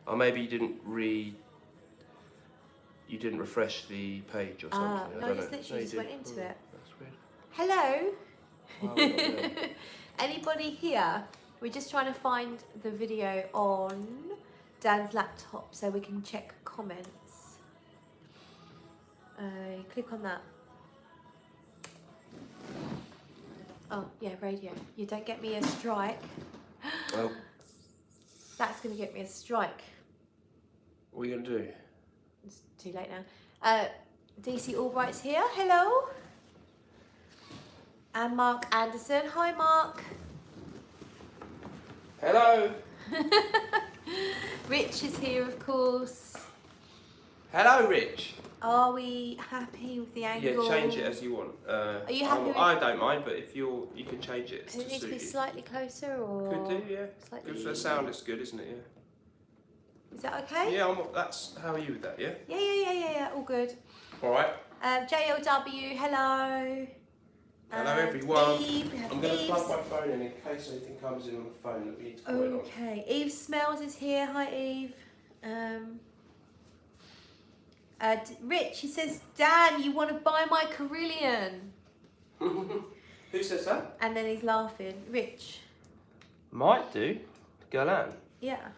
Or maybe you didn't you didn't refresh the page or something. No, I just literally just went into it. That's weird. Hello? Why are we not there? Anybody here? We're just trying to find the video on Dan's laptop so we can check comments. Click on that. Oh, yeah, radio. You don't get me a strike. Well, That's going to get me a strike. what are you going to do? It's too late now. DC Albright's here. Hello. And Mark Anderson. Hi, Mark. Hello. Rich is here, of course. Hello, Rich. Are we happy with the angle? Yeah, change it as you want. Are you happy with... I don't mind, but if you can change it Does it to need to suit be you. slightly closer or...? Could do, yeah. Slightly... Good for the sound, it's good, isn't it? Yeah. Is that okay? Yeah, that's how are you with that? Yeah. Yeah. All good. All right. JLW. Hello. Hello, everyone. Eve, I'm going to plug my phone in case anything comes in on the phone that we need to comment on. Okay. Eve Smells is here. Hi, Eve. Rich, he says, Dan, you want to buy my Carillion? Who says that? And then he's laughing. Rich. Might do. Galan. Yeah.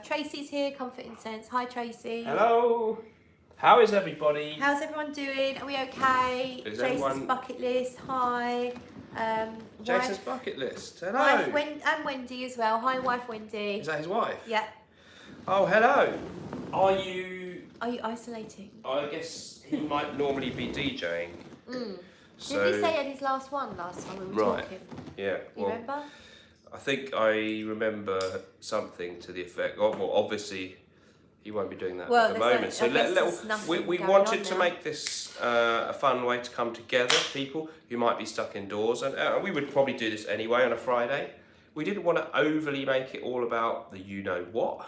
Tracy's here, Comfort and Sense. Hi, Tracy. Hello. How is everybody? How's everyone doing? Are we okay? Is Jason's everyone... bucket list. Hi. Jason's bucket list. Hello. Wife and Wendy as well. Hi, wife Wendy. Is that his wife? Yeah. Oh, hello. Are you isolating? I guess he might normally be DJing. So... Did he say he had his last one last time we were talking? Yeah. You remember? I think I remember something to the effect. Oh, well, obviously, he won't be doing that at the moment. So we wanted to make this a fun way to come together, people who might be stuck indoors, and we would probably do this anyway on a Friday. We didn't want to overly make it all about the you know what,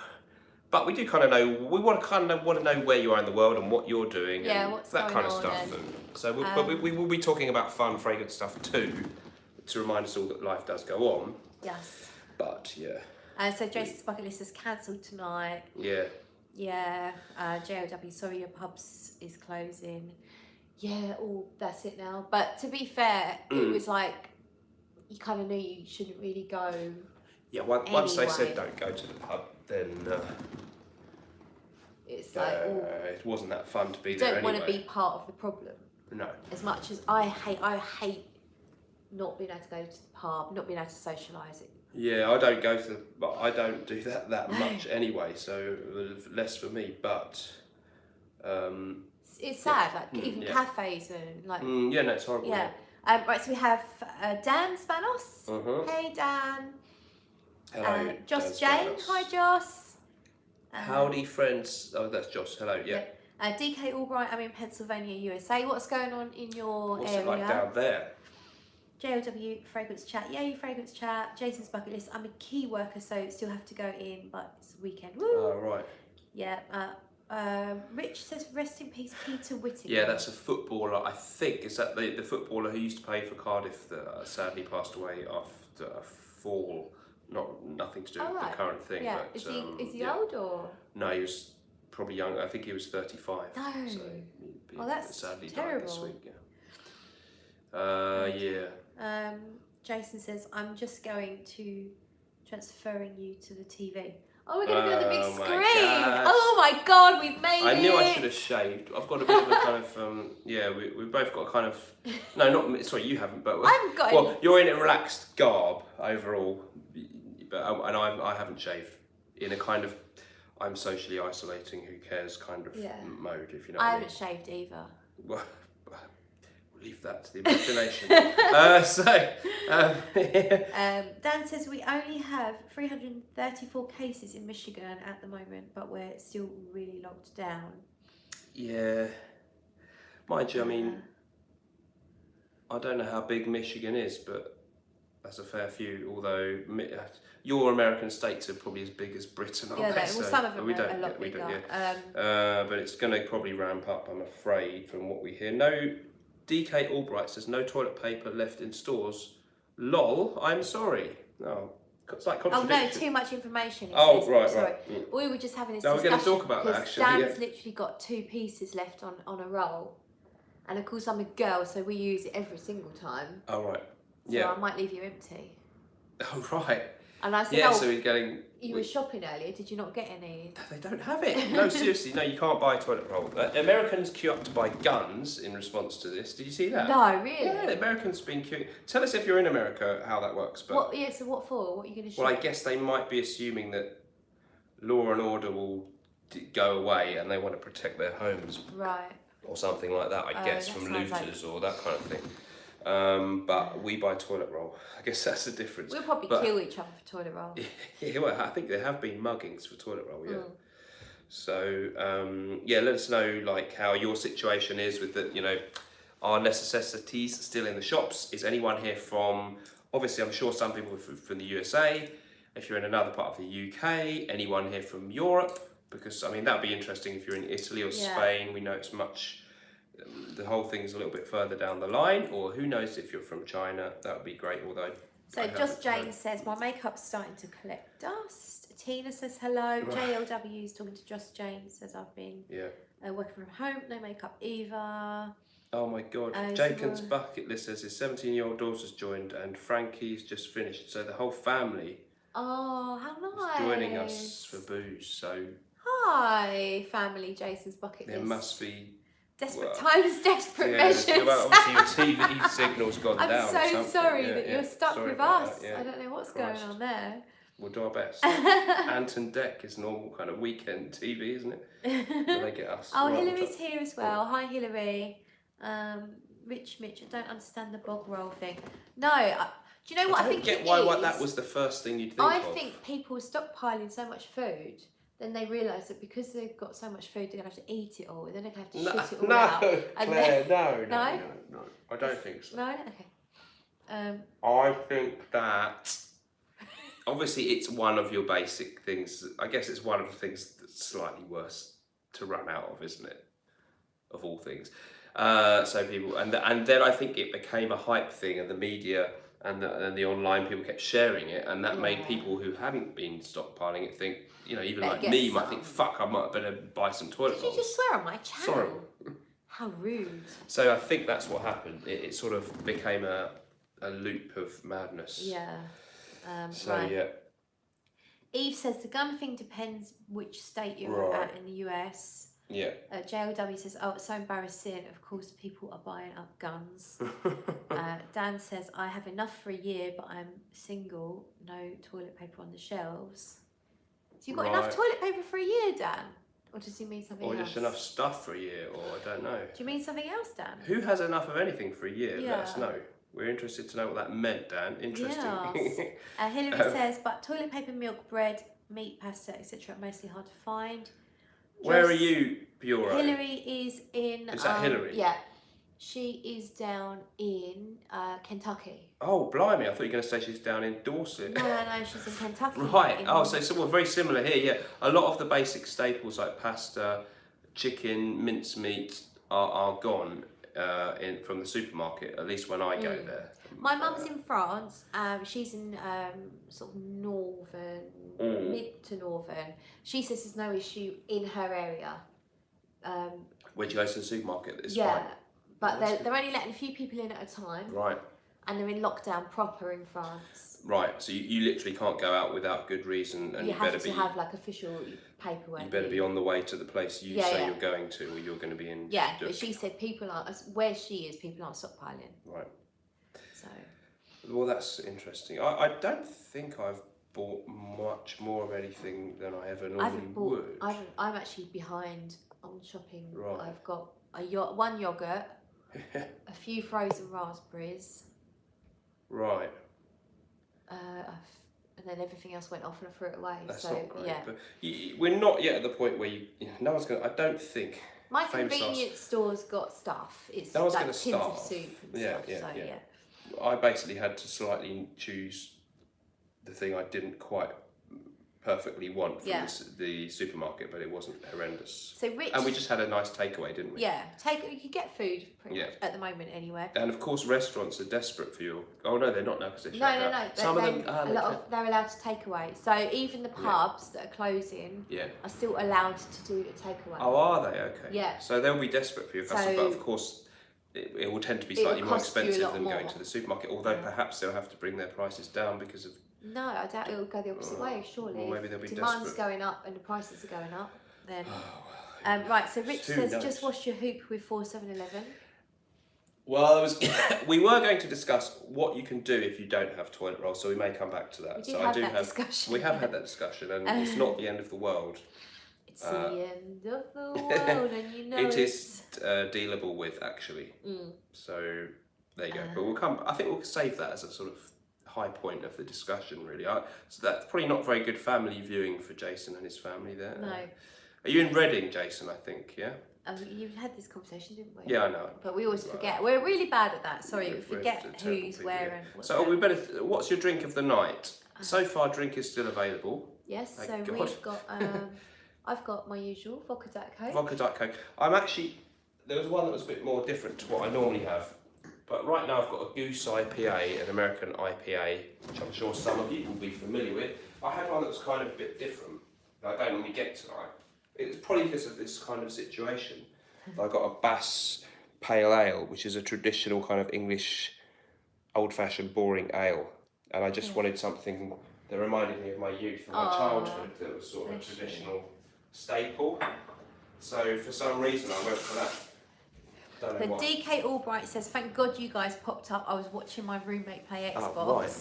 but we do kind of know. We want to know where you are in the world and what you're doing, and what's that kind of going stuff. on. And so we will be talking about fun, fragrant stuff too, to remind us all that life does go on. Yes. But yeah. So Jason's bucket list is cancelled tonight. Yeah. Yeah. JLW, sorry your pubs is closing. Yeah. That's it now. But to be fair, it was like you kind of knew you shouldn't really go. Yeah. Once they said don't go to the pub, then it's like it wasn't that fun to be you there don't anyway. want to be part of the problem. No. As much as I hate not being able to go to the pub, not being able to socialise it. Yeah, I don't go to but I don't do that much anyway, so less for me. But it's sad, like even cafes and like. Yeah, no, it's horrible. Yeah. Right, so we have Dan Spanos. Hey Dan. Hello. Joss Jane. Hi Joss. Howdy friends. Oh, that's Joss. Hello. Yeah. DK Albright. I'm in Pennsylvania, USA. What's going on in your What's area? it like down there? JLW Fragrance Chat. Yay, Fragrance Chat. Jason's bucket list. I'm a key worker, so still have to go in, but it's a weekend. Woo! Oh, right. Yeah. Rich says, rest in peace, Peter Whittingham. Yeah, that's a footballer. I think is that the footballer who used to play for Cardiff that sadly passed away after a fall. Nothing to do with the current thing. Yeah. But, is he old or? No, he was probably young. I think he was 35. No. So that's sadly terrible. died this week. Yeah. Jason says, I'm just going to transferring you to the TV. Oh, we're going to be on the big screen. Gosh. Oh my God, we've made it. I knew I should have shaved. I've got a bit of a kind of, we've both got a kind of, no, sorry, you haven't, but. I haven't got any. You're in a relaxed garb overall, but and I haven't shaved in a kind of, I'm socially isolating, who cares kind of mode, if you know what I mean. I haven't shaved either. Well, leave that to the imagination. Dan says we only have 334 cases in Michigan at the moment, but we're still really locked down. Yeah. Mind you, I mean, I don't know how big Michigan is, but that's a fair few, although your American states are probably as big as Britain, aren't they? Well, some of them are a lot bigger. But it's going to probably ramp up, I'm afraid, from what we hear. No, DK Albright says, no toilet paper left in stores. Lol, I'm sorry. Oh, It's like Oh contradiction. no, too much information. Oh, right. Sorry. We were just having this No, we're discussion. going to talk about that actually. Dan's literally got 2 pieces left on a roll. And of course I'm a girl, so we use it every single time. Oh, right. So I might leave you empty. Oh, right. And I said, so we're getting... You were shopping earlier, did you not get any? They don't have it. No, seriously, no, you can't buy toilet roll. Americans queue up to buy guns in response to this. Did you see that? No, really? Yeah, the Americans been queuing. Tell us if you're in America how that works. But so what for? What are you going to Well, I guess they might be assuming that law and order will go away and they want to protect their homes. Right. Or something like that, I guess, from looters or that kind of thing. But we buy toilet roll. I guess that's the difference. We'll probably kill each other for toilet roll. Yeah, well, I think there have been muggings for toilet roll, yeah. So, let us know like how your situation is with the, are necessities still in the shops? Is anyone here from, obviously I'm sure some people from the USA, if you're in another part of the UK, anyone here from Europe? Because, I mean, that would be interesting if you're in Italy or Spain. We know it's the whole thing's a little bit further down the line, or who knows if you're from China, that would be great, although... So Joss Jane says, my makeup's starting to collect dust. Tina says hello. Right. JLW is talking to Joss Jane, says I've been working from home, no makeup either. Oh my God, Jacob's bucket list says his 17-year-old daughter's joined and Frankie's just finished, so the whole family how nice. is joining us for booze, so... Hi, family, Jason's bucket list. There must be... Desperate times, desperate measures. Obviously your TV signal's gone down. I'm so sorry that you're stuck with us. I don't know what's going on there. We'll do our best. Anton Deck is normal kind of weekend TV, isn't it? Where they get us. Oh, Hillary's here as well. Hi, Hillary. Rich Mitch, I don't understand the bog roll thing. No, do you know what I think? I don't get why that was the first thing you'd think of. I think people are stockpiling so much food. Then they realise that because they've got so much food, they're going to have to eat it all. Then they're going to have to shit it all out. Claire, no. I don't think so. No? Okay. I think that... Obviously, it's one of your basic things. I guess it's one of the things that's slightly worse to run out of, isn't it? Of all things. So people... And then I think it became a hype thing, and the media and the online people kept sharing it, and that made people who hadn't been stockpiling it think... even like me might think, fuck, I might better buy some toilet rolls. Did you just swear on my channel? Sorry. How rude. So I think that's what happened. It sort of became a loop of madness. Yeah. Right. Eve says the gun thing depends which state you're at in the US. Yeah. JLW says, it's so embarrassing. Of course, people are buying up guns. Dan says, I have enough for a year, but I'm single. No toilet paper on the shelves. So you've got enough toilet paper for a year, Dan? Or does he mean something else? Or just enough stuff for a year, or I don't know. Do you mean something else, Dan? Who has enough of anything for a year? Let us know. We're interested to know what that meant, Dan. Interesting. Yes. Hillary says, but toilet paper, milk, bread, meat, pasta, etc. are mostly hard to find. Where are you, Bureau? Hillary is in... Is that Hillary? Yeah. She is down in Kentucky. Oh, blimey. I thought you were going to say she's down in Dorset. No, she's in Kentucky. Right. So very similar here, yeah. A lot of the basic staples like pasta, chicken, mincemeat are gone from the supermarket, at least when I go there. My mum's in France. She's in sort of northern, mid to northern. She says there's no issue in her area. When you go to the supermarket, it's fine. But they're only letting a few people in at a time. Right. And they're in lockdown proper in France. Right, so you literally can't go out without good reason, and you have to have like official paperwork. You better be on the way to the place you say you're going to, or you're going to be in. Yeah, but she said people aren't, where she is, people aren't stockpiling. Right. So. Well, that's interesting. I don't think I've bought much more of anything than I ever normally would. I'm actually behind on shopping. Right. I've got one yogurt, a few frozen raspberries. Right. And then everything else went off and I threw it away. That's not great. Yeah. But we're not yet at the point where no one's going to, I don't think. My convenience store's got stuff. It's no one's like going to tins starve. of soup and stuff. Yeah. I basically had to slightly choose the thing I didn't quite perfectly want from the supermarket, but it wasn't horrendous. So Rich, and we just had a nice takeaway, didn't we? Yeah, you can get food pretty much at the moment anywhere. And of course, restaurants are desperate for you. Oh no, they're not now because they're shut down. No. Some of them, they're allowed to take away. So even the pubs that are closing are still allowed to do a takeaway. Oh, are they? Okay. Yeah. So they'll be desperate for your customer, but of course, it will tend to be slightly more expensive than going to the supermarket. Although perhaps they'll have to bring their prices down because of. No, I doubt it will go the opposite way. Surely, well, maybe they'll be demand's desperate. going up and the prices are going up. Then, right. So Rich says, just wash your hoop with 4-7-11. Well, we were going to discuss what you can do if you don't have toilet roll, so we may come back to that. We have that discussion. We have had that discussion, and it's not the end of the world. It's the end of the world, and you know it is dealable with, actually. So there you go. But I think we'll save that as a sort of high point of the discussion, really. So that's probably not very good family viewing for Jason and his family there. No. Are you in Reading, Jason? I think, yeah. You had this conversation, didn't we? Yeah, I know. But we always forget. We're really bad at that. Sorry, we forget who's where and what's. So we better. What's your drink of the night? So far, drink is still available. Yes. So we've got. I've got my usual vodka Diet Coke. Vodka Diet Coke. There was one that was a bit more different to what I normally have. But right now I've got a Goose IPA, an American IPA, which I'm sure some of you will be familiar with. I had one that was kind of a bit different that I don't normally get tonight. It's probably because of this kind of situation. I got a Bass Pale Ale, which is a traditional kind of English, old-fashioned, boring ale. And I just wanted something that reminded me of my youth and my childhood that was sort of a traditional staple. So for some reason I went for that. The DK Albright says, thank God you guys popped up. I was watching my roommate play Xbox. Oh, right.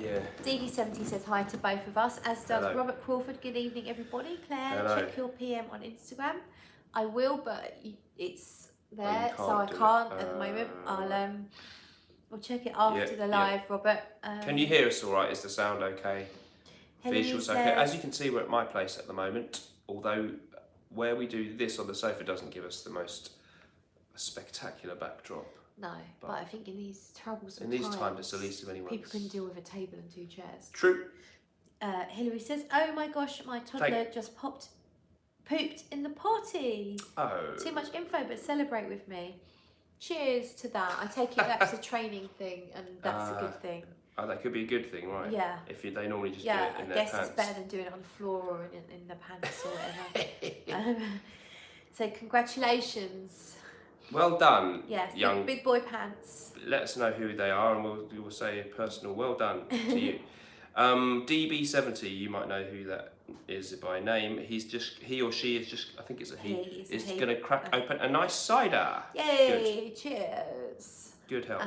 Yeah. DB70 says hi to both of us, as does Robert Crawford. Good evening, everybody. Claire, check your PM on Instagram. I will, but it's there, so I can't at the moment. We'll check it after the live, Robert. Can you hear us all right? Is the sound okay? Visuals okay? As you can see, we're at my place at the moment, although where we do this on the sofa doesn't give us the most spectacular backdrop. No, but I think in these troublesome in these times it's the least of anyone's. People can deal with a table and 2 chairs. True. Hillary says, oh my gosh, my toddler just pooped in the potty. Oh. Too much info, but celebrate with me. Cheers to that. I take it that's a training thing, and that's a good thing. Oh, that could be a good thing, right? Yeah. If they normally just do it in their pants. I guess it's better than doing it on the floor or in the pants or whatever. So congratulations. Well done, yes, young big boy pants. Let us know who they are, and we will say a personal well done to you. DB70, you might know who that is by name. He or she is just, I think it's a he, is going to crack open a nice cider. Yay! Good. Cheers. Good health.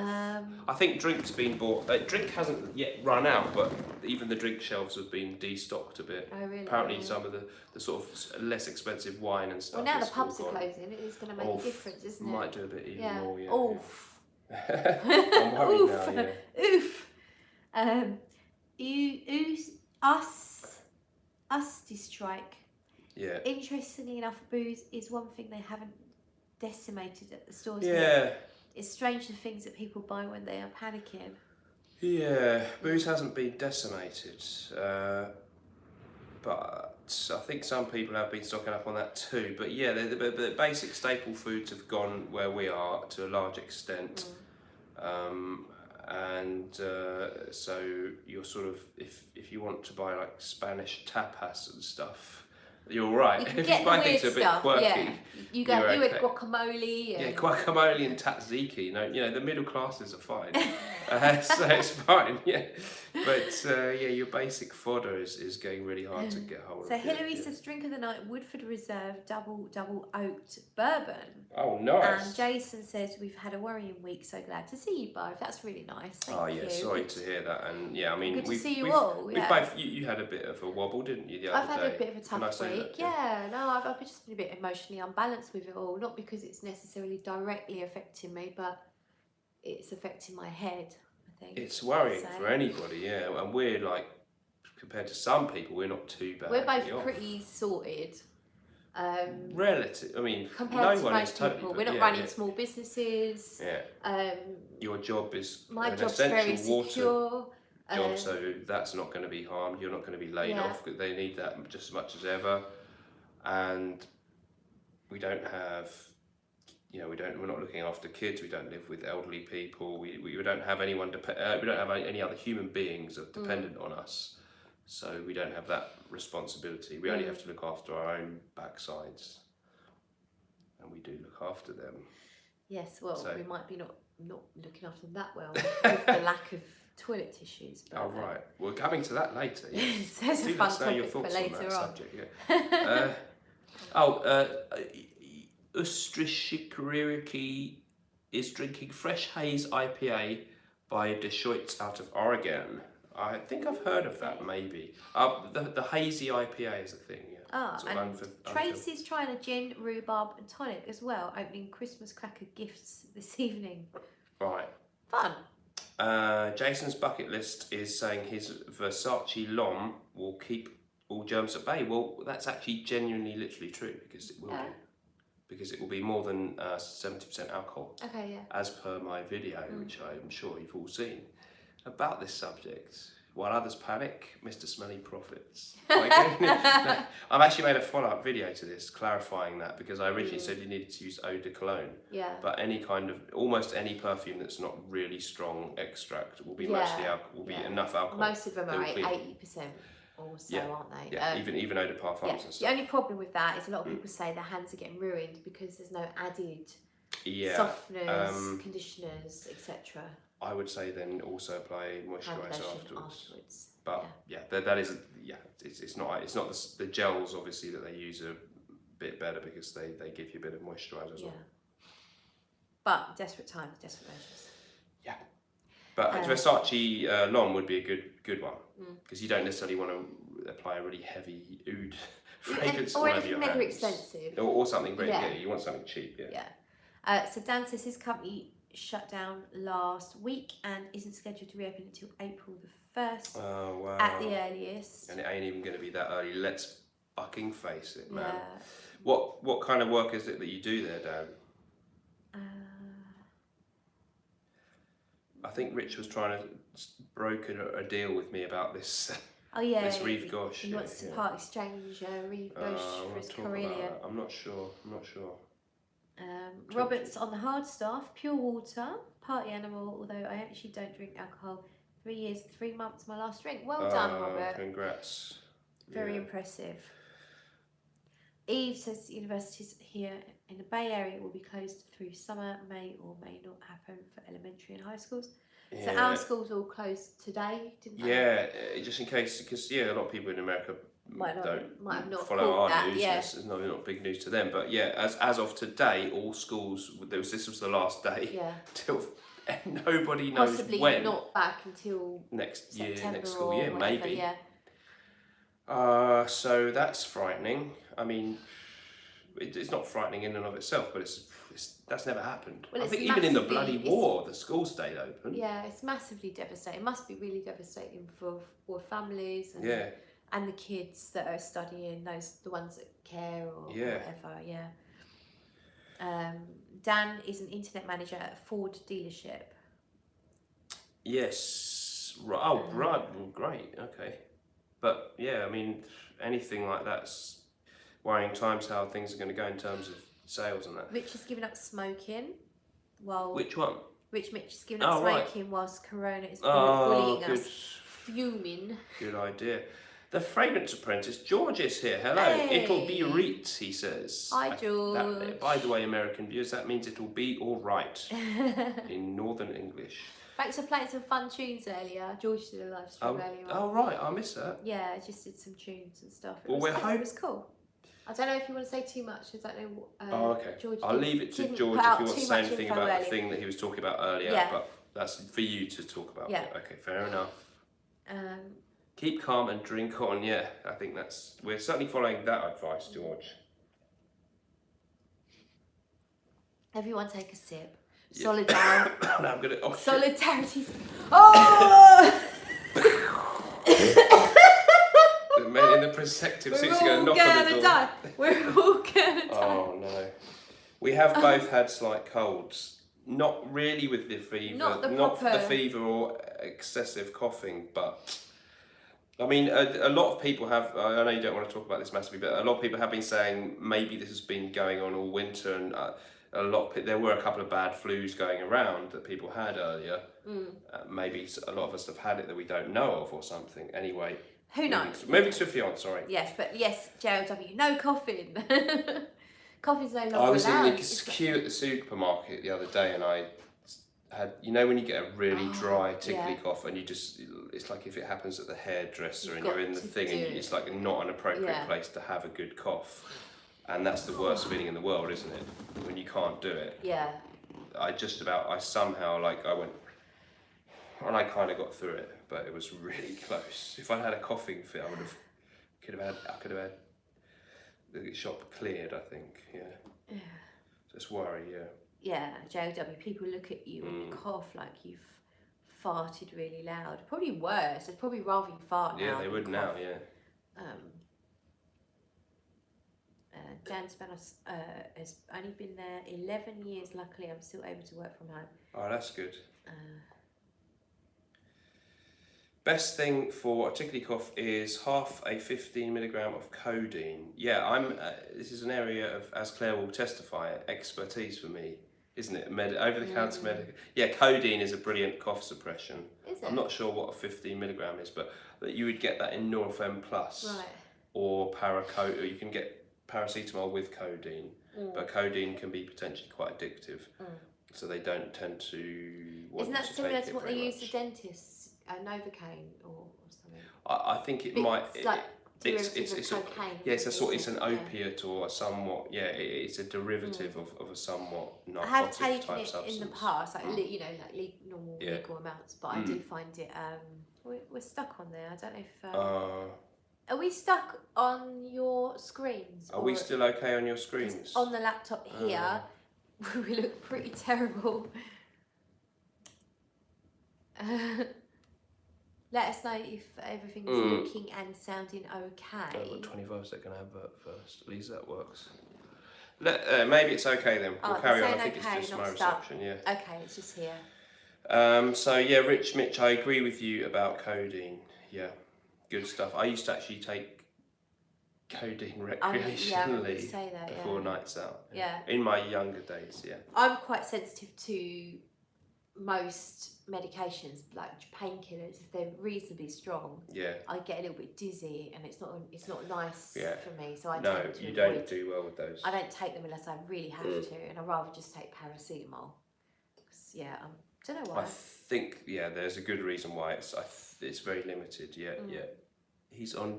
I think drink's been bought. Drink hasn't yet run out, but even the drink shelves have been destocked a bit. Oh, really? Apparently, some of the sort of less expensive wine and stuff. Well, now the pubs are closing. It is going to make a difference, isn't it? Might do a bit even more. Yeah. Oof. I'm worried now. Yeah. Oof. Us strike. Yeah. Interestingly enough, booze is one thing they haven't decimated at the stores. Yeah. Yet. It's strange the things that people buy when they are panicking. Yeah, booze hasn't been decimated, but I think some people have been stocking up on that too. But yeah, the basic staple foods have gone where we are to a large extent. So you're sort of, if you want to buy like Spanish tapas and stuff, you're all right. You can get the weird stuff. Quirky, yeah, you go. You had guacamole. Yeah, guacamole and tzatziki. You know the middle classes are fine, so it's fine. Yeah, but your basic fodder is getting really hard to get hold of. So Hillary says, drink of the night, Woodford Reserve double oaked bourbon. Oh, nice. And Jason says, we've had a worrying week, so glad to see you both. That's really nice. Thank you. Sorry to hear that. And yeah, I mean, good to see you all. We've both. You had a bit of a wobble, didn't you? I've had a bit of a tough week. I've just been a bit emotionally unbalanced with it all. Not because it's necessarily directly affecting me, but it's affecting my head, I think. It's worrying for anybody, yeah. And we're like, compared to some people, we're not too bad. We're both pretty sorted. Relative, I mean, compared to most people, we're not running small businesses. Yeah. Your job is my job's very secure. job, so that's not going to be harmed. You're not going to be laid off. They need that just as much as ever, and we don't have, we're not looking after kids. We don't live with elderly people. We don't have anyone. We don't have any other human beings that are dependent on us. So we don't have that responsibility. We only have to look after our own backsides, and we do look after them. Yes, well, we might be not looking after them that well with the lack of toilet tissues. But, right. We're coming to that later. Yes. There's a fun topic for later on. Subject, Ustrishikiriki is drinking Fresh Haze IPA by Deschutes out of Oregon. I think I've heard of that, maybe. The hazy IPA is a thing, Tracy's trying a gin, rhubarb and tonic as well, opening Christmas cracker gifts this evening. Right. Fun. Jason's bucket list is saying his Versace L'Homme will keep all germs at bay. Well, that's actually genuinely, literally true, because it will do. Because it will be more than 70% alcohol. Okay, yeah. As per my video, which I'm sure you've all seen, about this subject. While others panic, Mr. Smelly profits. I've actually made a follow-up video to this, clarifying that, because I originally said you needed to use eau de cologne. Yeah. But almost any perfume that's not really strong extract will be be enough alcohol. Most of them are 80% or so, aren't they? Yeah, even eau de parfums and stuff. The only problem with that is a lot of people say their hands are getting ruined because there's no added softeners, conditioners, etc. I would say then also apply moisturiser afterwards. But that is it's not the gels obviously that they use are a bit better because they give you a bit of moisturiser as well. But desperate times, desperate measures. Yeah. But Versace L'Homme would be a good one because you don't necessarily want to apply a really heavy oud fragrance or anything mega expensive or something very you want something cheap. So Dan says his company shut down last week and isn't scheduled to reopen until April the 1st at the earliest. And it ain't even going to be that early. Let's fucking face it, man. What kind of work is it that you do there, Dan? I think Rich was trying to broker a deal with me about this. This Reeve Gosh. He wants to part exchange Reeve Gosh for his Carillion. I'm not sure. Robert's on the hard stuff, pure water, party animal, although I actually don't drink alcohol. 3 years, 3 months, my last drink. Well done, Robert. Congrats. Very impressive. Eve says universities here in the Bay Area will be closed through summer, may or may not happen for elementary and high schools. So our schools all closed today, didn't they? Yeah, just in case, because a lot of people in America might have not follow our news. It's not big news to them, but as of today, all schools. This was the last day. Yeah. Till nobody knows possibly when. Not back until next September next school year, whatever, maybe. Yeah. So that's frightening. I mean, it's not frightening in and of itself, but that's never happened. Well, I think even in the bloody war, the schools stayed open. Yeah, it's massively devastating. It must be really devastating for families and the kids that are studying, the ones that care or whatever. Yeah. Dan is an internet manager at a Ford dealership. Yes. Oh, right. Well, great. Okay. But I mean, anything like that's worrying times. How things are going to go in terms of sales and that. Rich has given up smoking. Which one? Mitch has given up smoking whilst Corona is bullying us. Fuming. Good idea. The Fragrance Apprentice, George is here. Hello. Hey. It'll be right, he says. Hi, George. By the way, American viewers, that means it'll be all right in Northern English. Thanks for playing some fun tunes earlier. George did a live stream earlier on. Oh, right. I missed that. Yeah, I just did some tunes and stuff. It was cool. I don't know if you want to say too much. I don't know. Okay. George I'll leave it to George if you want to say anything about the thing that he was talking about earlier. Yeah. But that's for you to talk about. Yeah. Okay, fair enough. Keep calm and drink on. Yeah, I think we're certainly following that advice, George. Everyone take a sip. Solidarity. No, I'm gonna. Oh, solidarity. Oh! The men in the protective suits are going to knock on the door. Die. We're all gonna die. Oh no. We have both had slight colds. Not really with the fever. Not the fever or excessive coughing, but I mean, a lot of people have, I know you don't want to talk about this massively, but a lot of people have been saying maybe this has been going on all winter, and there were a couple of bad flus going around that people had earlier. Maybe a lot of us have had it that we don't know of or something. Anyway. Who knows? Moving swiftly on, sorry. Yes, but yes, JLW, no coughing. Coughing's no longer allowed. I was in the queue at the supermarket the other day, and I had, you know when you get a really dry, tickly cough, and it's like if it happens at the hairdresser and you're in the thing, and it's like not an appropriate place to have a good cough. And that's the worst feeling in the world, isn't it? When you can't do it. Yeah. I somehow, I went, and I kind of got through it, but it was really close. If I'd had a coughing fit, I could have had the shop cleared, I think, yeah. Just worry, yeah. Yeah, JLW, people look at you and you cough like you've farted really loud. Probably worse, they'd probably rather you fart now. Yeah, they would now, yeah. Dan Spanos has only been there 11 years. Luckily, I'm still able to work from home. Oh, that's good. Best thing for a tickly cough is half a 15 milligram of codeine. Yeah, this is an area of, as Claire will testify, expertise for me, isn't it? Over-the-counter medical. Yeah, codeine is a brilliant cough suppression. Is it? I'm not sure what a 15 milligram is, but you would get that in Nurofen Plus. Right. Or or you can get paracetamol with codeine, but codeine can be potentially quite addictive, so they don't tend to want Isn't that to similar take to what they use much. the dentists, Novocaine or something? I think it might. It's like it's cocaine. it's an opiate or a somewhat. Yeah, it's a derivative of a somewhat narcotic I have taken type it substance. in the past, like normal legal amounts, but I do find it. We're stuck on there. I don't know if. Are we stuck on your screens? Are we still okay on your screens? On the laptop here, we look pretty terrible. Let us know if everything's looking and sounding okay. I've got 25-second advert first. At least that works. Maybe it's okay then. We'll carry on. I think it's just my reception. Yeah. Okay, it's just here. So yeah, Rich Mitch, I agree with you about codeine. Yeah. Good stuff. I used to actually take codeine recreationally before nights out. Yeah. In my younger days, yeah. I'm quite sensitive to most medications, like painkillers. If they're reasonably strong, I get a little bit dizzy, and it's not nice for me. So I tend to don't do well with those. I don't take them unless I really have to, and I'd rather just take paracetamol. I don't know why. I think there's a good reason why it's very limited. Yeah. He's on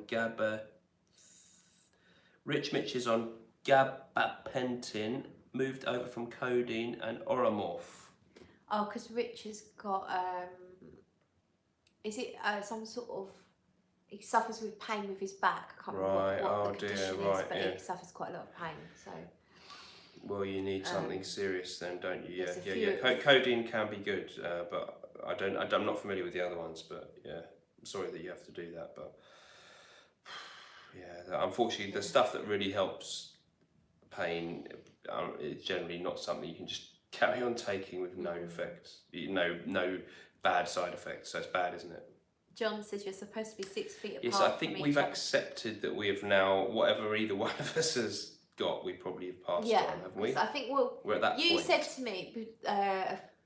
Rich Mitch is on gabapentin, moved over from codeine and Oromorph. Oh, because Rich has got is it some sort of, he suffers with pain with his back. I can't remember what the condition is, but he suffers quite a lot of pain. So. Well, you need something serious then, don't you? Yeah. Codeine can be good, but I'm not familiar with the other ones. But yeah, I'm sorry that you have to do that. But yeah, unfortunately, the stuff that really helps pain is generally not something you can just carry on taking with no effects, no bad side effects. So it's bad, isn't it? John says you're supposed to be 6 feet apart. Yes, I think we've accepted that we have now, whatever either one of us has got, we probably have passed on, haven't we? I think we're at that point. You said to me,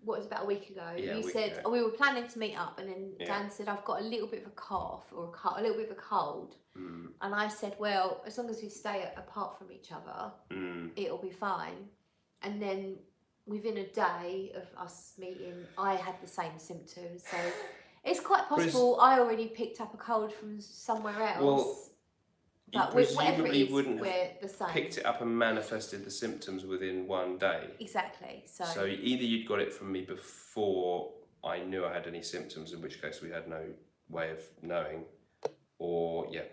what was about a week ago, you said we were planning to meet up, and then Dan said, I've got a little bit of a cough or a little bit of a cold. And I said, well, as long as we stay apart from each other, it'll be fine. And then within a day of us meeting, I had the same symptoms. So it's quite possible I already picked up a cold from somewhere else. Well, but whatever it is, wouldn't we're the same. Picked it up and manifested the symptoms within one day. Exactly. So either you'd got it from me before I knew I had any symptoms, in which case we had no way of knowing, or you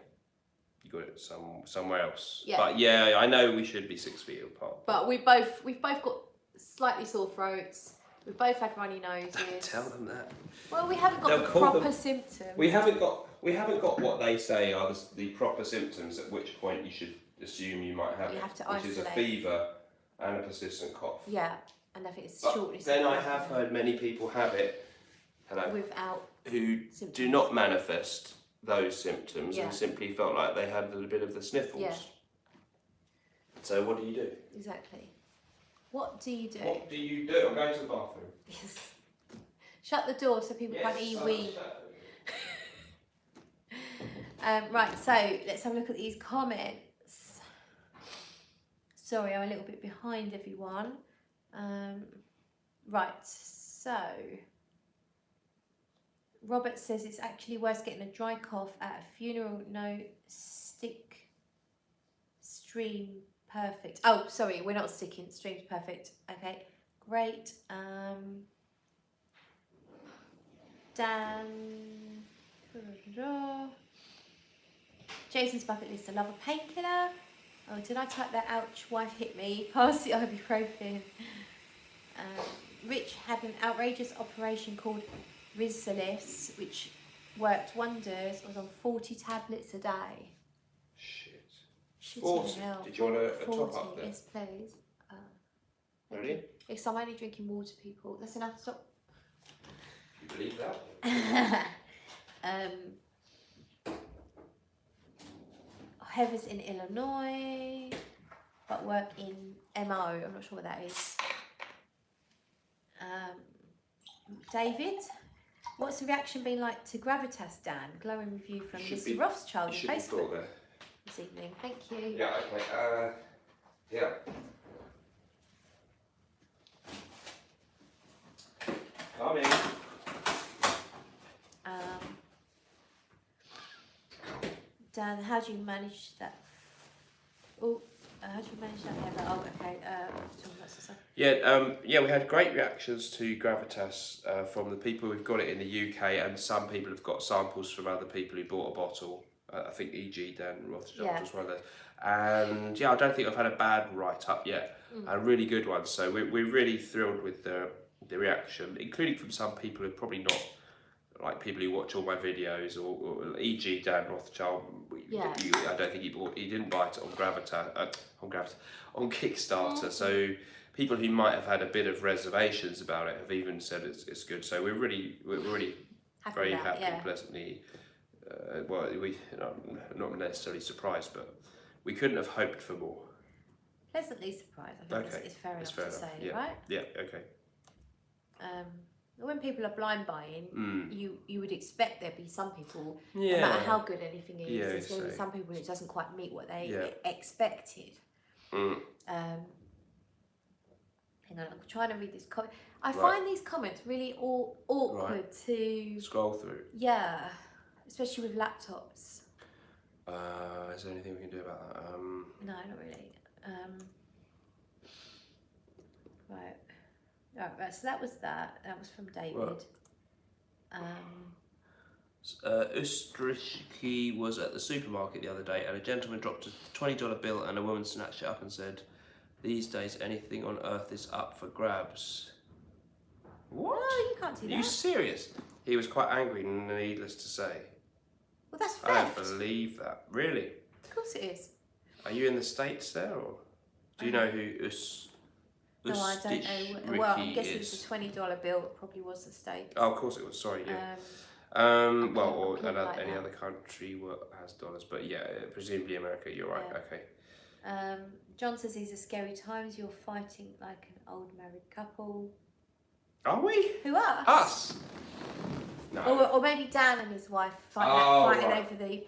got it somewhere else. Yeah. But yeah, I know we should be 6 feet apart. But we've both got slightly sore throats. We've both had runny noses. Don't tell them that. Well, we haven't got the proper symptoms. We haven't got what they say are the proper symptoms, at which point you should assume you might have which is a fever and a persistent cough. Yeah, and I think it's shortness. Then I have heard many people have it. Without who do not manifest those symptoms and simply felt like they had a little bit of the sniffles. Yeah. So what do you do? Exactly. What do you do? What do you do? I'm going to the bathroom. Yes. Shut the door so people can't hear you wee. Right, so let's have a look at these comments. Sorry, I'm a little bit behind everyone. Right, so Robert says it's actually worse getting a dry cough at a funeral. No stick stream perfect. Oh, sorry, we're not sticking. Stream's perfect. Okay, great. Dan. Jason's bucket list. I love a painkiller. Oh, did I type that? Ouch, wife hit me. Pass the ibuprofen. Rich had an outrageous operation called Rizalis, which worked wonders. It was on 40 tablets a day. Shit 40? Did you want a top up there? Yes, please. Ready? Because I'm only drinking water, people. That's enough. Stop. You believe that? Heather's in Illinois, but work in MO. I'm not sure what that is. David, what's the reaction been like to Gravitas, Dan? Glowing review from Mr. Rothschild on Facebook there. this evening. Thank you. Yeah, okay. Yeah. Come in. Dan, how do you manage that? Oh, how do you manage that, Heather? Oh, okay. Yeah, we had great reactions to Gravitas from the people who've got it in the UK, and some people have got samples from other people who bought a bottle. I think E.G. Dan Rothschild was one of those. And yeah, I don't think I've had a bad write-up yet. A really good one. So we're really thrilled with the reaction, including from some people who are probably not like people who watch all my videos, or E.G. Dan Rothschild. I don't think he didn't buy it on Kickstarter. So people who might have had a bit of reservations about it have even said it's good. So we're really very happy and pleasantly. We not necessarily surprised, but we couldn't have hoped for more. Pleasantly surprised. I think it's fair enough to say, right? Yeah. Okay. When people are blind buying, you would expect the'd be some people, no matter how good anything is, there's going to be some people it doesn't quite meet what they expected. Hang on, I'm trying to read this comment. I find these comments really awkward to scroll through. Yeah, especially with laptops. Is there anything we can do about that? No, not really. Right, so that was from David. Ustricki was at the supermarket the other day, and a gentleman dropped a $20 bill, and a woman snatched it up and said, "These days, anything on earth is up for grabs." What? No, you can't do that. Are you serious? He was quite angry, needless to say. Well, that's theft. I don't believe that. Really? Of course it is. Are you in the States there, or do you know who No, I don't know. Well, I'm guessing it's a $20 bill. It probably was the States. Oh, of course it was. Sorry, yeah. Or any other country has dollars, but yeah, presumably America. You're right. Okay. John says these are scary times. You're fighting like an old married couple. Are we? Who us? Us. No. Or maybe Dan and his wife fighting over the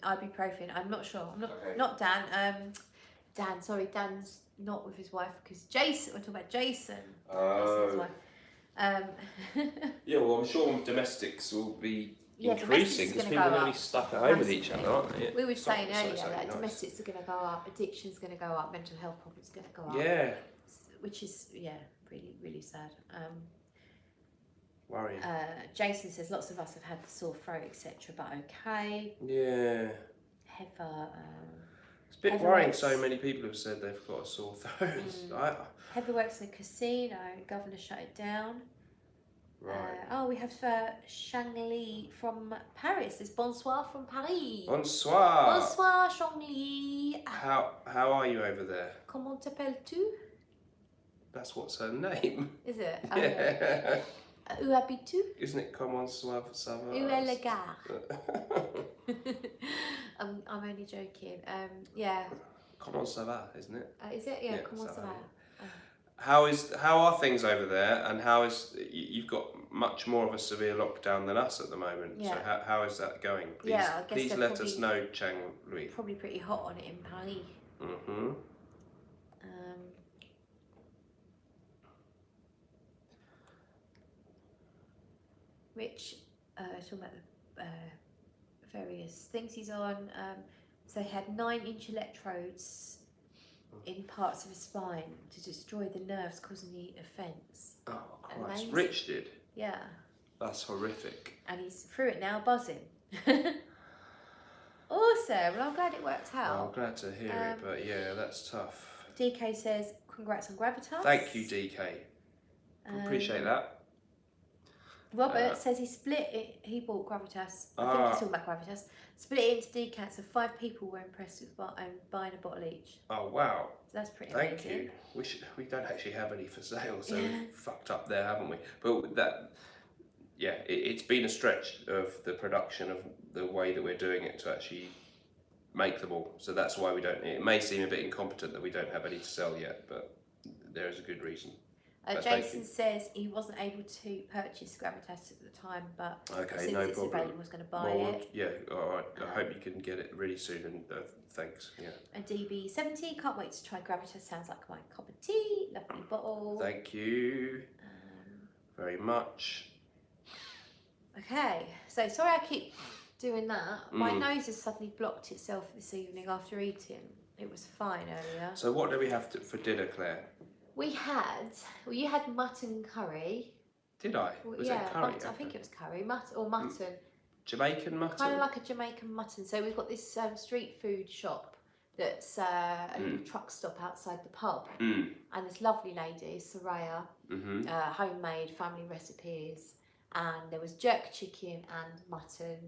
ibuprofen. I'm not sure. Not Dan. Dan's not with his wife because Jason. We're talking about Jason. His wife. Yeah, well, I'm sure domestics will be increasing because people are going to be stuck at home with each other, aren't they? We were saying earlier that domestics are going to go up, addiction's going to go up, mental health problems are going to go up. Yeah. Which is really, really sad. Worrying. Jason says lots of us have had the sore throat, etc., but okay. Yeah. Heather. It's a bit worrying. So many people have said they've got a sore throat. Heather works in a casino. Governor shut it down. Right. We have Shangli from Paris. It's bonsoir from Paris. Bonsoir. Bonsoir, Shangli. How are you over there? Comment t'appelles-tu? That's what's her name. Is it? Yeah. Où habites-tu? Isn't it comment ça va? Où est la gare? I'm only joking. Yeah. Comment ça va, isn't it? Is it? Yeah, comment ça va? How are things over there, and you've got much more of a severe lockdown than us at the moment. Yeah. So how is that going? Please, yeah, I guess please let us know, Chang Louis. Probably pretty hot on it in Paris. Mm-hmm. Rich, talking about the various things he's on. So he had 9-inch electrodes in parts of his spine to destroy the nerves, causing the offence. Oh Christ! Amazing. Rich did. Yeah. That's horrific. And he's through it now, buzzing. Awesome. Well, I'm glad it worked out. I'm glad to hear it, but yeah, that's tough. DK says, "Congrats on Gravitas." Thank you, DK. Appreciate that. Robert says he split it. He bought Gravitas. I think he's talking about Gravitas. Split it into decants, so 5 people were impressed with buying a bottle each. Oh wow! So that's pretty amazing. Thank you. We don't actually have any for sale, so we've fucked up there, haven't we? But that, yeah, it's been a stretch of the production of the way that we're doing it to actually make them all. So that's why we don't. It may seem a bit incompetent that we don't have any to sell yet, but there is a good reason. Jason says he wasn't able to purchase Gravitas at the time, but as soon as it's available, was going to buy it. Yeah, all right. I hope you can get it really soon, and thanks. Yeah. And DB70, can't wait to try Gravitas. Sounds like my cup of tea. Lovely bottle. Thank you very much. Okay, so sorry I keep doing that. My nose has suddenly blocked itself this evening after eating. It was fine earlier. So what do we have for dinner, Claire? You had mutton curry. Did I? Was it curry? I think it was curry, mutton. Jamaican mutton? Kind of like a Jamaican mutton. So we've got this street food shop that's a little truck stop outside the pub. And this lovely lady, Soraya, homemade family recipes. And there was jerk chicken and mutton.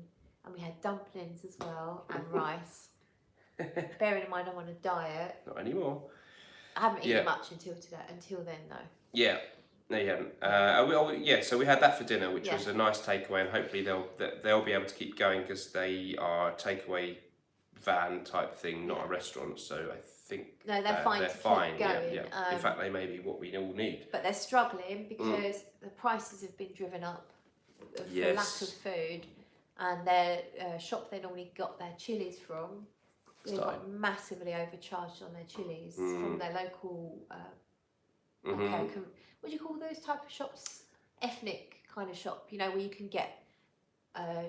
And we had dumplings as well and rice. Bearing in mind I'm on a diet. Not anymore. I haven't eaten much until then though. Yeah, no you haven't. So we had that for dinner, which was a nice takeaway, and hopefully they'll be able to keep going because they are a takeaway van type thing, not a restaurant. So I think they're fine. They're fine. Keep going. Yeah. In fact, they may be what we all need. But they're struggling because the prices have been driven up for lack of food, and their shop they normally got their chilies from. They got massively overcharged on their chilies from their local, what do you call those type of shops? Ethnic kind of shop, you know, where you can get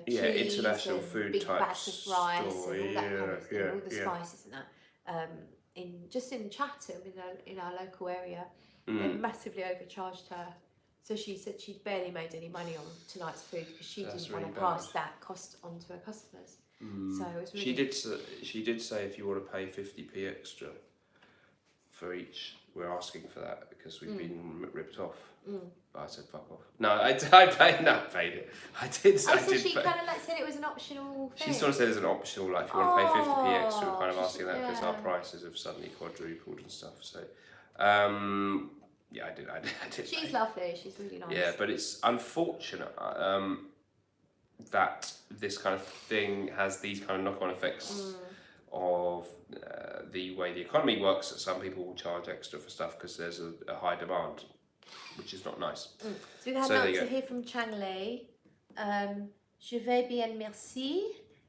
chilies international and food big type bags of rice store. and all that kind of thing, all the spices and that. In Chatham, in our local area, they massively overcharged her. So she said she'd barely made any money on tonight's food because she didn't want to pass that cost on to her customers. So it was really... She did say if you want to pay 50p extra for each, we're asking for that because we've been ripped off. But I said fuck off. No, I paid it. I did. So she kind of like said it was an optional thing. She sort of said it's an optional, like if you want to pay 50p extra, we're kind of asking that because our prices have suddenly quadrupled and stuff. So, yeah, I did. She's lovely. She's really nice. Yeah, but it's unfortunate that this kind of thing has these kind of knock-on effects of the way the economy works. That some people will charge extra for stuff because there's a high demand, which is not nice. So we had an answer here from Changli. Je vais bien, merci.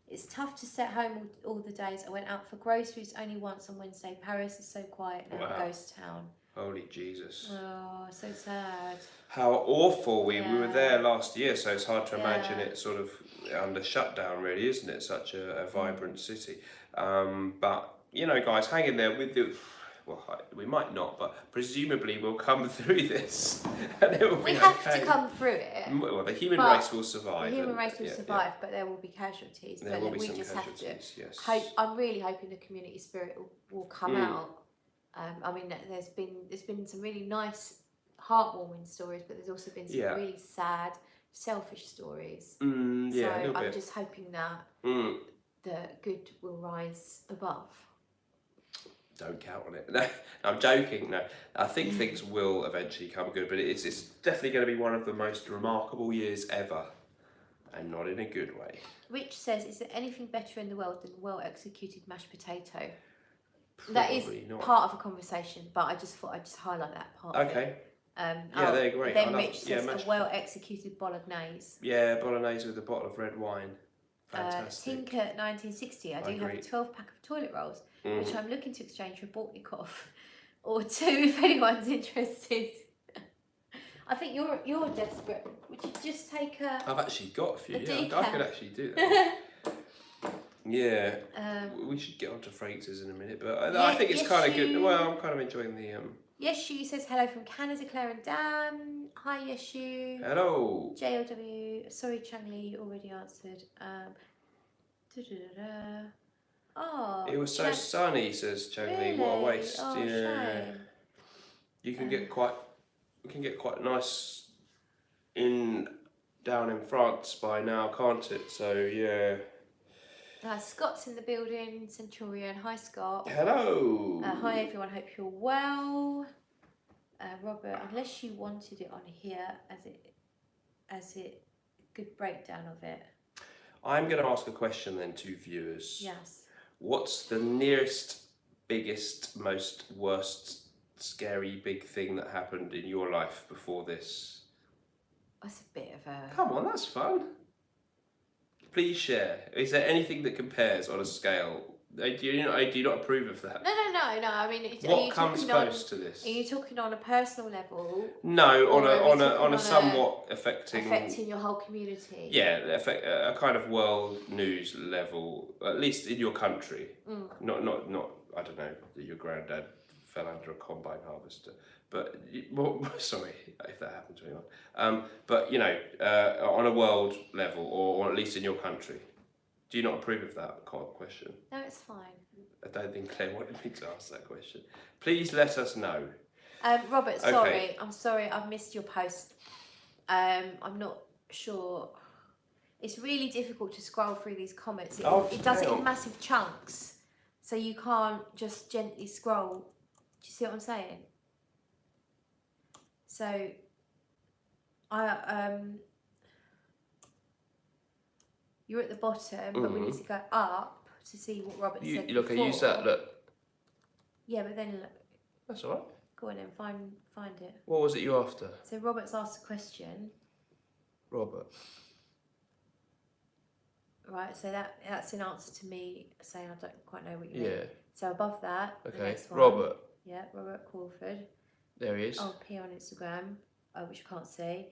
It's tough to sit home all the days. I went out for groceries only once on Wednesday. Paris is so quiet now, a ghost town. Holy Jesus. Oh, so sad. How awful. We were there last year, so it's hard to imagine it sort of under shutdown, really, isn't it? Such a vibrant city. But, you know, guys, hang in there with the... Well, we might not, but presumably we'll come through this. And it will be we have to come through it. Well, the human race will survive. The human race will survive, but there will be casualties. There will be some casualties, yes. I'm really hoping the community spirit will come out. I mean, there's been some really nice, heartwarming stories, but there's also been some really sad, selfish stories. So I'm just hoping that the good will rise above. don't count on it. No, I'm joking. No, I think things will eventually come good, but it's definitely going to be one of the most remarkable years ever, and not in a good way. Rich says, is there anything better in the world than well-executed mashed potato? Probably that is not part of a conversation, but I just thought I'd just highlight that part of it. Yeah, they're great. Then Rich says a well-executed bolognese. Yeah, bolognese with a bottle of red wine. Fantastic. Tinker 1960. I do have a 12-pack of toilet rolls, which I'm looking to exchange for Bortnikov or 2 if anyone's interested. I think you're desperate. Would you just take a... I've actually got a few. I could actually do that. Yeah. We should get on to Frank's in a minute, but I think it's kind of good. Well, I'm kind of enjoying the... Yeshu says hello from Canada, Claire and Dan. Hi, Yeshu. Hello. JLW. Sorry, Changli already answered. Oh. It was so sunny, says Changli. Really? What a waste. Oh, shame. You can get quite nice down in France by now, can't it? So yeah. Scott's in the building, Centurion. Hi, Scott. Hello. Hi, everyone. Hope you're well. Robert, unless you wanted it on here as it good breakdown of it. I'm going to ask a question then to viewers. Yes. What's the nearest, biggest, most worst, scary big thing that happened in your life before this? That's a bit of a... Come on, that's fun. Please share. Is there anything that compares on a scale? Do you not approve of that? No. I mean, what comes close to this? Are you talking on a personal level? No, on a somewhat affecting your whole community. Yeah, a kind of world news level, at least in your country. Not. I don't know that your granddad fell under a combine harvester, but sorry if that happened to anyone. But on a world level, or at least in your country, do you not approve of that question? No, it's fine. I don't think Claire wanted me to ask that question. Please let us know. Robert, sorry. Okay. I'm sorry, I've missed your post. I'm not sure. It's really difficult to scroll through these comments. It does it in massive chunks, so you can't just gently scroll. Do you see what I'm saying? So, you're at the bottom, but we need to go up to see what Robert said before. Look, I use that, look. Yeah, but then look. That's all right. Go on then, find it. What was it you after? So Robert's asked a question. Robert. Right, so that's an answer to me saying I don't quite know what you mean. Yeah. So above that, okay. The next one. Robert. Yeah, Robert Crawford. There he is. Oh, P on Instagram, which I can't see.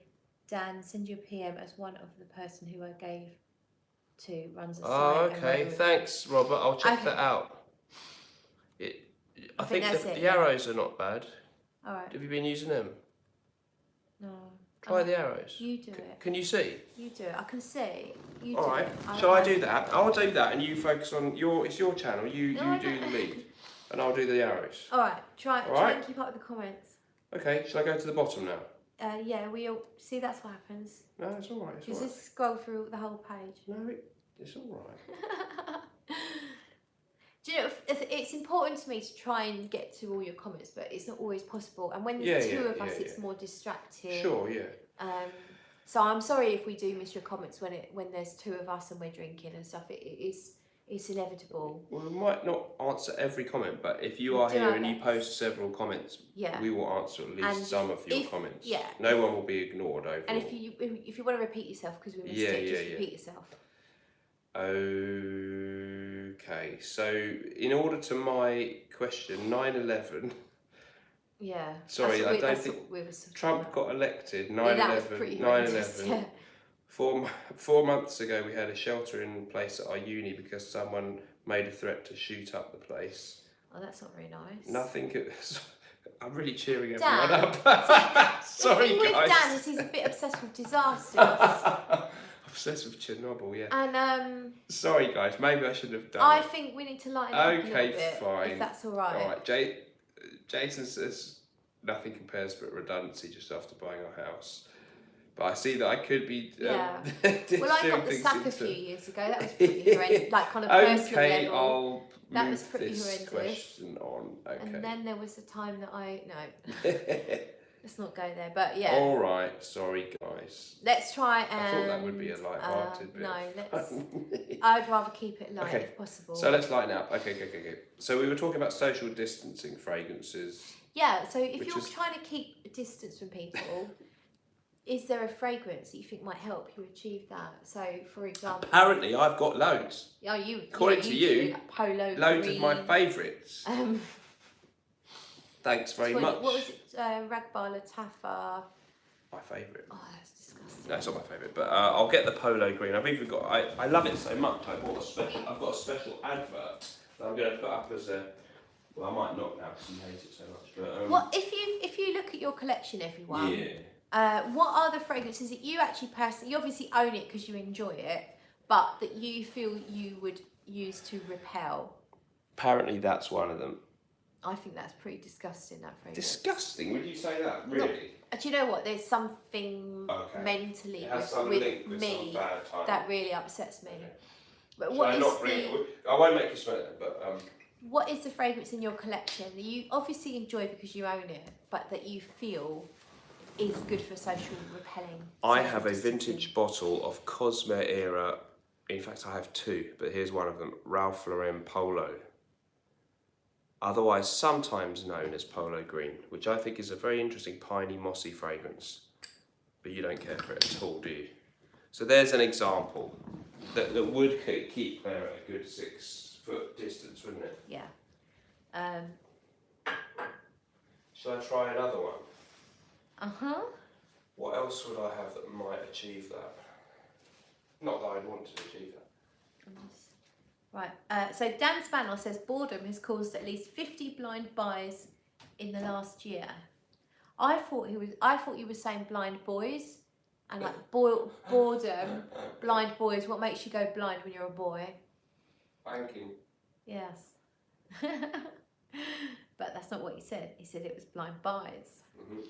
Dan, send you a PM as one of the person who I gave to runs a site. Oh, okay. Thanks, Robert. I'll check that out. I think the arrows are not bad. All right. Have you been using them? No. Try the arrows. You do it. Can you see? You do it. I can see. You all do right. it. Shall I do that? I'll do that, and you focus on it's your channel. You do the lead, and I'll do the arrows. All right. Try and keep up with the comments. Okay. Shall I go to the bottom now? Yeah. We all see. That's what happens. No, it's all right. Just scroll through the whole page. No, it's all right. Do you know, it's important to me to try and get to all your comments, but it's not always possible. And when there's two of us, it's more distracting. Sure, yeah. So I'm sorry if we do miss your comments when there's two of us and we're drinking and stuff. It's inevitable. Well, we might not answer every comment, but if you are here and you post several comments, we will answer at least some of your comments. Yeah. No one will be ignored overall. And if you want to repeat yourself because we missed it, just repeat yourself. Okay, so in order to my question, 9/11. Yeah. Sorry, I don't think Trump got elected. 9/11. 9/11. Yeah. 4 months ago, we had a shelter in place at our uni because someone made a threat to shoot up the place. Oh, that's not very nice. Nothing. I'm really cheering everyone up. Sorry, the thing guys. With Dan is he's a bit obsessed with disasters. Obsessed with Chernobyl, yeah. And sorry, guys. Maybe I should have done. I think we need to lighten up a little bit, fine. If that's all right. All right. Jason says nothing compares but redundancy just after buying our house. But I see that I could be. Well, I got the sack a few years ago. That was pretty horrendous. Like on a personal level. I'll that was pretty horrendous. Question on. Okay. And then there was the time that let's not go there. But yeah. All right. Sorry, guys. Let's try and. I thought that would be a light-hearted bit. No, I'd rather keep it light if possible. So let's lighten up. Okay. So we were talking about social distancing fragrances. Yeah. So if you're trying to keep a distance from people. Is there a fragrance that you think might help you achieve that? So, for example... Apparently, I've got loads. Oh, you... According to you, Polo loads green. of my favourites. Thanks very much. What was it? Ragbar Lataffa. My favourite. Oh, that's disgusting. No, it's not my favourite, but I'll get the Polo green. I've even got... I love it so much, I've got a special advert that I'm going to put up as a... Well, I might not now because you hate it so much, but... Well, if you look at your collection, everyone... Yeah. What are the fragrances that you actually personally, you obviously own it because you enjoy it, but that you feel you would use to repel? Apparently that's one of them. I think that's pretty disgusting, that fragrance. Disgusting? Would you say that? Really? Do you know what? There's something mentally with me that really upsets me. Okay. But what is I won't make you smell it, but... What is the fragrance in your collection that you obviously enjoy because you own it, but that you feel... is good for social repelling? I have a vintage bottle of Cosme era. In fact, I have two, but here's one of them. Ralph Lauren Polo. Otherwise sometimes known as Polo Green, which I think is a very interesting piney mossy fragrance. But you don't care for it at all, do you? So there's an example that would keep Claire at a good 6 foot distance, wouldn't it? Yeah. Shall I try another one? Uh-huh. What else would I have that might achieve that? Not that I'd want to achieve that. Right. So Dan Spannell says boredom has caused at least 50 blind buys in the last year. I thought you were saying blind boys, and like boredom, blind boys. What makes you go blind when you're a boy? Banking. Yes. But that's not what he said. He said it was blind buys. Mm-hmm.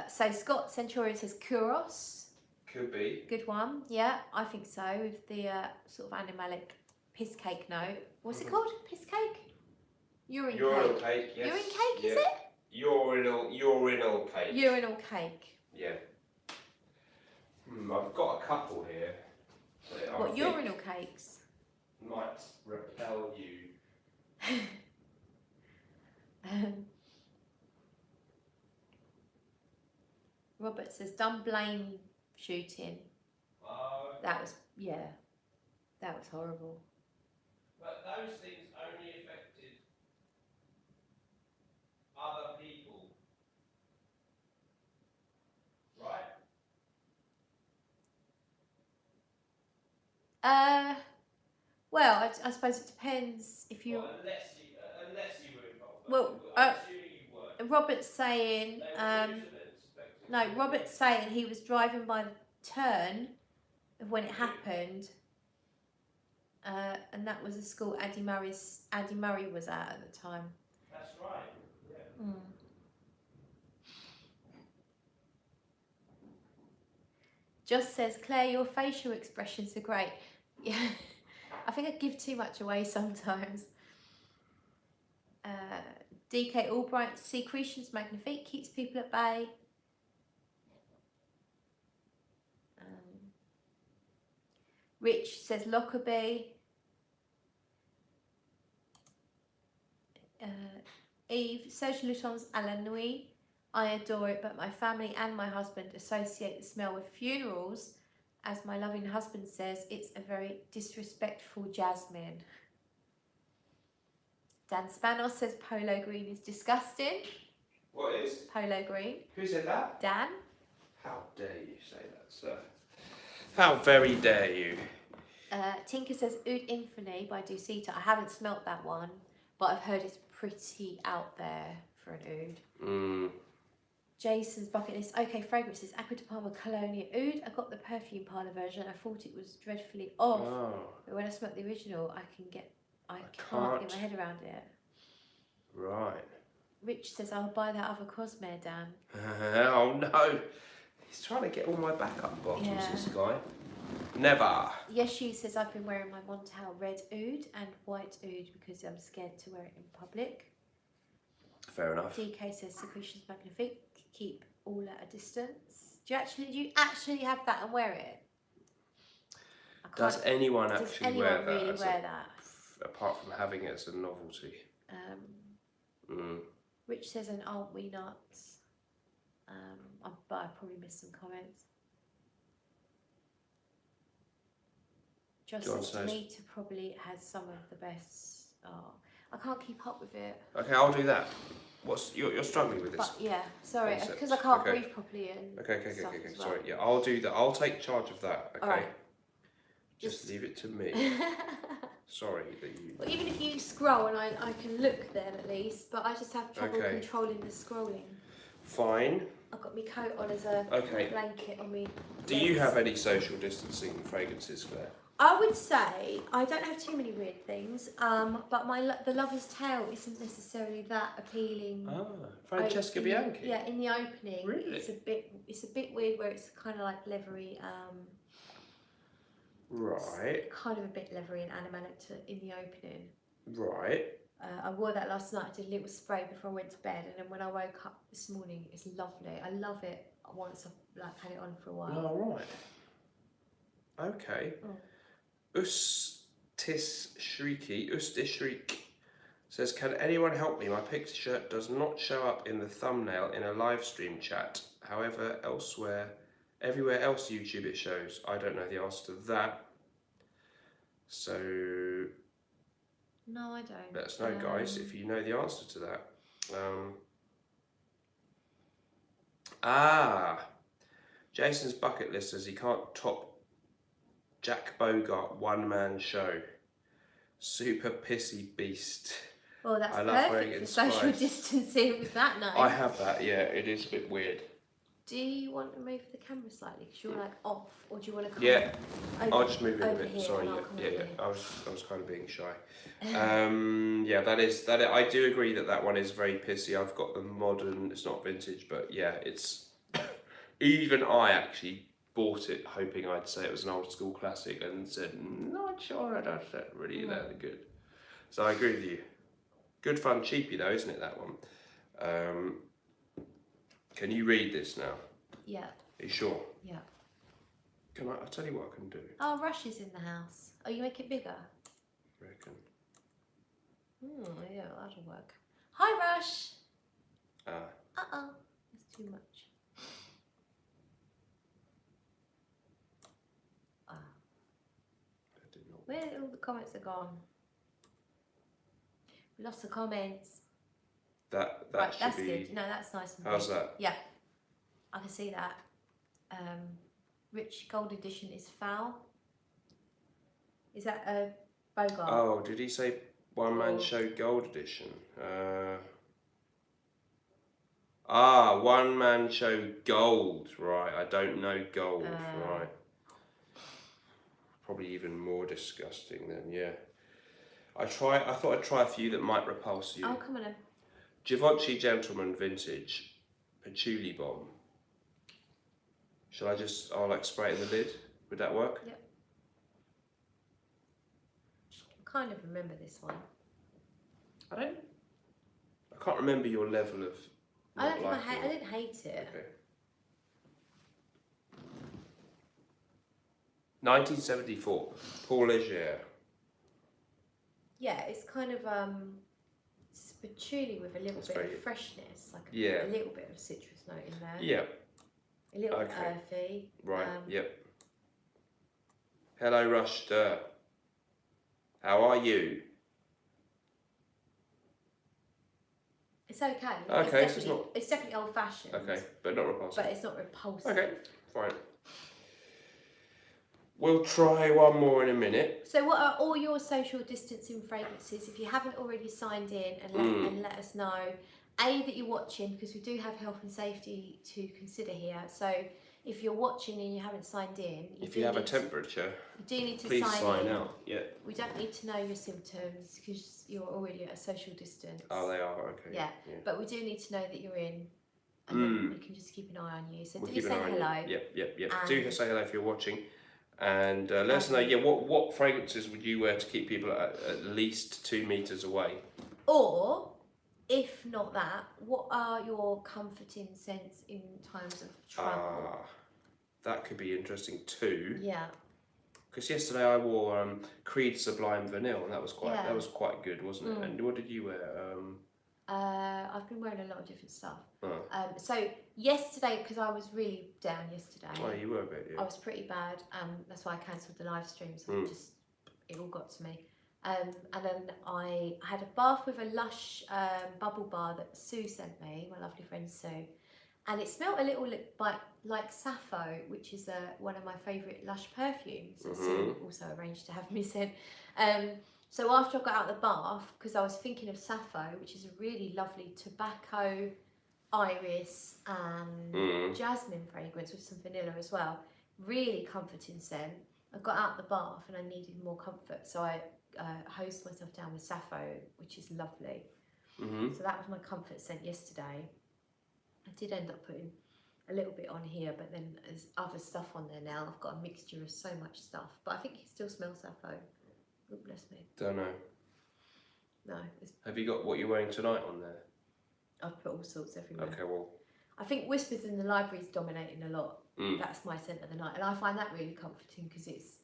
So Scott Centurion says Kuros. Could be. Good one. Yeah, I think so. With the sort of animalic piss cake note. What's it called? Piss cake? Urinal cake. Yes. Urine cake, is it? Urinal cake. Urinal cake. Yeah. I've got a couple here. What, urinal cakes? Might repel you. Robert says Dunblane shooting. That was horrible. But those things only affected other people, right? Well, I suppose it depends if you. Well, unless you were involved. Well, assuming you weren't. Robert's saying. No, Robert's saying he was driving by the turn of when it happened, and that was a school Andy Murray was at the time. That's right. Yeah. Mm. Just says Claire, your facial expressions are great. Yeah, I think I give too much away sometimes. DK Albright, Secretions Magnifique keeps people at bay. Rich says Lockerbie. Eve, Serge Luton's à la Nuit. I adore it, but my family and my husband associate the smell with funerals. As my loving husband says, it's a very disrespectful jasmine. Dan Spanos says Polo Green is disgusting. What is? Polo Green. Who said that? Dan. How dare you say that, sir? How very dare you? Tinker says Oud Infini by Dusita. I haven't smelt that one, but I've heard it's pretty out there for an oud. Jason's bucket list. Okay, fragrances. Acqua di Parma, Colonia, Oud. I got the perfume parlour version. I thought it was dreadfully off, but when I smelt the original, I can't get my head around it. Right. Rich says, I'll buy that other Cosmere, Dan. Oh no. He's trying to get all my backup bottles, this guy. Never. Yeshu says, I've been wearing my Montal red oud and white oud because I'm scared to wear it in public. Fair enough. DK says, secretions magnifique, keep all at a distance. Do you actually have that and wear it? Does anyone actually wear that? Really wear that? Apart from having it as a novelty. Rich says, and aren't we nuts? But I probably missed some comments. Just Anita probably has some of the best. Oh, I can't keep up with it. Okay, I'll do that. You're struggling with this? But yeah, sorry, because I can't breathe properly and Okay. Sorry, yeah, I'll do that. I'll take charge of that. Okay. Right. Just leave it to me. Sorry that you. Well, even if you scroll and I can look then at least, but I just have trouble controlling the scrolling. Fine. I've got my coat on as a blanket on me. Do you have any social distancing fragrances, Claire? I would say I don't have too many weird things, but the Lover's Tale isn't necessarily that appealing. Ah, Francesca Bianchi. Yeah, in the opening, really, it's a bit weird where it's kind of like leathery. Right. Kind of a bit leathery and animalic in the opening. Right. I wore that last night. I did a little spray before I went to bed, and then when I woke up this morning, it's lovely. I love it once I've had it on for a while. Oh, right. Okay. Ustishriki says, can anyone help me? My picture does not show up in the thumbnail in a live stream chat. However, everywhere else YouTube it shows. I don't know the answer to that. So no, I don't. Let us know, guys, if you know the answer to that. Jason's bucket list says he can't top Jack Bogart one-man show. Super pissy beast. Well, that's perfect for social distancing with that name. I have that, yeah. It is a bit weird. Do you want to move the camera slightly because you're like off, or do you want to come? Yeah, I'll just move it a bit. Sorry, yeah. I was kind of being shy. Yeah, that is. I do agree that one is very pissy. I've got the modern. It's not vintage, but yeah, it's. Even I actually bought it hoping I'd say it was an old school classic, and said not sure. I don't really that good. So I agree with you. Good fun, cheapy though, isn't it? That one. Can you read this now? Yeah. Are you sure? Yeah. I'll tell you what I can do. Oh, Rush is in the house. Oh, you make it bigger? I reckon. Yeah, that'll work. Hi, Rush. Uh-oh. It's too much. Where all the comments are gone? We lost the comments. That right, should that's be... good. No, that's nice and How's big. that? Yeah, I can see that. Rich Gold Edition is foul. Is that a Bogart? Oh, did he say one man show Gold Edition? One man show gold. Right, I don't know gold. Right. Probably even more disgusting then. Yeah. I thought I'd try a few that might repulse you. Oh, come on then. Givenchy Gentleman Vintage Patchouli Bomb. Shall I'll like spray it in the lid? Would that work? Yep. I kind of remember this one. I can't remember your level of. I didn't hate it. Okay. 1974, Paul Leger. Yeah, it's kind of it's patchouli with a little bit of freshness, like a little bit of citrus note in there. Yeah. A little bit earthy. Right. Yep. Hello, Rushter. How are you? It's okay. Okay, it's definitely old fashioned. Okay, but not repulsive. But it's not repulsive. Okay, fine. We'll try one more in a minute. So what are all your social distancing fragrances? If you haven't already signed in and let us know, that you're watching, because we do have health and safety to consider here. So if you're watching and you haven't signed in, if you have a temperature, you do need to please sign in. out. Yeah. We don't need to know your symptoms because you're already at a social distance. Oh, they are, okay. Yeah, but we do need to know that you're in, and then we can just keep an eye on you. So do say hello. Yep. Do say hello if you're watching, and let us know. Yeah, what fragrances would you wear to keep people at least 2 meters away? Or, if not that, what are your comforting scents in times of trouble? That could be interesting too. Yeah. Because yesterday I wore Creed Sublime Vanille, and that was quite good, wasn't it? And what did you wear? I've been wearing a lot of different stuff. So yesterday, because I was really down yesterday. Oh, you were a bit. Yeah. I was pretty bad, that's why I cancelled the live stream. So it all got to me. And then I had a bath with a Lush bubble bar that Sue sent me, my lovely friend Sue. And it smelled a little like Sappho, which is one of my favourite Lush perfumes. Sue also arranged to have me sent. So after I got out of the bath, because I was thinking of Sappho, which is a really lovely tobacco, iris and jasmine fragrance with some vanilla as well. Really comforting scent. I got out of the bath and I needed more comfort, so I hosed myself down with Sappho, which is lovely. So that was my comfort scent yesterday. I did end up putting a little bit on here, but then there's other stuff on there now. I've got a mixture of so much stuff, but I think it still smells Sappho. Oh, bless me. Don't know. No. Have you got what you're wearing tonight on there? I've put all sorts everywhere. Okay, well. I think Whispers in the Library is dominating a lot. That's my scent of the night, and I find that really comforting because it's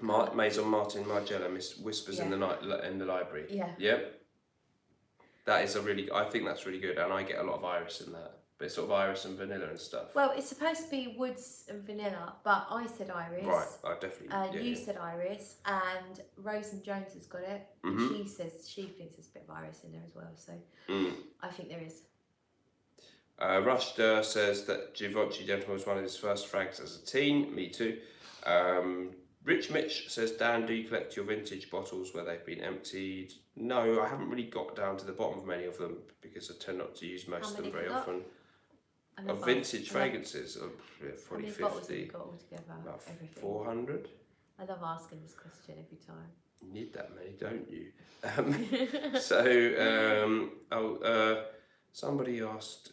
Maison Martin Margiela, Whispers in the Night in the Library. Yeah. Yep. That is I think that's really good, and I get a lot of iris in that. But it's sort of iris and vanilla and stuff. Well, it's supposed to be woods and vanilla, but I said iris. Right, I definitely. You said iris, and Rose and Jones has got it. She says she thinks there's a bit of iris in there as well, so I think there is. Rushda says that Givenchy Gentleman was one of his first frags as a teen. Me too. Rich Mitch says, Dan, do you collect your vintage bottles where they've been emptied? No, I haven't really got down to the bottom of many of them because I tend not to use most of them very often. Of vintage fragrances, probably 50. Bottles have you got altogether? About 400. I love asking this question every time. You need that many, don't you? Somebody asked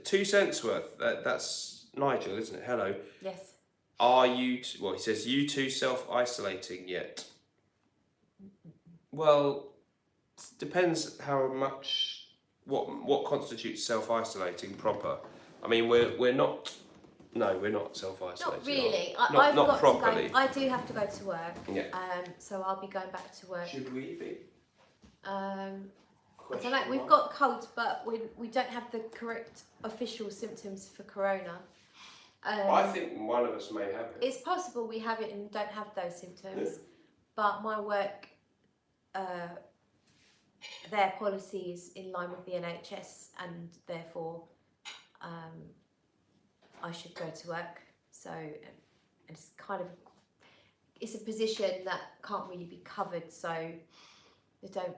2 cents worth. That's Nigel, isn't it? Hello. Yes. Are you? He says, you two self-isolating yet? Well, it depends how much. What constitutes self-isolating proper? I mean, we're not. No, we're not self-isolating. Not really. Not properly. I do have to go to work. Yeah. So I'll be going back to work. Should we be? I don't know. We've got colds, but we don't have the correct official symptoms for corona. I think one of us may have it. It's possible we have it and don't have those symptoms, but my work, their policy is in line with the NHS, and therefore I should go to work. So it's it's a position that can't really be covered. So they don't.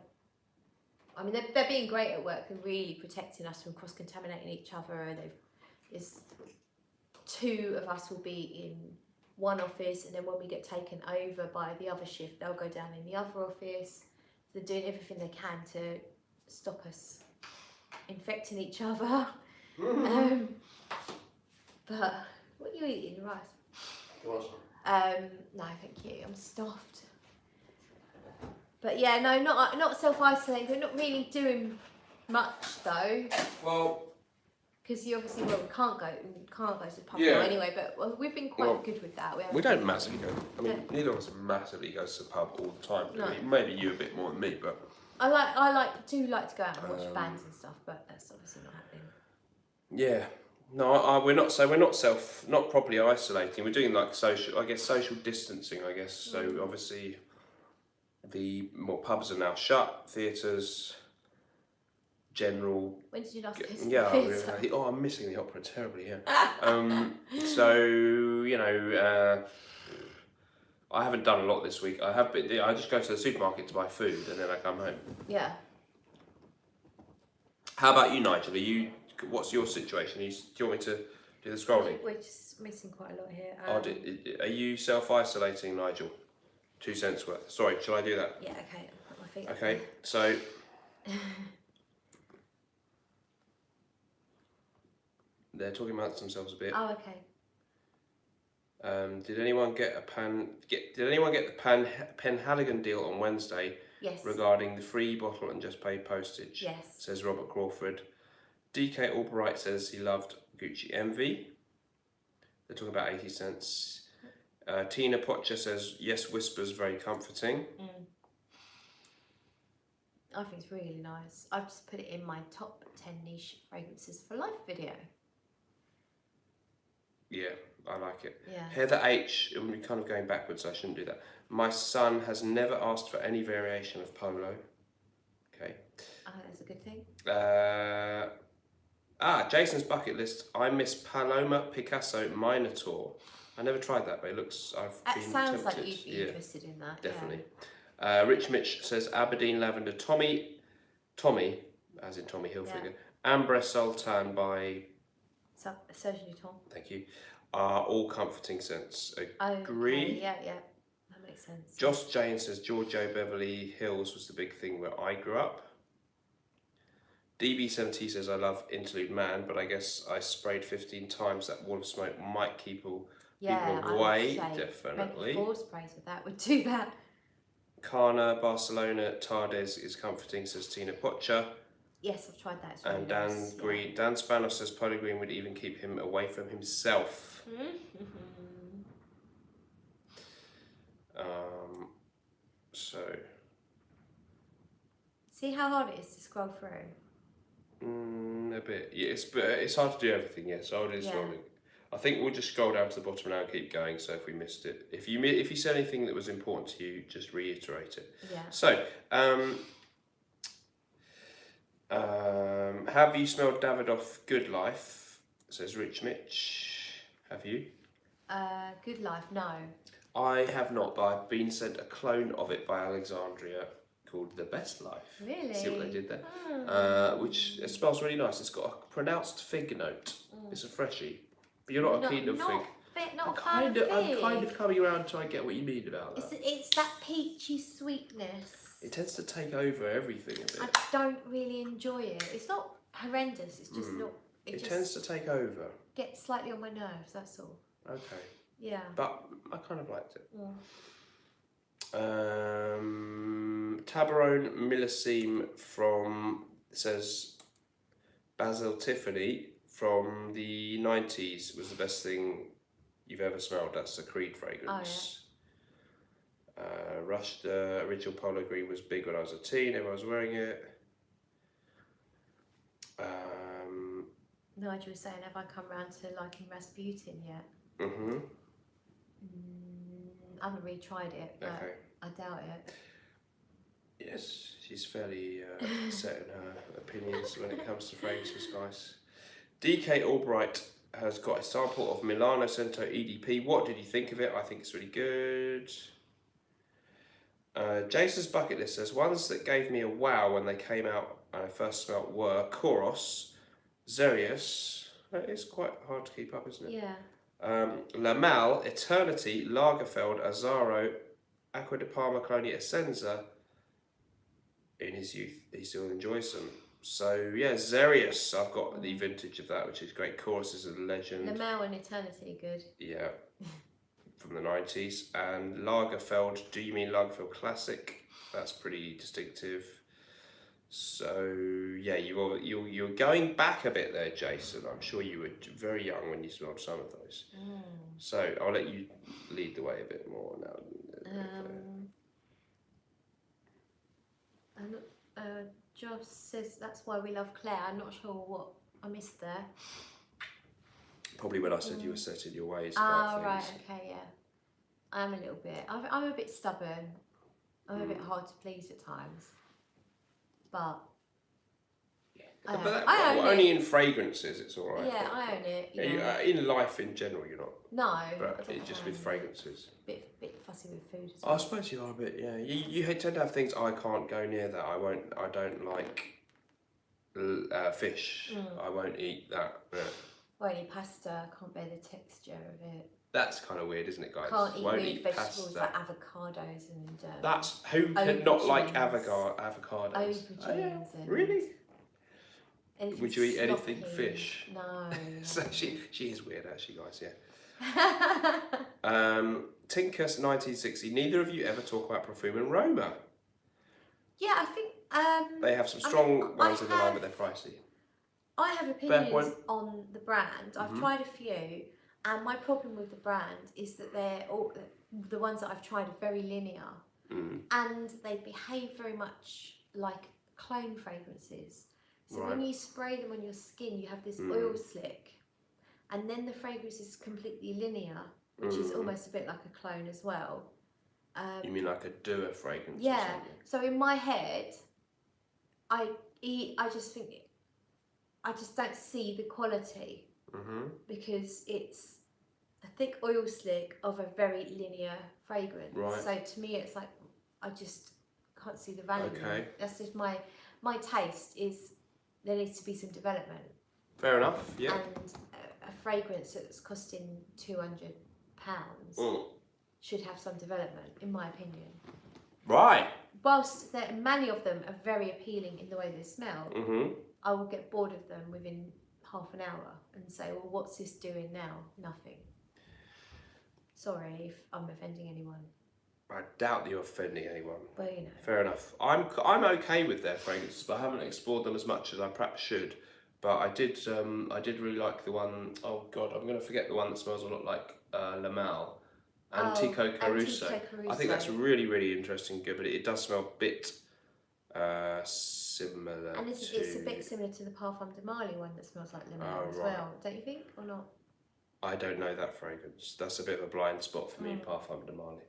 I mean, they're being great at work. They're really protecting us from cross-contaminating each other. There's 2 of us will be in one office, and then when we get taken over by the other shift, they'll go down in the other office. So they're doing everything they can to stop us infecting each other. But what are you eating, rice? You want some? No, thank you. I'm stuffed. But yeah, no, not self-isolating. We're not really doing much though. Well, because you obviously we can't go to the pub now anyway. But we've been quite good with that. We don't massively go. I mean, neither of us massively goes to the pub all the time. No. Maybe you a bit more than me, but I do like to go out and watch bands and stuff. But that's obviously not happening. Yeah. No, we're not properly isolating. We're doing like social distancing, I guess. So obviously, the more pubs are now shut, theatres, general. When did you last go to the theatre? I'm missing the opera terribly. Yeah. So I haven't done a lot this week. I just go to the supermarket to buy food and then I come home. Yeah. How about you, Nigel? What's your situation? Do you want Do the scrolling. We're just missing quite a lot here. Are you self-isolating, Nigel? 2 cents worth. Sorry, shall I do that? Yeah, okay. I'll put my feet up Okay, so... They're talking about themselves a bit. Oh, okay. Did anyone get the Penhaligon deal on Wednesday? Yes. Regarding the free bottle and just paid postage? Yes. Says Robert Crawford. DK Albright says he loved Gucci Envy. They're talking about 80 cents. Tina Potcher says yes, Whispers very comforting. I think it's really nice. I've just put it in my top 10 niche fragrances for life video. Yeah, I like it. Yeah. Heather H, we're kind of going backwards, so I shouldn't do that. My son has never asked for any variation of polo. Okay. I think that's a good thing. Jason's bucket list. I miss Paloma Picasso Minotaur. I never tried that, but it looks, That sounds like you'd be interested in that. Definitely. Yeah. Rich Mitch says Aberdeen Lavender. Tommy, as in Tommy Hilfiger. Ambre Sultan by... Serge Newton. Thank you. All comforting scents. Agree? Okay. Yeah, that makes sense. Josh Jane says Giorgio Beverly Hills was the big thing where I grew up. DB70 says I love Interlude Man, but I guess I sprayed 15 times. That wall of smoke might keep people away. Definitely. Maybe 4 sprays with that would do that. Kana, Barcelona, Tardes is comforting, says Tina Potcher. Yes, I've tried that. It's really nice. Dan Spanos says Polo Green would even keep him away from himself. So. See how hard it is to scroll through? A bit. Yeah, it's hard to do everything. Yeah, so I'll do scrolling. I think we'll just scroll down to the bottom now and keep going. So if we missed it, if you said anything that was important to you, just reiterate it. Yeah. So, have you smelled Davidoff Good Life? Says Rich Mitch. Have you? Good Life, no. I have not, but I've been sent a clone of it by Alexandria called The Best Life. Really? See what they did there? Which it smells really nice. It's got a pronounced fig note. It's a freshie. But you're not keen on fig. I'm kind of coming around to get what you mean about that. It's that peachy sweetness. It tends to take over everything a bit. I don't really enjoy it. It's not horrendous. It's just not. It tends to take over. Get slightly on my nerves. That's all. Okay. Yeah. But I kind of liked it. Tabarone Millesime says Basil Tiffany from the 90s was the best thing you've ever smelled. That's a Creed fragrance. Oh, yeah. Rush, the original Polo Green was big when I was a teen. Everyone was wearing it. Nigel was saying, have I come round to liking Rasputin yet? I haven't really tried it, but I doubt it. Yes, she's fairly set in her opinions when it comes to fragrances, guys. DK Albright has got a sample of Milano Cento EDP. What did you think of it? I think it's really good. Jason's bucket list says ones that gave me a wow when they came out and I first smelt were Koros, Xerius. It's quite hard to keep up, isn't it? Yeah. Lamal, Eternity, Lagerfeld, Azzaro, Acqua di Parma, Colonia Essenza. In his youth, he still enjoys them. So yeah, Xerius, I've got the vintage of that, which is great. Chorus is a legend. Lamal and Eternity, good. Yeah, from the 90s. And Lagerfeld, do you mean Lagerfeld Classic? That's pretty distinctive. So yeah, you're going back a bit there, Jason. I'm sure you were very young when you smelled some of those. So I'll let you lead the way a bit more now. Josh says that's why we love Claire. I'm not sure what I missed there. Probably when I said you were set in your ways. Oh, right, okay, yeah. I am a little bit. I'm a bit stubborn. I'm a bit hard to please at times. But I own only it. in fragrances, it's all right. Yeah, I own it. In life in general, you're not. No. But just with fragrances. Bit fussy with food as well. I suppose you are a bit. Yeah, you tend to have things. I can't go near that. I don't like fish. I won't eat that. Yeah. Well, I eat pasta. I can't bear the texture of it. That's kind of weird, isn't it, guys? Can't eat Won't weird vegetables pasta. like avocados and. That's who can not like avocados? Aubergines and really? Would you eat sloppy. anything fish? No. So she is weird, actually, guys. Yeah. Tinker's 1960. Neither of you ever talk about perfume and Roma. Yeah, I think they have some strong ones in the line, but they're pricey. I have opinions on the brand. I've tried a few, and my problem with the brand is that they're all the ones that I've tried are very linear, and they behave very much like cologne fragrances. So when you spray them on your skin, you have this oil slick, and then the fragrance is completely linear, which is almost a bit like a cologne as well. You mean like a doer fragrance? Yeah. Or something? So in my head, I just think I just don't see the quality because it's a thick oil slick of a very linear fragrance. Right. So to me, it's like I just can't see the value. Okay. That's just my taste. Is there needs to be some development. Fair enough. Yeah. And a fragrance that's costing £200 should have some development, in my opinion. Right. Whilst many of them are very appealing in the way they smell, I will get bored of them within half an hour and say, well, what's this doing now? Nothing. Sorry if I'm offending anyone. I doubt that you're offending anyone. Well, you know. Fair enough. I'm okay with their fragrances, but I haven't explored them as much as I perhaps should. But I did really like the one, oh God, I'm going to forget the one that smells a lot like Lamal. Antico Caruso. I think that's really, really interesting, good, but it does smell a bit similar. And it's a bit similar to the Parfum de Marly one that smells like Lamal as well, don't you think, or not? I don't know that fragrance. That's a bit of a blind spot for me, Parfum de Marly.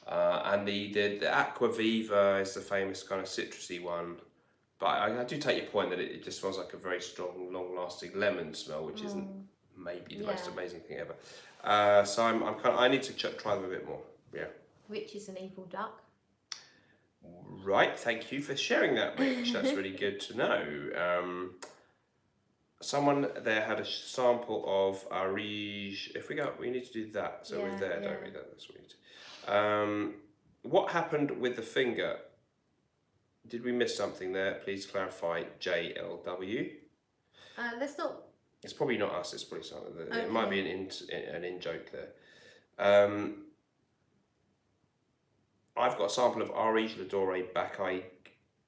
And the Aqua Viva is the famous kind of citrusy one. But I do take your point that it just smells like a very strong, long-lasting lemon smell, which isn't maybe the most amazing thing ever. So I need to try them a bit more. Yeah. Rich is an evil duck. Right. Thank you for sharing that, Rich. That's really good to know. Someone there had a sample of Arige. If we need to do that. So we're there, don't we? That's what we need. What happened with the finger? Did we miss something there? Please clarify, JLW. Let's not. It's probably not us. It's probably something. Okay. It might be an in joke there. I've got a sample of Arige L'Adore Baccarat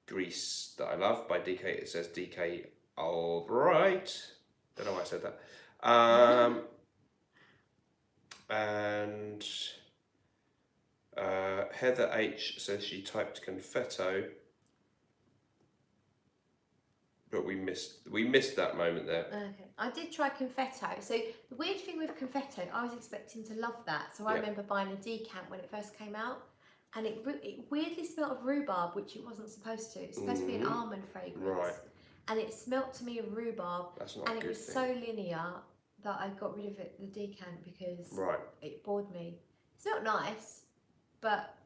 Grease that I love by DK. It says DK Albright. Don't know why I said that. And Heather H says she typed Confetto. But we missed that moment there. Okay, I did try Confetto. So the weird thing with Confetto, I was expecting to love that. So I remember buying a decant when it first came out, and it weirdly smelled of rhubarb, which it wasn't supposed to. It's supposed to be an almond fragrance, right? And it smelt to me of rhubarb, That's not and a good it was thing. so linear that I got rid of it, the decant, because it bored me. It's not nice, but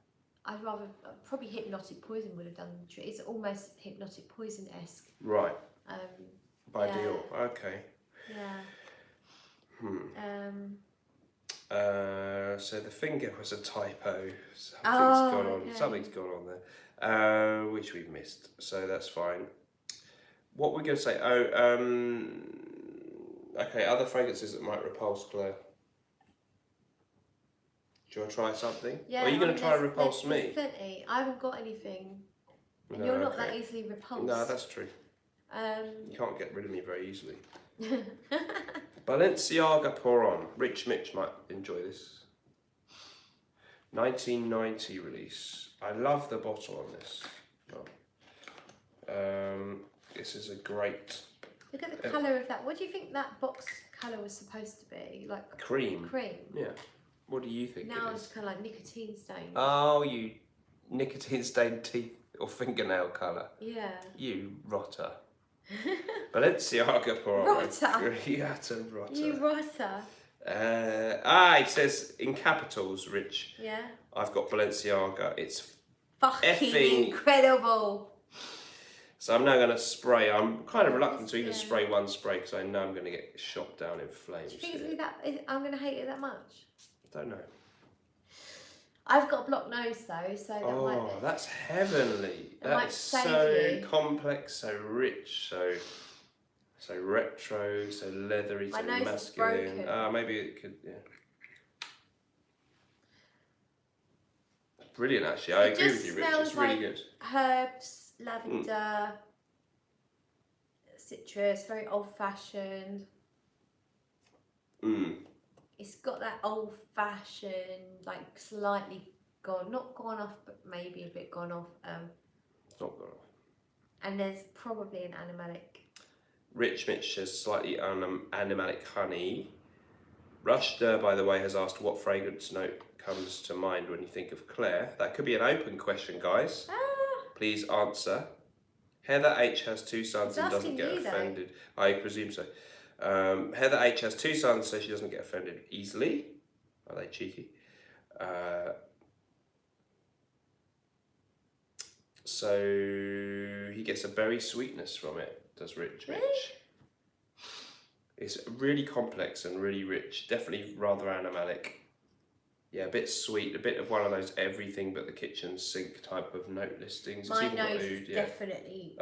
I'd rather probably Hypnotic Poison would have done the trick. It's almost Hypnotic Poison-esque. Right. By Dior. Okay. Yeah. So the finger was a typo. Something's gone on there, which we've missed. So that's fine. What we're going to say? Okay. Other fragrances that might repulse Claire. Do you want to try something? Yeah. Or are you going to try to repulse me? There's plenty. I haven't got anything, and you're not that easily repulsed. No, that's true. You can't get rid of me very easily. Balenciaga Pour On. Rich Mitch might enjoy this. 1990 release. I love the bottle on this. This is a great... Look at the colour of that. What do you think that box colour was supposed to be? Like cream. Cream. Yeah. What do you think now it is? It's kind of like nicotine stained. Oh, you nicotine stained teeth or fingernail colour. Yeah. You rotter. Balenciaga Pour On. Rotter. You rotter. It says in capitals, Rich. So I'm now going to spray. I'm kind of reluctant to even spray one spray because I know I'm going to get shot down in flames. Do you think I'm going to hate it that much? Don't know. I've got a blocked nose though, so that might... Oh, that's heavenly. That is so complex, so rich, so retro, so leathery, so masculine. Maybe it could, yeah. Brilliant, actually. I agree with you, Rich. It's really good. Herbs, lavender, citrus, very old-fashioned. It's got that old-fashioned, like slightly not gone off, but maybe a bit gone off. It's not gone off. And there's probably an animalic. Rich Mitch says slightly animalic honey. Rushda, by the way, has asked what fragrance note comes to mind when you think of Claire. That could be an open question, guys. Please answer. Heather H has 2 sons and doesn't get offended. I presume so. Heather H has 2 sons, so she doesn't get offended easily. Are they cheeky? So he gets a berry sweetness from it, does Rich Mitch. It's really complex and really rich, definitely rather animalic. Yeah, a bit sweet, a bit of one of those everything but the kitchen sink type of note listings. My nose is definitely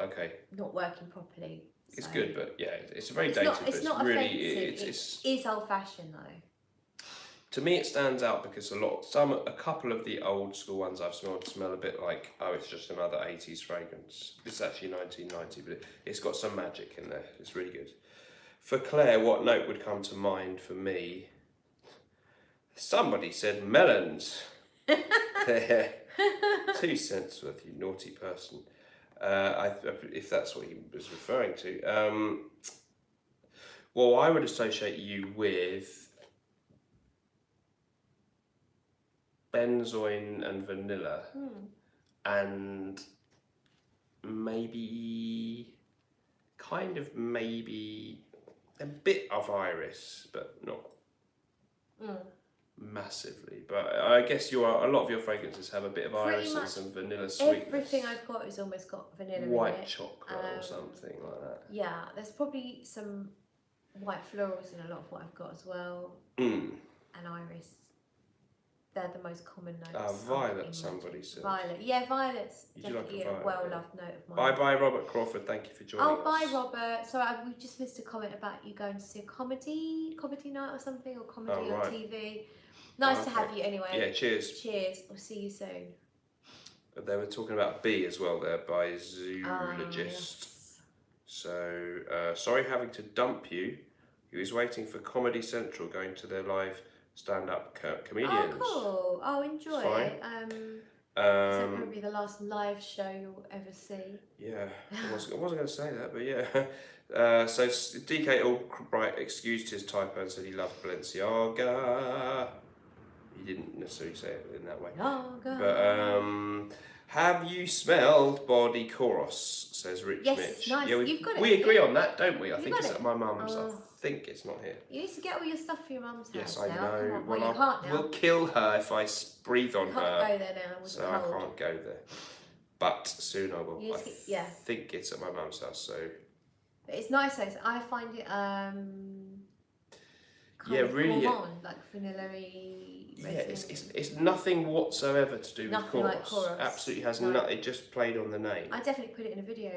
not working properly. So. It's good, but yeah, it's very dated. It's not really, offensive. It is old fashioned though. To me, it stands out because a couple of the old school ones I've smelled smell a bit like, oh, it's just another 80s fragrance. It's actually 1990, but it's got some magic in there. It's really good. For Claire, what note would come to mind for me? Somebody said melons. 2 cents worth, you naughty person. If that's what he was referring to. Well, I would associate you with benzoin and vanilla, and maybe a bit of iris, but not massively. But I guess a lot of your fragrances have a bit of iris and some vanilla sweetness. Everything I've got has almost got vanilla in it. White chocolate or something like that. Yeah, there's probably some white florals in a lot of what I've got as well. And iris. They're the most common notes. Violet, somebody said. Violet. Yeah, violet's definitely a well-loved note of mine. Bye-bye, Robert Crawford. Thank you for joining us. Oh, bye, Robert. Sorry, we just missed a comment about you going to see a comedy night or something, or comedy on TV. Nice to have you anyway. Yeah, cheers. Cheers. We'll see you soon. They were talking about B as well there by Zoologist. Yes. So, sorry having to dump you. He was waiting for Comedy Central, going to their live stand-up comedians. Oh, cool. Oh, enjoy it. Is that going to be the last live show you'll ever see? Yeah, I wasn't going to say that, but yeah. So DK Albright excused his typo and said he loved Balenciaga. He didn't necessarily say it in that way. But have you smelled Body Chorus? Says Rich Mitch. Yes, nice. Yeah, we agree on that, don't we? I think it's at my mum's. I think it's not here. You need to get all your stuff for your mum's house. Yes, I now. know. Well, you can't now. We'll kill her if I breathe on her. You can't go there now. So I can't go there. But soon I will. I think it's at my mum's house. So. But it's nice though. I find it really gourmand, like vanilla-y. Yeah, it's nothing whatsoever to do with chorus. Like chorus. Absolutely has nothing. It just played on the name. I definitely put it in a video,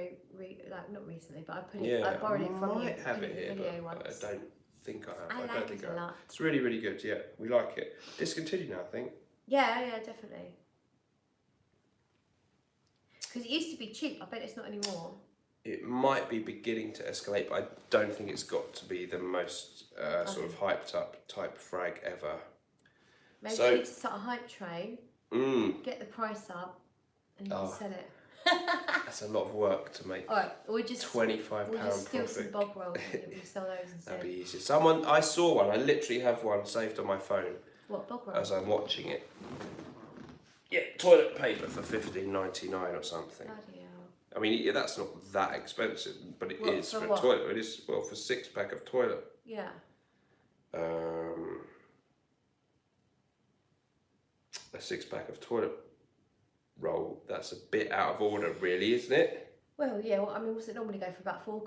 not recently, but I put it. I borrowed it from you. I might have it here, but I don't think I have. I don't think I have. It's really, really good. Yeah, we like it. Discontinued now, I think. Yeah, definitely. Because it used to be cheap. I bet it's not anymore. It might be beginning to escalate, but I don't think it's got to be the most sort of hyped up type frag ever. Maybe you need to start a hype train, get the price up, and sell it. That's a lot of work to make. Alright, we'll just £25 profit. We'll just steal some bog rolls and we'll sell those instead. That'd be easier. I saw one, I literally have one saved on my phone. What, bog rolls? As I'm watching it. Yeah, toilet paper for $15.99 or something. Bloody hell. I mean, that's not that expensive, but it is for a toilet. It is, for 6-pack of toilet. Yeah. A 6-pack of toilet roll, that's a bit out of order, really, isn't it? Well, yeah. Well, I mean, what's it normally go for? About £4?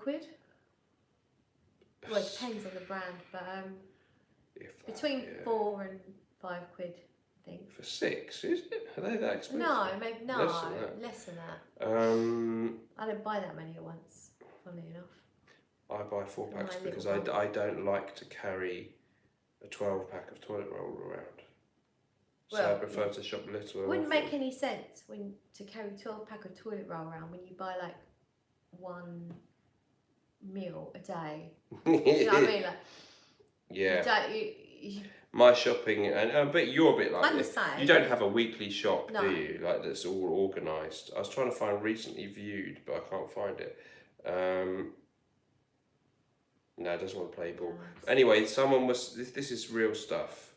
Well, it depends on the brand, but between £4 and £5, I think. For 6, is it? Are they that expensive? No, maybe no, less than that. I don't buy that many at once. Funnily enough. I buy 4 packs because I don't like to carry a 12-pack of toilet roll around. So I prefer to shop little. Wouldn't make any sense to carry 12-pack of toilet roll around when you buy like 1 meal a day. Do you know what I mean? Like, yeah. My shopping, and but you're a bit like this. You don't have a weekly shop, do you? Like that's all organised. I was trying to find recently viewed, but I can't find it. No, it doesn't want to play ball. Anyway, someone was. This is real stuff.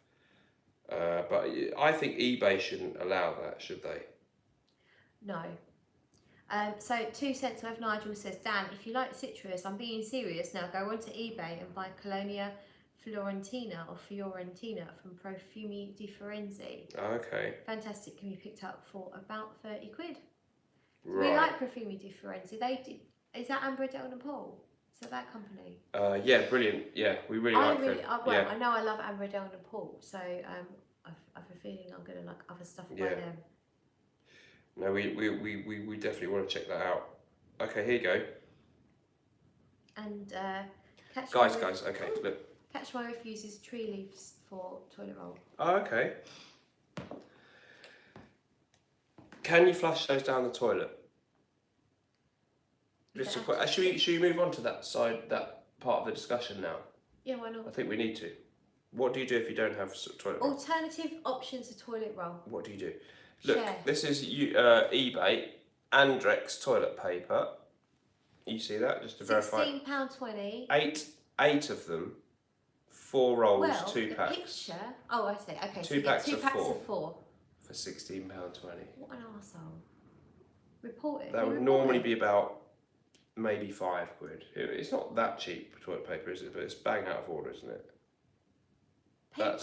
But I think eBay shouldn't allow that, should they? No. So 2 cents worth. Nigel says, Dan, if you like citrus, I'm being serious now. Go onto eBay and buy Colonia Fiorentina from Profumi di Firenze. Okay. Fantastic. Can be picked up for about £30. Right. We like Profumi di Firenze. Is that Ambra Del Napoli? Is that company? Yeah, brilliant. Yeah, we really like them. I know I love Ambra Del Napoli, so I've a feeling I'm gonna like other stuff by them. No, we definitely want to check that out. Okay, here you go. And guys, okay, look. Catch My Whiff uses tree leaves for toilet roll. Oh, okay. Can you flush those down the toilet? Should we move on to that part of the discussion now? Yeah, why not? I think we need to. What do you do if you don't have toilet roll? Alternative options to toilet roll. What do you do? Look, this is eBay, Andrex toilet paper. You see that? Just to verify. £16.20. Eight of them. 4 rolls, 2 the packs. Picture. Oh, I see. Okay, 2 packs of 4. For £16.20. What an arsehole. Report it. That would normally be about maybe £5. It's not that cheap toilet paper, is it? But it's bang out of order, isn't it? That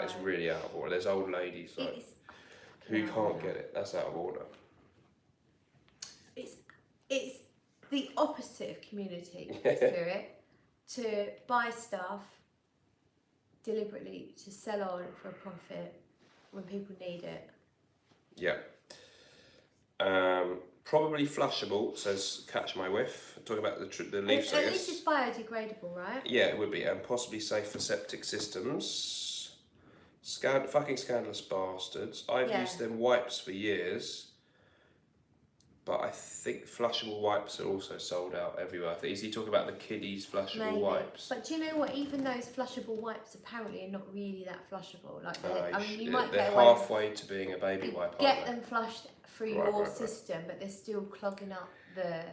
is really out of order. There's old ladies who can't get it. That's out of order. It's the opposite of community spirit to buy stuff deliberately to sell on for a profit when people need it. Yeah. Probably flushable, says Catch My Whiff. Talking about the leaves, I guess. At least it's biodegradable, right? Yeah, it would be. And possibly safe for septic systems. Fucking scandalous bastards. I've used them wipes for years. But I think flushable wipes are also sold out everywhere. Is he talking about the kiddies flushable wipes? But do you know what? Even those flushable wipes apparently are not really that flushable. Like, they're halfway to being a baby wipe. Get them flushed through your system, but they're still clogging up the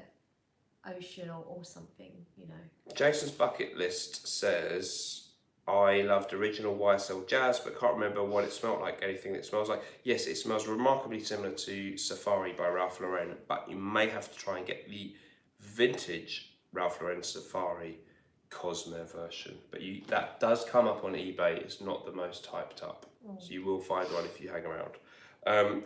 ocean or something. You know. Jason's bucket list says, I loved original YSL Jazz, but can't remember what it smelled like, anything that smells like. Yes, it smells remarkably similar to Safari by Ralph Lauren, but you may have to try and get the vintage Ralph Lauren Safari Cosme version. But that does come up on eBay. It's not the most typed up. So you will find one if you hang around.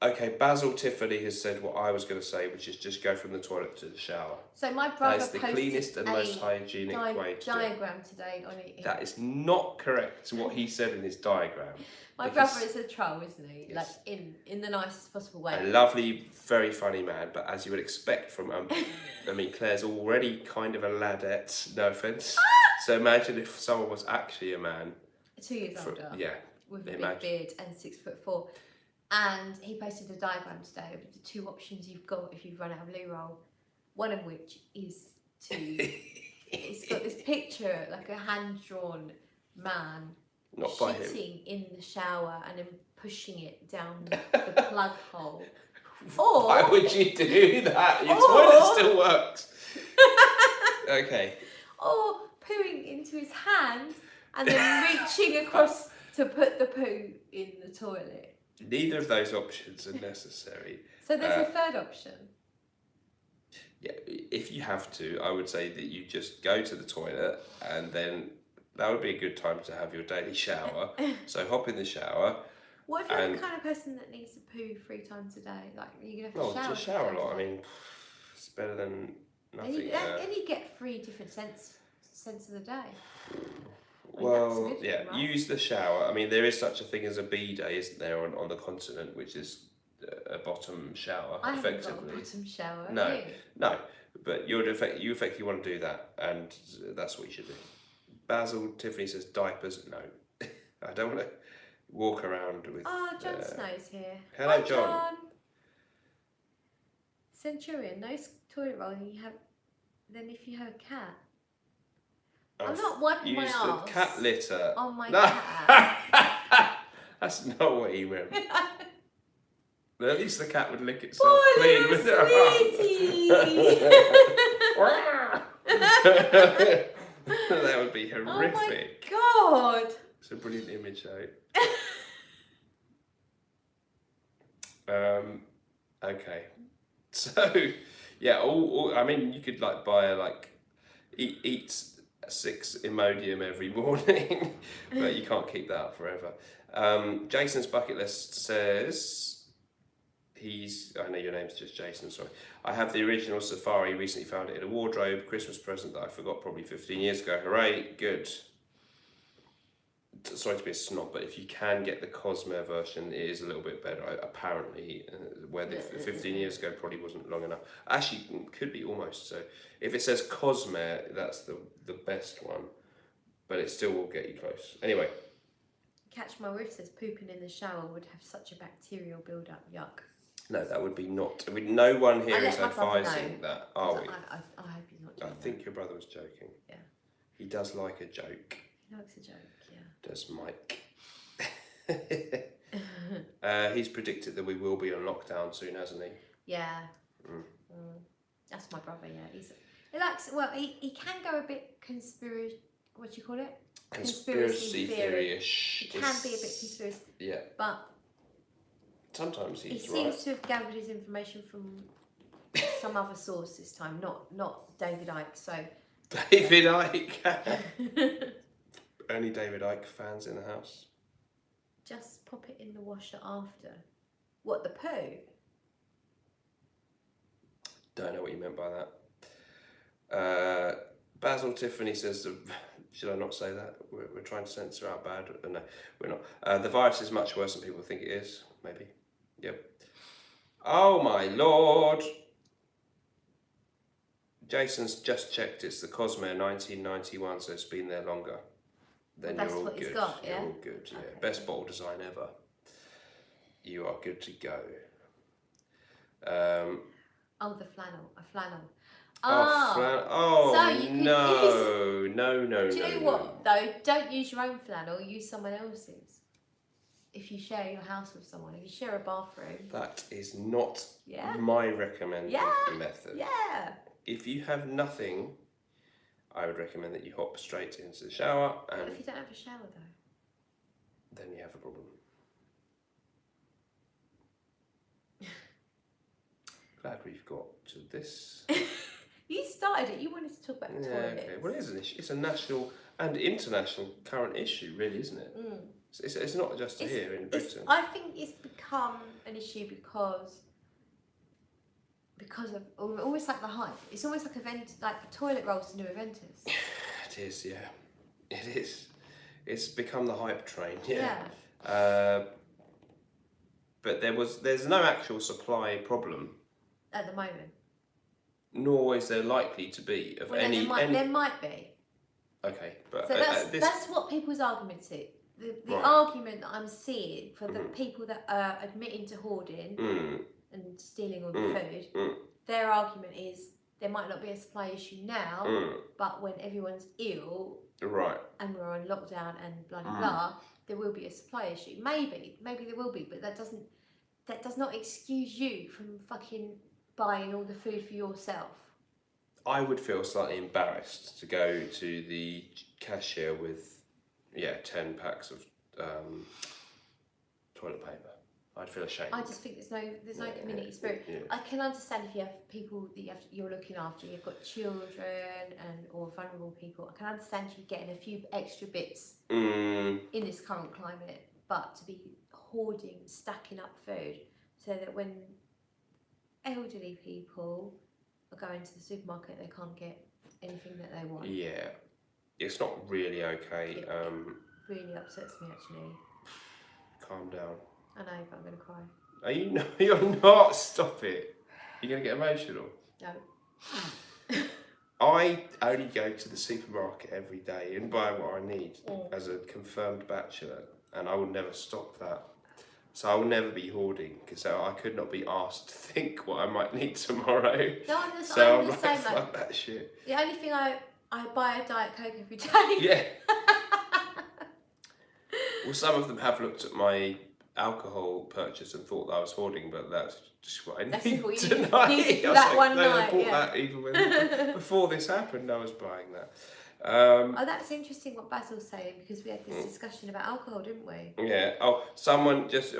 Okay, Basil Tiffany has said what I was going to say, which is just go from the toilet to the shower. So my brother posted the cleanest and most hygienic way to diagram today on it. That is not correct to what he said in his diagram. My brother is a troll, isn't he? Yes. Like in the nicest possible way. A lovely, very funny man, but as you would expect from Claire's already kind of a ladette, no offence. So imagine if someone was actually a man. 2 years older. Yeah. With a big beard and 6'4". And he posted a diagram today of the 2 options you've got if you've run out of loo roll. One of which is it's got this picture, like a hand-drawn man shitting in the shower and then pushing it down the plug hole. Or why would you do that? Your toilet still works. Okay. Or pooing into his hand and then reaching across to put the poo in the toilet. Neither of those options are necessary. So there's a third option. Yeah, if you have to, I would say that you just go to the toilet and then that would be a good time to have your daily shower. So hop in the shower. What if you're the kind of person that needs to poo 3 times a day? Like, you're going to have to shower? Just shower a lot. I mean, it's better than nothing. And you get 3 different scents of the day. Well, yeah, right? Use the shower. I mean, there is such a thing as a bidet, isn't there, on the continent, which is a bottom shower, effectively. Haven't got a bottom shower. No, but you effectively want to do that, and that's what you should do. Basil, Tiffany says diapers. No, I don't want to walk around with. Oh, John Snow's here. Hello, Hi, John. Centurion, no toilet roll. Then if you have a cat. I'm not wiping my arse. Use the cat litter on my cat. That's not what he meant. But at least the cat would lick itself clean with sweetie. That would be horrific. Oh my god! It's a brilliant image, though. Okay. So, yeah. I mean, you could buy eat 6 Imodium every morning, but you can't keep that up forever. Jason's bucket list says I know your name's just Jason, sorry. I have the original Safari, recently found it in a wardrobe, Christmas present that I forgot probably 15 years ago. Hooray, good. Sorry to be a snob, but if you can get the Cosmere version, it is a little bit better, apparently, where the 15 years ago probably wasn't long enough. Actually, could be almost, so if it says Cosmere, that's the best one, but it still will get you close. Anyway. Catch My Whiff says pooping in the shower would have such a bacterial build-up, yuck. No, that would be not. No one here is advising that, are we? I hope he's not joking. I think your brother was joking. Yeah. He does like a joke. He likes a joke, yeah. Does Mike. He's predicted that we will be on lockdown soon, hasn't he? Yeah. That's my brother, yeah. He can go a bit what do you call it? Conspiracy theory-ish. He can be a bit conspiracy. Yeah. But sometimes he seems to have gathered his information from some other source this time, not David Icke. So David Icke. Only David Icke fans in the house. Just pop it in the washer after. What, the poo? Don't know what you meant by that. Basil Tiffany says, should I not say that? We're trying to censor out bad. No, we're not. The virus is much worse than people think it is. Maybe. Yep. Oh my lord. Jason's just checked. It's the Cosmere 1991, so it's been there longer. Then that's you're all what good. He's got, yeah? You're all good, yeah. Okay. Best bottle design ever. You are good to go. Oh, the flannel. A flannel. Flannel. Oh, so no. No. Do you know what, though? Don't use your own flannel. Use someone else's. If you share your house with someone. If you share a bathroom. That is not my recommended method. Yeah. If you have nothing, I would recommend that you hop straight into the shower. And what if you don't have a shower, though? Then you have a problem. Glad we've got to this. You started it. You wanted to talk about the toilets. Okay. Well, it is an issue. It's a national and international current issue, really, isn't it? It's not just here in Britain. I think it's become an issue because of almost like the hype. It's almost like toilet rolls to new Aventus. It is, yeah. It is. It's become the hype train, yeah. But there's no actual supply problem at the moment. Nor is there likely to be of any. There might be. Okay, but so that's what people's arguments is. The argument that I'm seeing for the people that are admitting to hoarding and stealing all the food, their argument is there might not be a supply issue now, but when everyone's ill, right, and we're on lockdown and blah blah blah, there will be a supply issue. Maybe there will be, but that does not excuse you from fucking buying all the food for yourself. I would feel slightly embarrassed to go to the cashier with 10 packs of toilet paper. I'd feel ashamed. I just think there's no community spirit. Yeah. I can understand if you have people that you're looking after, you've got children or vulnerable people. I can understand you getting a few extra bits in this current climate, but to be hoarding, stacking up food, so that when elderly people are going to the supermarket, they can't get anything that they want. Yeah, it's not really okay. It really upsets me, actually. Calm down. I know, but I'm going to cry. Are you not? You're not. Stop it. You're going to get emotional. No. I only go to the supermarket every day and buy what I need as a confirmed bachelor, and I will never stop that. So I will never be hoarding, because I could not be asked to think what I might need tomorrow. No, I'm the same. Fuck that shit. The only thing I buy a Diet Coke every day. Yeah. Well, some of them have looked at my alcohol purchase and thought that I was hoarding, but that's just what I need tonight. That one night, I bought that even when before this happened. I was buying that. Oh, that's interesting what Basil's saying, because we had this discussion about alcohol, didn't we? Yeah. Oh, someone just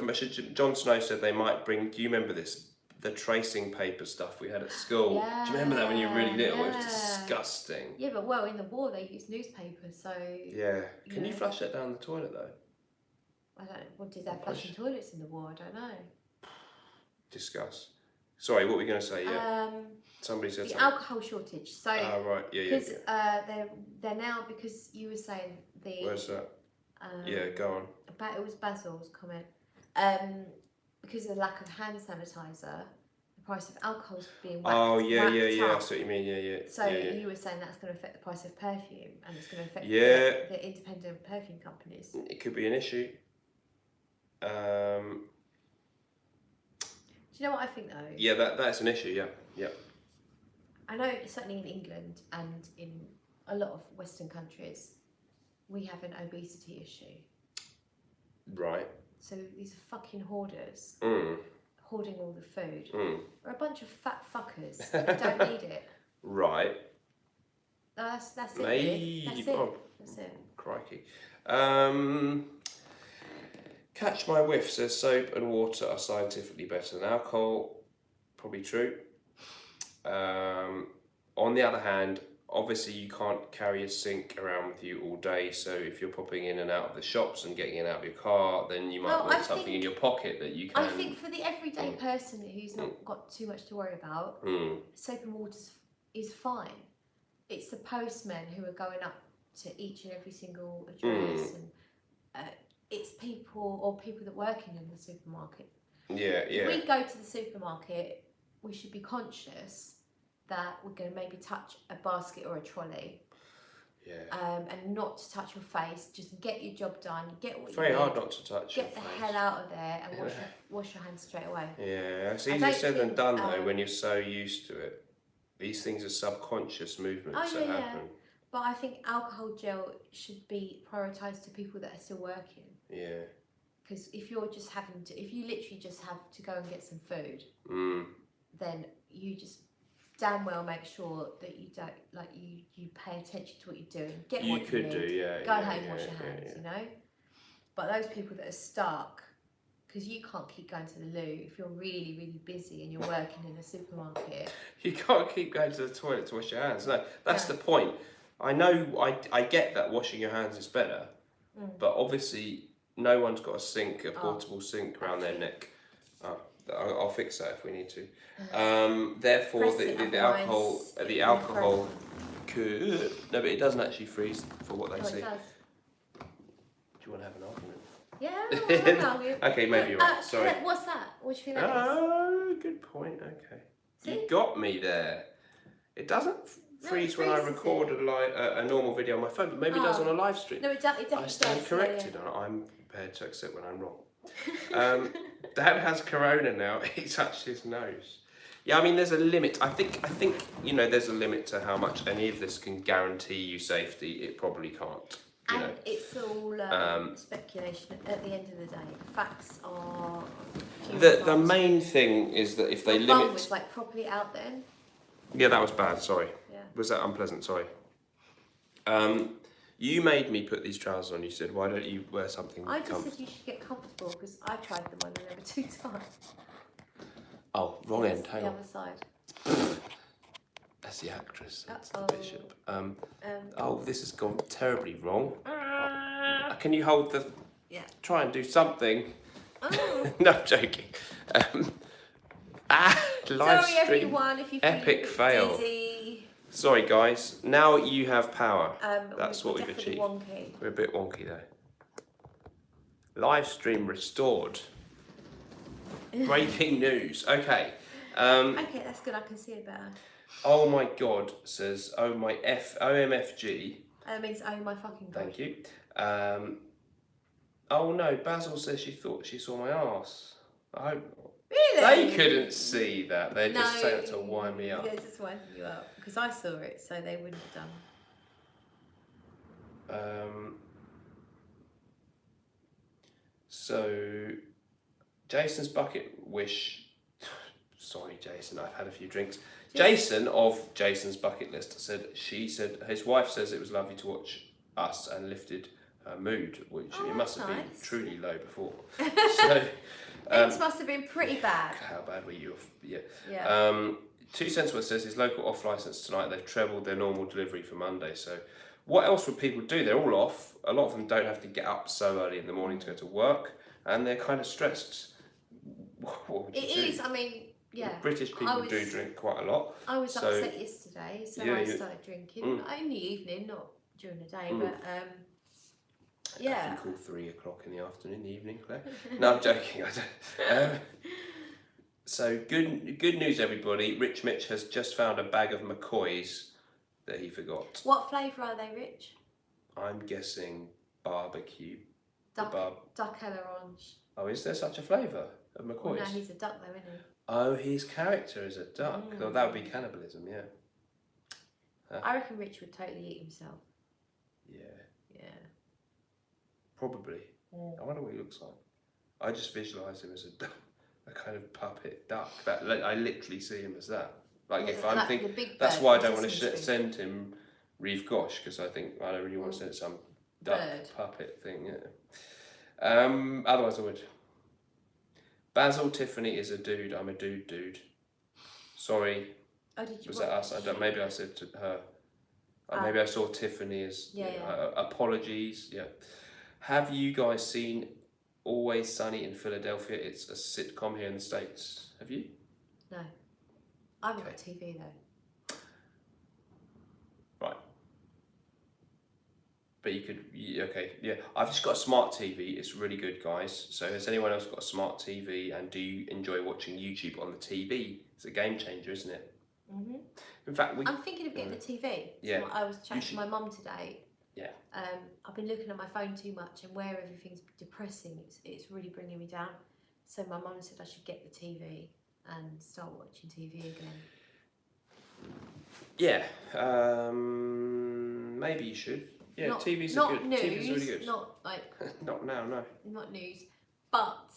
Jon Snow said they might bring. Do you remember this? The tracing paper stuff we had at school. Yeah, do you remember that when you were really little? It was disgusting. Yeah, but well, in the war they used newspaper, so. Yeah. Can you flush that down the toilet though? I don't know. What did they flushing toilets in the war? I don't know. Discuss. Sorry, what were we going to say? Yeah. Somebody said the something. alcohol shortage. So. Oh right, yeah. Because they're now, because you were saying the. Where's that? Yeah, go on. It was Basil's comment. Because of the lack of hand sanitizer, the price of alcohol is being whacked. Oh yeah. I up. see what you mean. Yeah. So you were saying that's going to affect the price of perfume, and it's going to affect the independent perfume companies. It could be an issue. Do you know what I think though? Yeah, that's an issue. Yeah. I know certainly in England and in a lot of Western countries, we have an obesity issue. Right. So these fucking hoarders, hoarding all the food, are a bunch of fat fuckers who don't need it. Right. That's it. Maybe. That's it. Crikey. Catch My Whiff says soap and water are scientifically better than alcohol. Probably true. On the other hand, obviously you can't carry a sink around with you all day, so if you're popping in and out of the shops and getting in and out of your car, then you might want something in your pocket that you can... I think for the everyday person who's not got too much to worry about, soap and water is fine. It's the postmen who are going up to each and every single address, and it's people that working in the supermarket. Yeah. If we go to the supermarket, we should be conscious that we're going to maybe touch a basket or a trolley. Yeah. And not to touch your face. Just get your job done. Get what you need. Very hard not to touch your face. Get the hell out of there and wash your hands straight away. Yeah, it's easier said than done though when you're so used to it. These things are subconscious movements that happen. But I think alcohol gel should be prioritised to people that are still working. Yeah. Because if you literally just have to go and get some food, then you just damn well make sure that you don't, like, you pay attention to what you're doing. Get what you need. Go home, wash your hands, you know? But those people that are stuck, because you can't keep going to the loo if you're really, really busy and you're working in a supermarket. You can't keep going to the toilet to wash your hands. No, that's the point. I know, I get that washing your hands is better, but obviously no one's got a portable sink around their neck. I'll fix that if we need to. Therefore, the alcohol could. No, but it doesn't actually freeze for what they say. It does. Do you want to have an argument? Yeah. Okay, maybe you're right. Sorry. What's that? What do you think that is? Oh, good point. Okay. See? You got me there. It doesn't freeze when I record a normal video on my phone, but maybe it does on a live stream. No, it definitely does. I stand corrected. Yeah. I'm prepared to accept when I'm wrong. Dad has corona now. He touched his nose. Yeah, I mean, there's a limit. I think there's a limit to how much any of this can guarantee you safety. It probably can't. And it's all speculation at the end of the day. Facts are the main thing is that if they limit... Bum was like properly out then. Yeah, that was bad, sorry. Yeah. Was that unpleasant? Sorry. You made me put these trousers on. You said, why don't you wear something comfortable? I just said you should get comfortable because I tried them on and they were too tight. Oh, wrong end, hang on. The other side. That's the actress, that's the bishop. This has gone terribly wrong. Can you hold the... Yeah. Try and do something. Oh. No, I'm joking. Live Sorry, stream. everyone, if you Epic fail. dizzy. Sorry, guys. Now you have power. That's we're what we've achieved. wonky. We're a bit wonky though. Live stream restored. Breaking news. Okay. Okay, that's good. I can see it better. Oh my God, says OMFG. That means oh my fucking God. Thank you. Oh no, Basil says she thought she saw my arse. I hope not. Really? They couldn't see that. They're just saying it to wind me up. They're just winding you up. Because I saw it, so they wouldn't have done. So, Jason's bucket wish. Sorry, Jason, I've had a few drinks. Jason of Jason's bucket list said his wife says it was lovely to watch us and lifted her mood, which it must have been truly low before. So. Things must have been pretty bad. How bad were you? Yeah. 2 Cents Worth says his local off licence tonight. They've trebled their normal delivery for Monday. So, what else would people do? They're all off. A lot of them don't have to get up so early in the morning to go to work, and they're kind of stressed. What would you do? It is. I mean, yeah. British people do drink quite a lot. I was upset yesterday, so I started drinking. Not in the evening, not during the day, but. Yeah. You call 3 o'clock in the afternoon, in the evening, Claire? No, I'm joking. I don't. So good news, everybody. Rich Mitch has just found a bag of McCoys that he forgot. What flavour are they, Rich? I'm guessing barbecue. Duck Ella orange. Oh, is there such a flavour of McCoys? Well, no, he's a duck though, isn't he? Oh, his character is a duck. Oh, that would be cannibalism, yeah. I reckon Rich would totally eat himself. Yeah. Yeah. Probably. Yeah. I wonder what he looks like. I just visualise him as a kind of puppet duck. I literally see him as that. Like if I'm thinking, that's why I don't want to send him Reeve Gosh, because I think I don't really want to send some duck puppet thing. Yeah. Otherwise I would. Basil Tiffany is a dude. I'm a dude. Sorry. Oh, did you? Was that us? Maybe I said to her. Maybe I saw Tiffany as. Apologies. Yeah. Have you guys seen Always Sunny in Philadelphia? It's a sitcom here in the States. Have you? No. I haven't got TV though. Right. But you could, yeah. I've just got a smart TV. It's really good, guys. So has anyone else got a smart TV, and do you enjoy watching YouTube on the TV? It's a game changer, isn't it? Mm-hmm. In fact, I'm thinking of getting the TV. Yeah. So I was chatting to my mum today. Yeah. I've been looking at my phone too much, and where everything's depressing, it's really bringing me down. So my mum said I should get the TV and start watching TV again. Yeah. Maybe you should. Yeah, TV's good. News, TV's really good. Not like. Not now, no. Not news, but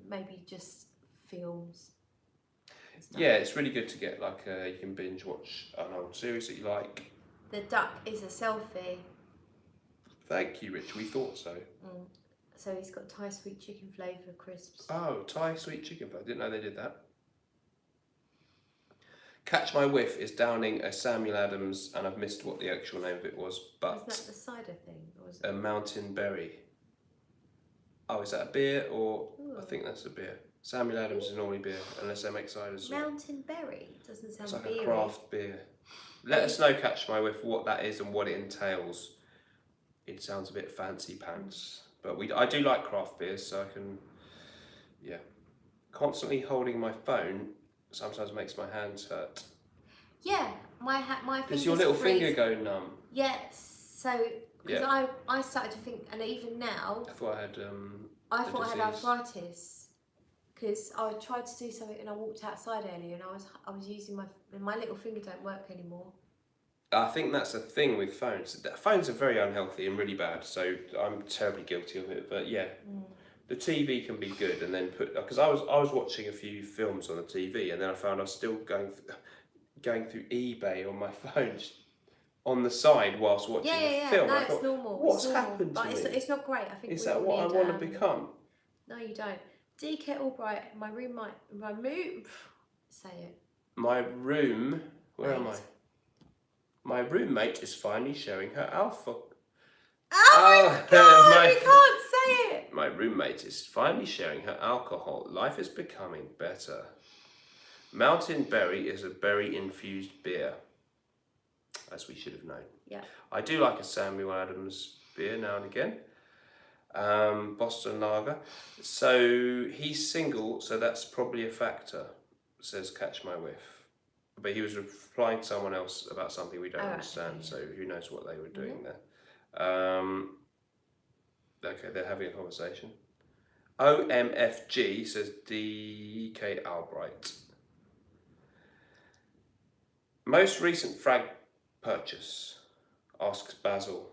maybe just films. Yeah, it's really good to get you can binge watch an old series that you like. The duck is a selfie. Thank you, Rich. We thought so. So he's got Thai sweet chicken flavour crisps. Oh, Thai sweet chicken flavour. Didn't know they did that. Catch My Whiff is downing a Samuel Adams, and I've missed what the actual name of it was, but... Isn't that the cider thing? Or was a Mountain Berry. Oh, is that a beer, or... Ooh. I think that's a beer. Samuel Adams is normally beer, unless they make ciders. Mountain Berry? Doesn't sound like beery. A craft beer. Let us know, Catch My Whiff, what that is and what it entails. It sounds a bit fancy pants. But I do like craft beers, so I can... Yeah. Constantly holding my phone sometimes makes my hands hurt. Yeah, my fingers. Does your little finger go numb? Yes. So, because I started to think, and even now... I thought I had I had arthritis. Because I tried to do something and I walked outside earlier, and I was using my little finger don't work anymore. I think that's a thing with phones. Phones are very unhealthy and really bad, so I'm terribly guilty of it. But yeah, the TV can be good, and then because I was watching a few films on the TV, and then I found I was still going through eBay on my phone on the side whilst watching a film. No, it's normal. What's happened to me? It's not great. I think. Is that what I want to become? No, you don't. DK Albright, my room. Say it. My room. Where am I? My roommate is finally showing her alpha. Oh my god! You can't say it! My roommate is finally sharing her alcohol. Life is becoming better. Mountain Berry is a berry-infused beer, as we should have known. Yeah. I do like a Samuel Adams beer now and again. Boston Lager. So he's single, so that's probably a factor, says Catch My Whiff. But he was replying to someone else about something we don't understand, so who knows what they were doing there. Okay, they're having a conversation. OMFG says DK Albright. Most recent frag purchase, asks Basil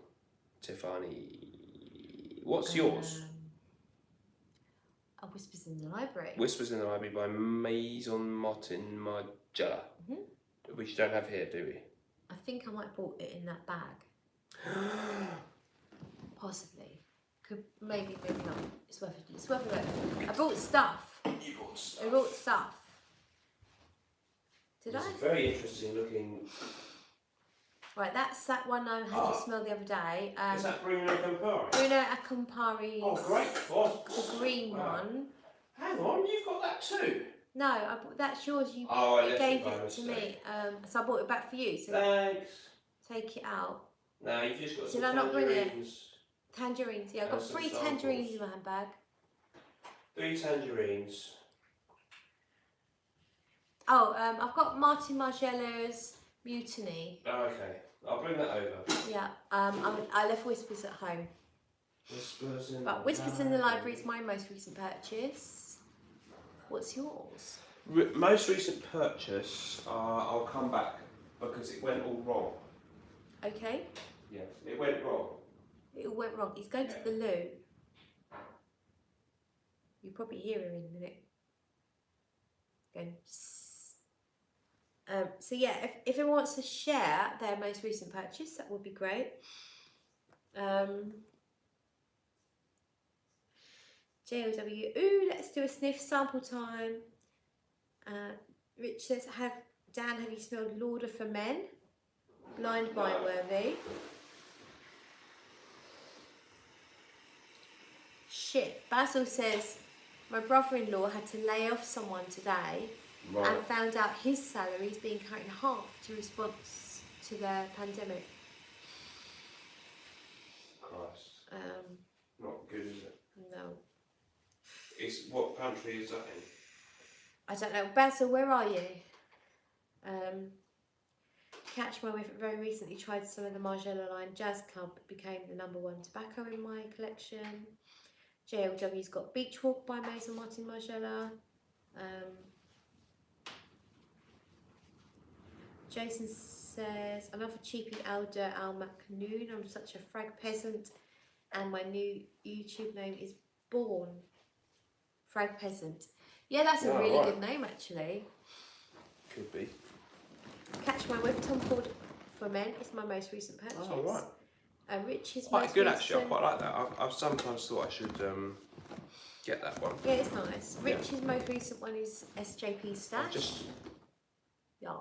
Tiffany. What's yours? Whispers in the Library. Whispers in the Library by Maison Martin Margiela. Which you don't have here, do we? I think I might have bought it in that bag. Possibly. Could maybe not. It's worth a look. I bought stuff. You bought stuff. I bought stuff. Did I? It's a very interesting looking. Right, that's that one I had to smell the other day. Is that Bruno Campari? Bruno Campari's. Oh, great! The green one. Hang on, you've got that too. No, that's yours. You gave it to me. So I bought it back for you. So thanks. Take it out. No, you've just got Did I not bring it? Tangerines. Yeah, I've got 3 tangerines in my handbag. 3 tangerines. Oh, I've got Martin Margiela's Mutiny. Oh, okay. I'll bring that over. Yeah. I left Whispers at home. Whispers in the Library is my most recent purchase. What's yours? Most recent purchase, I'll come back because it went all wrong. Okay. Yeah, it went wrong. It all went wrong. He's going to the loo. You'll probably hear him in a minute. Going. So yeah, if anyone wants to share their most recent purchase, that would be great. JLW, ooh, let's do a sniff sample time. Rich says, Dan, have you smelled Lauder for Men? Blind Wine Worthy. Shit. Basil says, my brother-in-law had to lay off someone today and found out his salary is being cut in half to response to the pandemic. Christ. Not good, is it? No. What country is that in? I don't know. Basil, where are you? Catch My Whiff very recently tried some of the Margiela line. Jazz Club became the #1 tobacco in my collection. JLW's got Beach Walk by Maison Martin Margiela. Jason says, another cheapy Elder Al McNoon. I'm such a frag peasant. And my new YouTube name is Born Frag Peasant. Yeah, that's a really good name, actually. Could be. Catch My Whiff, Tom Ford for Men is my most recent purchase. Oh, right. Rich is quite good, actually. I quite like that. I've sometimes thought I should get that one. Yeah, it's nice. Rich's most recent one is SJP Stash. Yeah.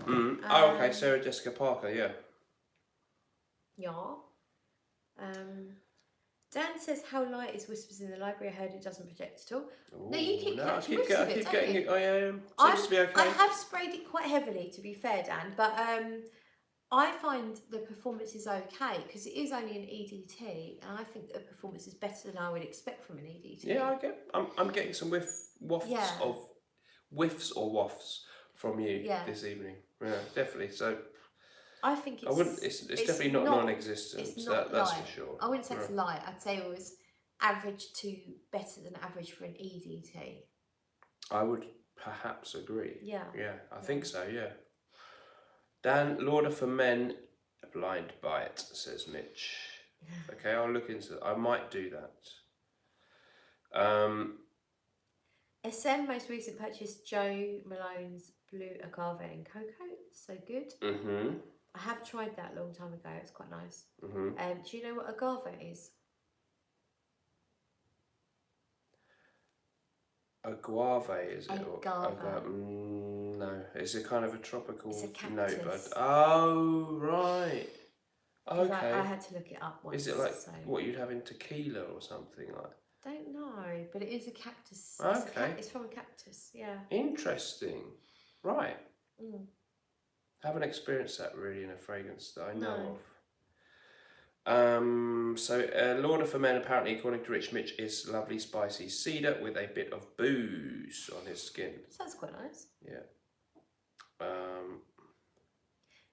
Oh, okay. Sarah Jessica Parker, yeah. Yeah. Dan says, how light is Whispers in the Library? I heard it doesn't project at all. Ooh, no, you keep catching whiffs of it, don't you? Seems to be okay. I have sprayed it quite heavily, to be fair, Dan, but I find the performance is okay because it is only an EDT, and I think the performance is better than I would expect from an EDT. Yeah, I'm getting some whiffs or wafts from you this evening. Yeah, definitely. So I think it's definitely not non-existent. It's not that's light. for sure. I wouldn't say it's light. I'd say it was average to better than average for an EDT. I would perhaps agree. Yeah. Yeah, I think so. Yeah. Dan, Lauder for Men, blind by it, says Mitch. Okay, I'll look into it. I might do that. SM most recent purchase, Joe Malone's Blue Agave and Cocoa. So good. Mm-hmm. I have tried that a long time ago. It's quite nice. Mm-hmm. Do you know what agave is? A guave, is it? Agave. No, it's a kind of a tropical It's a cactus. note, but oh right. Okay. I had to look it up once. Is it like what you'd have in tequila or something like? Don't know, but it is a cactus. Okay. It's from a cactus, yeah. Interesting. Right. Mm. Haven't experienced that really in a fragrance that I know No. of. So Lorna for Men, apparently, according to Rich Mitch, is lovely spicy cedar with a bit of booze on his skin. Sounds quite nice. Yeah.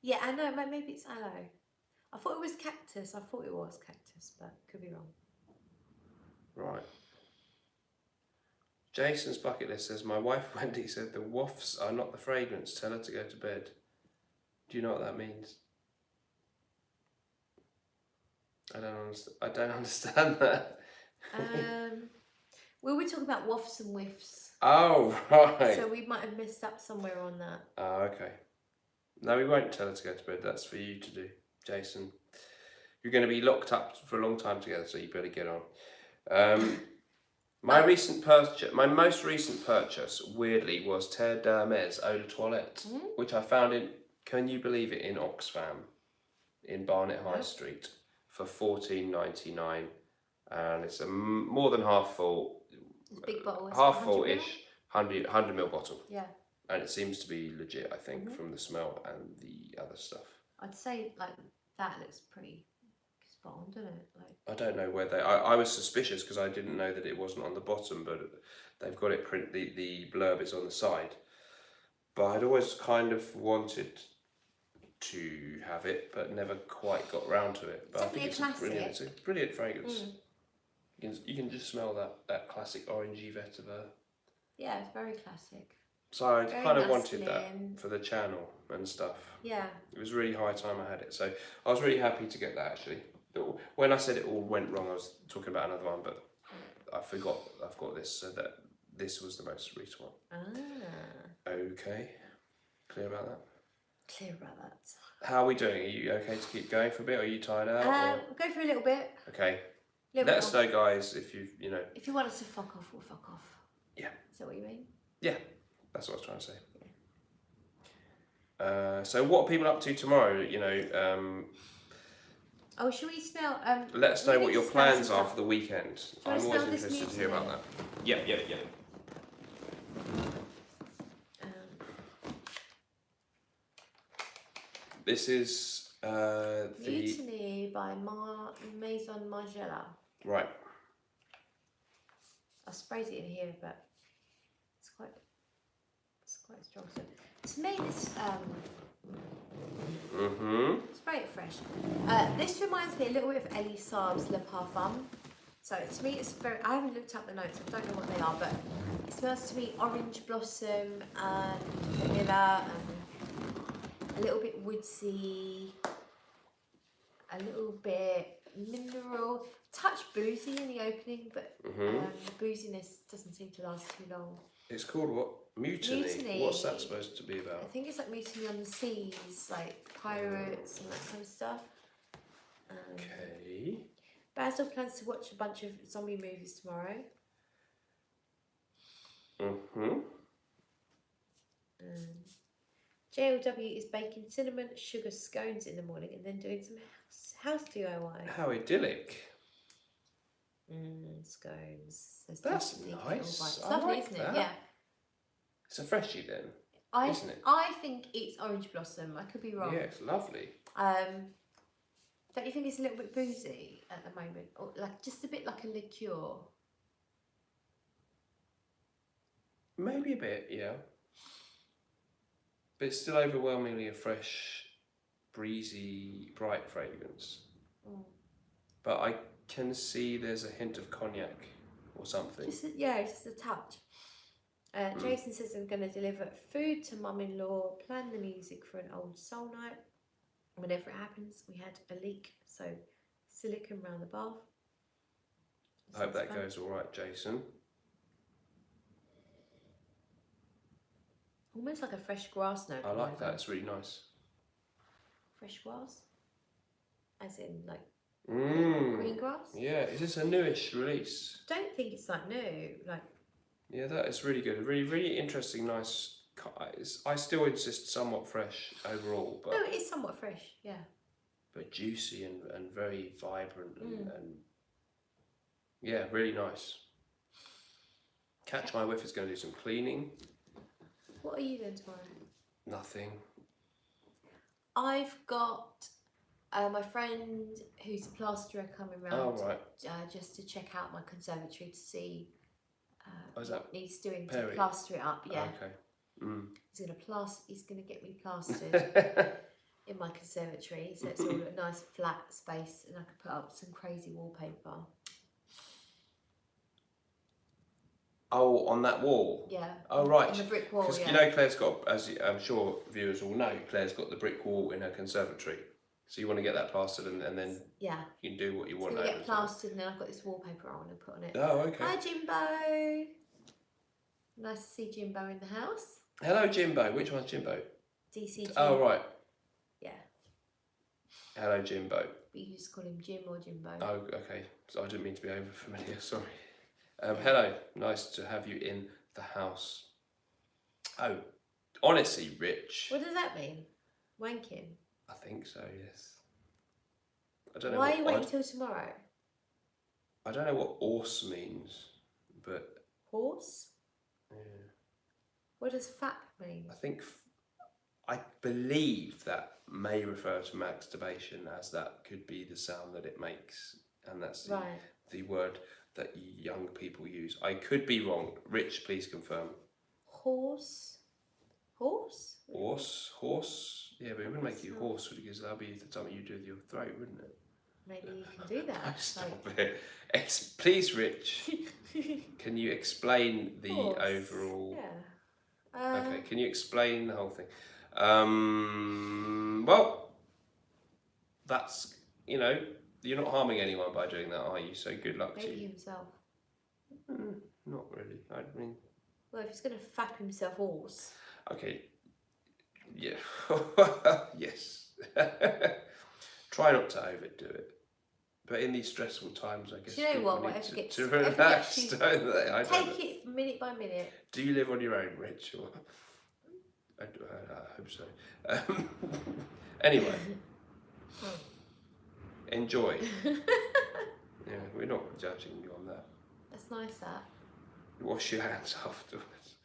Yeah, I know, maybe it's aloe. I thought it was cactus. But could be wrong. Right. Jason's bucket list says, my wife Wendy said the wafts are not the fragrance. Tell her to go to bed. Do you know what that means? I don't understand that. Well, we talk about wafts and whiffs. Oh, right. So we might have messed up somewhere on that. Oh, okay. No, we won't tell her to go to bed. That's for you to do, Jason. You're going to be locked up for a long time together, so you better get on. My most recent purchase, weirdly, was Terre d'Hermès Eau de Toilette, which I found in, can you believe it, in Oxfam, in Barnet High Street, for $14.99, and it's a more than half full. It's a big bottle. Half full-ish, 100ml bottle. Yeah. And it seems to be legit, I think, from the smell and the other stuff. I'd say like that looks pretty spot on, doesn't it? Like, I don't know where I was suspicious because I didn't know that it wasn't on the bottom, but they've got it print. The blurb is on the side. But I'd always kind of wanted to have it, but never quite got round to it. But I think it's a brilliant fragrance. You can just smell that classic orangey vetiver. Yeah, it's very classic. So I kind of wanted that for the channel and stuff. Yeah. It was really high time I had it. So I was really happy to get that actually. When I said it all went wrong, I was talking about another one, but I forgot I've got this, so that this was the most recent one. Ah. Okay. Clear about that? Clear about that. How are we doing? Are you okay to keep going for a bit? Or are you tired out? We'll go for a little bit. Okay. Let us know, guys, if you know. If you want us to fuck off, we'll fuck off. Yeah. Is that what you mean? Yeah. That's what I was trying to say. Yeah. So what are people up to tomorrow? You know. Should we smell? Let us know what your plans are for the weekend. I'm always interested to hear about that. Yeah. This is Mutiny by Maison Margiela. Right. I sprayed it in here, but it's quite strong. So to me, this spray it fresh. This reminds me a little bit of Elie Saab's Le Parfum. So to me, it's very. I haven't looked up the notes. I don't know what they are, but it smells to me orange blossom and vanilla and a little bit woodsy, a little bit mineral, touch boozy in the opening, but the booziness doesn't seem to last too long. It's called what? Mutiny. What's that supposed to be about? I think it's like mutiny on the seas, like pirates and that kind of stuff. Okay. Basil plans to watch a bunch of zombie movies tomorrow. JLW is baking cinnamon sugar scones in the morning and then doing some house DIY. How idyllic. Scones. That's nice. It's lovely, isn't it? Yeah. It's a freshie then, isn't it? I think it's orange blossom. I could be wrong. Yeah, it's lovely. Don't you think it's a little bit boozy at the moment? Or like just a bit like a liqueur? Maybe a bit, yeah. But it's still overwhelmingly a fresh, breezy, bright fragrance. But I can see there's a hint of cognac or something. Just a touch. Jason says I'm going to deliver food to mum-in-law, plan the music for an old soul night. Whenever it happens, we had a leak, so silicone around the bath. I hope that goes all right, Jason. Almost like a fresh grass note. I like that, it's really nice. Fresh grass? As in like green grass? Yeah, is this a newish release? I don't think it's like new. Yeah, that is really good. Really, really interesting, nice. I still insist somewhat fresh overall, but no, it is somewhat fresh. Yeah. but juicy and very vibrant and yeah, really nice. Catch My Whiff is going to do some cleaning. What are you doing tomorrow? Nothing. I've got my friend who's a plasterer coming round just to check out my conservatory to see what needs doing to plaster it up. Yeah. Okay. He's gonna get me plastered in my conservatory, so it's all a nice flat space, and I can put up some crazy wallpaper. Oh, on that wall? Yeah. Oh, right. On the brick wall, Because you know Claire's got, as I'm sure viewers all know, Claire's got the brick wall in her conservatory. So you want to get that plastered and then you can do what you want. It's going to get plastered, and then I've got this wallpaper I want to put on it. Oh, okay. Hi, Jimbo. Nice to see Jimbo in the house. Hello, Jimbo. Which one's Jimbo? DCG. Oh, right. Yeah. Hello, Jimbo. But you just call him Jim or Jimbo. Oh, okay. So I didn't mean to be over familiar, sorry. Hello, nice to have you in the house. Oh, honestly, Rich. What does that mean? Wanking? I think so, yes. I don't know. Why are you waiting till tomorrow? I don't know what horse means, but... Horse? Yeah. What does fap mean? I believe that may refer to masturbation, as that could be the sound that it makes, and that's the word that young people use. I could be wrong. Rich, please confirm. Horse? Horse? Horse? Yeah, but it wouldn't make you hoarse, because that'd be something you do with your throat, wouldn't it? Maybe you can do that. Stop it. Please, Rich, can you explain the overall... Yeah. Okay, can you explain the whole thing? Well, that's, you're not harming anyone by doing that, are you? So good luck to you. Maybe himself. Not really. I mean... Well, if he's going to fap himself horse. Okay. Yeah. Yes. Try not to overdo it. But in these stressful times, I guess... Do you know what? Whatever gets... To relax, don't they? Take it minute by minute. Do you live on your own, Rich? Or... I hope so. Anyway. Enjoy. Yeah, we're not judging you on that. That's nice, that. You wash your hands afterwards.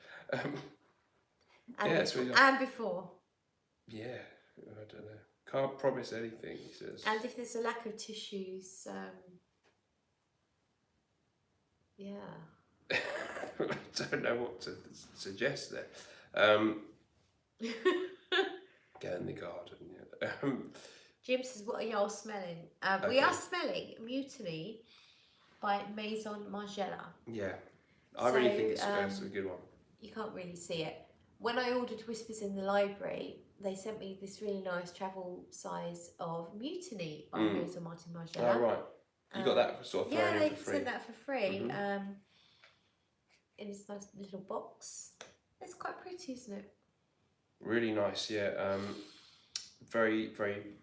And before. Yeah, I don't know. Can't promise anything, he says. And if there's a lack of tissues, yeah. I don't know what to suggest there. Get in the garden, yeah. Jim says, what are y'all smelling? We are smelling Mutiny by Maison Margiela. Yeah, I really think it's a good one. You can't really see it. When I ordered Whispers in the Library, they sent me this really nice travel size of Mutiny by Maison Margiela. Oh, right. You got that sort of thrown in for free? Yeah, they sent that for free. In this nice little box. It's quite pretty, isn't it? Really nice, yeah. Very, very...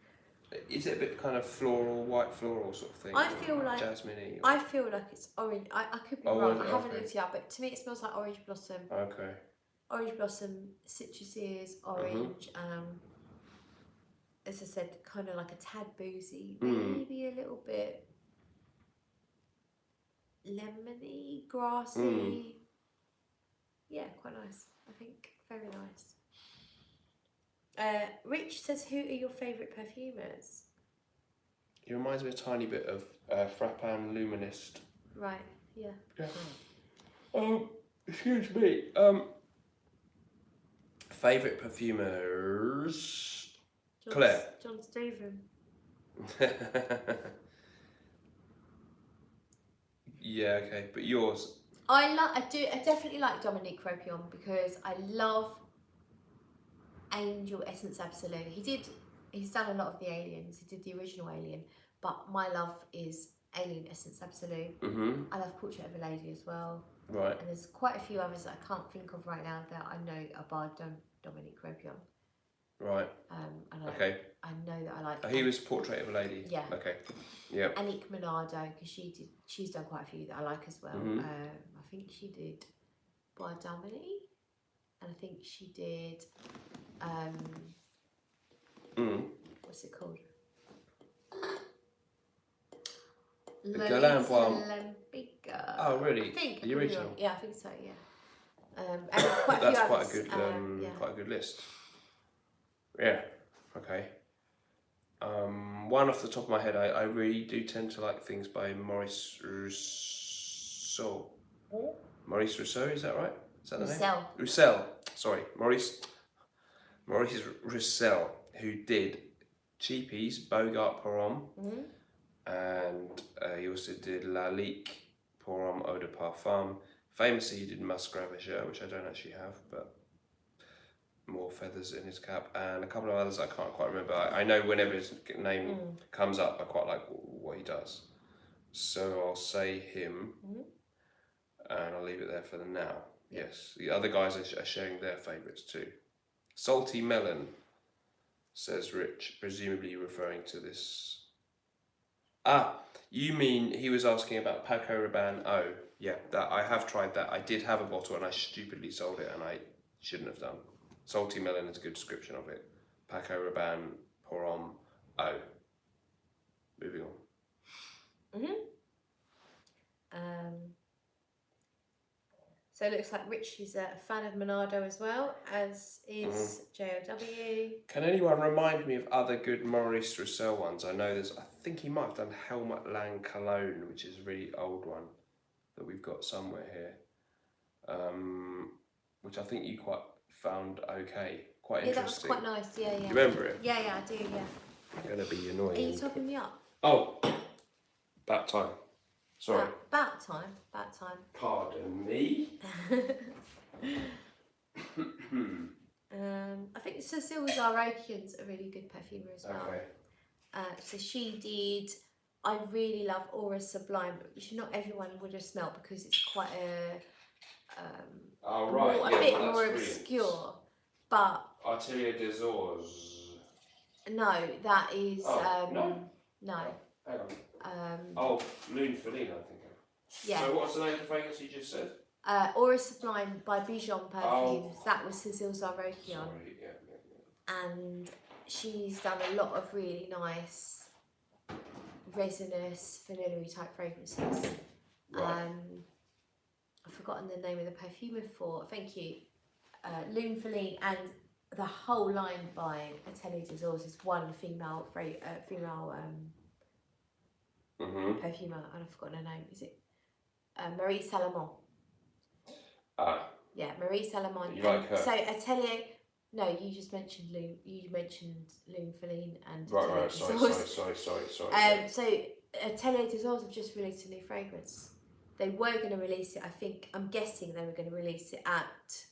Is it a bit kind of floral, white floral sort of thing? I feel like... jasmine-y? I feel like it's orange. I could be wrong. I haven't looked it up, but to me it smells like orange blossom. Okay. Orange blossom, citrus ears, orange. As I said, kind of like a tad boozy. Maybe a little bit lemony, grassy. Yeah, quite nice. I think very nice. Rich says, who are your favourite perfumers? He reminds me a tiny bit of Frappan Luminist. Right, yeah. Excuse me. Favourite perfumers? Claire. John Stephen. Yeah, okay, but yours? I definitely like Dominique Ropion because I love Angel Essence Absolute. He's done a lot of the Aliens. He did the original Alien, but my love is Alien Essence Absolute. I love Portrait of a Lady as well. Right. And there's quite a few others that I can't think of right now that I know are by Dominique Ropion. Right. Okay. I know that I like. He was Portrait of a Lady. Yeah. Okay. Yeah. Annick Minardo, because she's done quite a few that I like as well. I think she did Bois d'Harmonie, and I think she did. What's it called? The Guerlain Bois. Lambica. Oh, really? I think the original. Yeah, I think so. Yeah. And quite a That's few quite others, a good, yeah. quite a good list. Yeah. Okay. One off the top of my head, I really do tend to like things by Maurice Rousseau. Maurice Rousseau, is that right? Is that the name? Roussel. Sorry, Maurice Roussel, who did Cheapies, Bogart pour Homme, and he also did La Lique pour Homme Eau de Parfum. Famously, he did Muscravageur, which I don't actually have, but more feathers in his cap, and a couple of others I can't quite remember. I know whenever his name comes up, I quite like what he does. So I'll say him, and I'll leave it there for the now. Yes, the other guys are sharing their favourites too. Salty Melon, says Rich, presumably referring to this. Ah, you mean he was asking about Paco Rabanne? Oh, yeah, that I have tried that. I did have a bottle and I stupidly sold it, and I shouldn't have done. Salty Melon is a good description of it. Paco Rabanne, pour Homme, oh. Moving on. So it looks like Rich is a fan of Monardo as well, as is JOW. Can anyone remind me of other good Maurice Roussel ones? I know I think he might have done Helmut Lang Cologne, which is a really old one that we've got somewhere here. Which I think you quite found okay, quite interesting. Yeah, that was quite nice, yeah. Do you remember it? Yeah, I do, yeah. I'm going to be annoying. Are you topping me up? Oh, about time. Sorry. About time. Pardon me. I think Cecile Zarakian's a really good perfumer as well. Okay. So she did, I really love Aura Sublime, which not everyone would have smelled because it's quite a bit more obscure. But Atelier des Ors. No, that is no. Hang on. Lune Feline, I think. Yeah. So what's the name of the fragrance you just said? Aura Sublime by Bijon Perfumes. That was Cecile Zarakian. Sorry, yeah. And she's done a lot of really nice resinous, vanilla type fragrances. Right. I've forgotten the name of the perfumer for. Thank you. Lune Feline, and the whole line by Atelier des Ors is one female perfumer, and I've forgotten her name. Is it Marie Salomon? Yeah, Marie Salomon. You like her? So Atelier. No, you just mentioned Lune. You mentioned Lune Feline and right. Sorry. So Atelier des Ors have just released a new fragrance. They were going to release it. I'm guessing they were going to release it at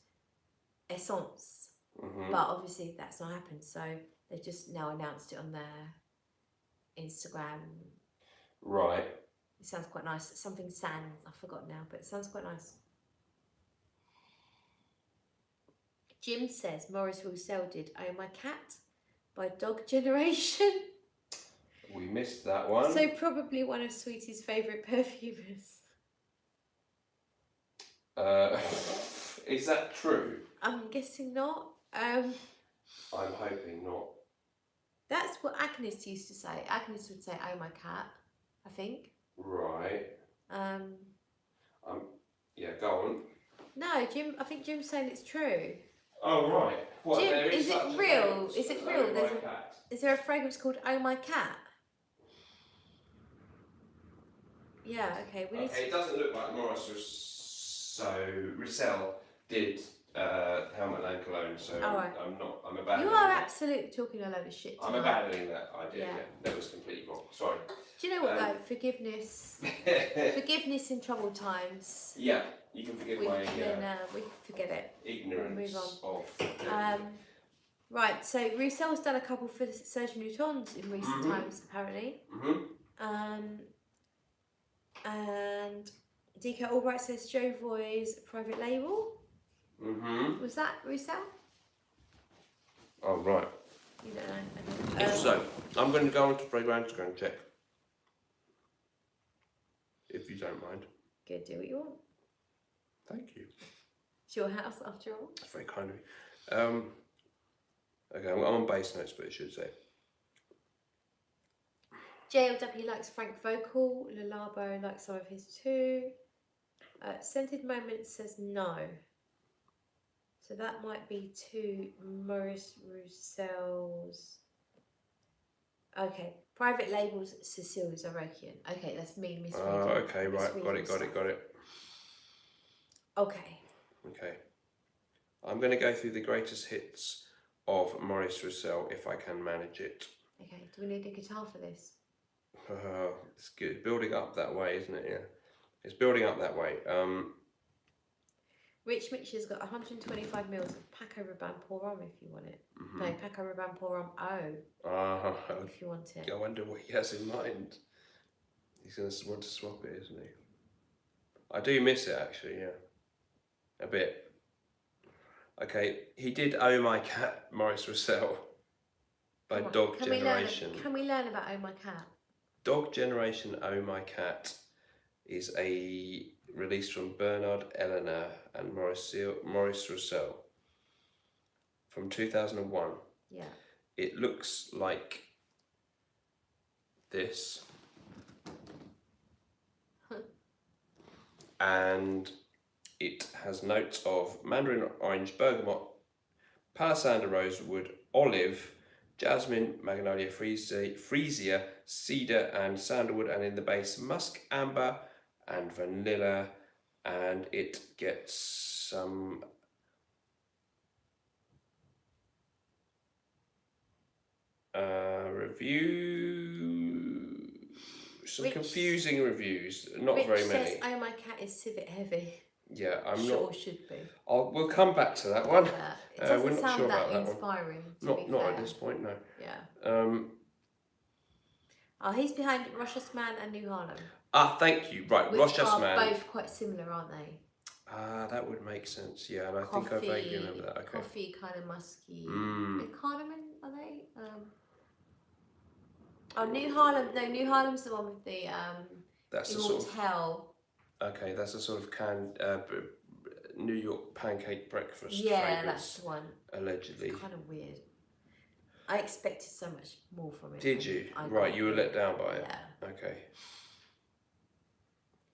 Essence, but obviously that's not happened. So they just now announced it on their Instagram. Right. It sounds quite nice. Something Sands. I forgot now, but it sounds quite nice. Jim says Maurice Roussel did Oh My Cat by Dog Generation. We missed that one. So probably one of Sweetie's favourite perfumers. Is that true? I'm guessing not. I'm hoping not. That's what Agnes used to say. Agnes would say Oh My Cat, I think. Right. Yeah, go on. No, Jim. I think Jim's saying it's true. Oh right. What, Jim, is it real? Is it real? Is there a fragrance called Oh My Cat? Yeah. Okay. It doesn't look like Maurice Roussel did Helmut Lang Cologne, so I'm abandoning. You are absolutely talking a load of shit. I'm abandoning that idea. Yeah. That was completely wrong. Sorry. Do you know what though? Forgiveness in troubled times. Yeah, you can forgive my. We can forget it. Ignorance we'll move on. Right, so Roussel's done a couple for Serge Newtons in recent times, apparently. And DK Albright says Jovoy's private label. Was that Roussel? Oh right. You don't know. So I'm going to go on to Fragrance and check. If you don't mind. Good, do what you want. Thank you. It's your house after all. That's very kind of you. Okay, I'm on base notes, but it should say. JLW likes Frank Vocal. Lalabo likes some of his too. Scented Moment says no. So that might be to Maurice Roussel's. Okay, private labels, Cecile's, I reckon. Okay, that's me misreading. Oh, okay, right, got it. Okay. Okay. I'm going to go through the greatest hits of Maurice Roussel if I can manage it. Okay, do we need a guitar for this? It's good. Building up that way, isn't it? Yeah. It's building up that way. Rich Mitch has got 125 mils of Paco Rabanne Pour Homme if you want it. No, Paco Rabanne Pour Homme if you want it. I wonder what he has in mind. He's going to want to swap it, isn't he? I do miss it actually, yeah. A bit. Okay, he did Oh My Cat, Maurice Roussel, by Dog Generation. Can we learn about Oh My Cat? Dog Generation Oh My Cat is a release from Bernard Elena and Maurice Roussel from 2001. Yeah. It looks like this. And it has notes of mandarin orange, bergamot, palisander rosewood, olive, jasmine, magnolia freesia, cedar and sandalwood, and in the base musk, amber and vanilla, and it gets some confusing reviews, not Rich very many. Says, Oh My Cat is civet heavy. Yeah, I'm sure not. Should be. We'll come back to that one. Yeah. It doesn't we're not sound sure that about inspiring. That one. Not at this point, no. Yeah. He's behind Rochas Man and New Harlem. Thank you. Right, Rochas Man. Both quite similar, aren't they? That would make sense. Yeah, and I think I vaguely remember that. Okay. Coffee, kind of musky. Cardamom, are they? New Harlem. No, New Harlem's the one with the That's the sort of. Okay, that's a sort of canned New York pancake breakfast. Yeah, fragrance, that's the one. Allegedly. It's kind of weird. I expected so much more from it. Did you? Right, you were let down by it. Yeah. Okay.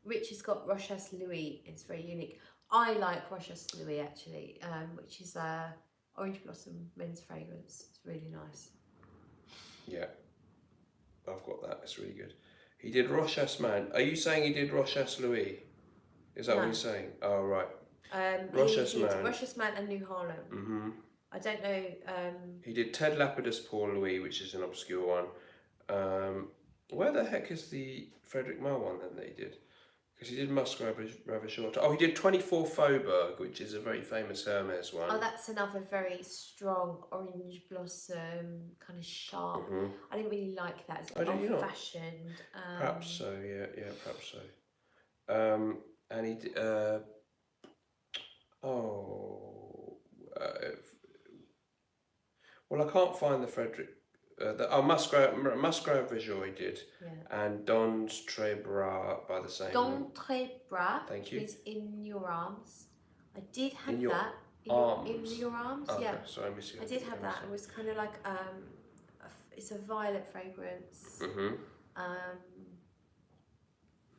Rich has got Rochas Louis. It's very unique. I like Rochas Louis actually, which is a orange blossom men's fragrance. It's really nice. Yeah, I've got that. It's really good. He did Rochas Man. Are you saying he did Rochas Louis? Is that what you're saying? Oh, right. Rochas Man and New Harlem. I don't know. He did Ted Lapidus Pour Louis, which is an obscure one. Where the heck is the Frederick Malle one then that he did? Because he did Musk Ravishort. Oh, he did 24 Faubourg, which is a very famous Hermes one. Oh, that's another very strong orange blossom, kind of sharp. I didn't really like that. It's old-fashioned. Perhaps so, yeah, perhaps so. And he did, well, I can't find the Frederick. Musgrave Visual he did, and Don's Très Bras by the same. Don Très Bras. Thank you. Is In Your Arms. I did have in your that. Arms. In Your Arms. Oh, yeah. okay. Sorry, I missed you. I did have that. It was kind of like it's a violet fragrance.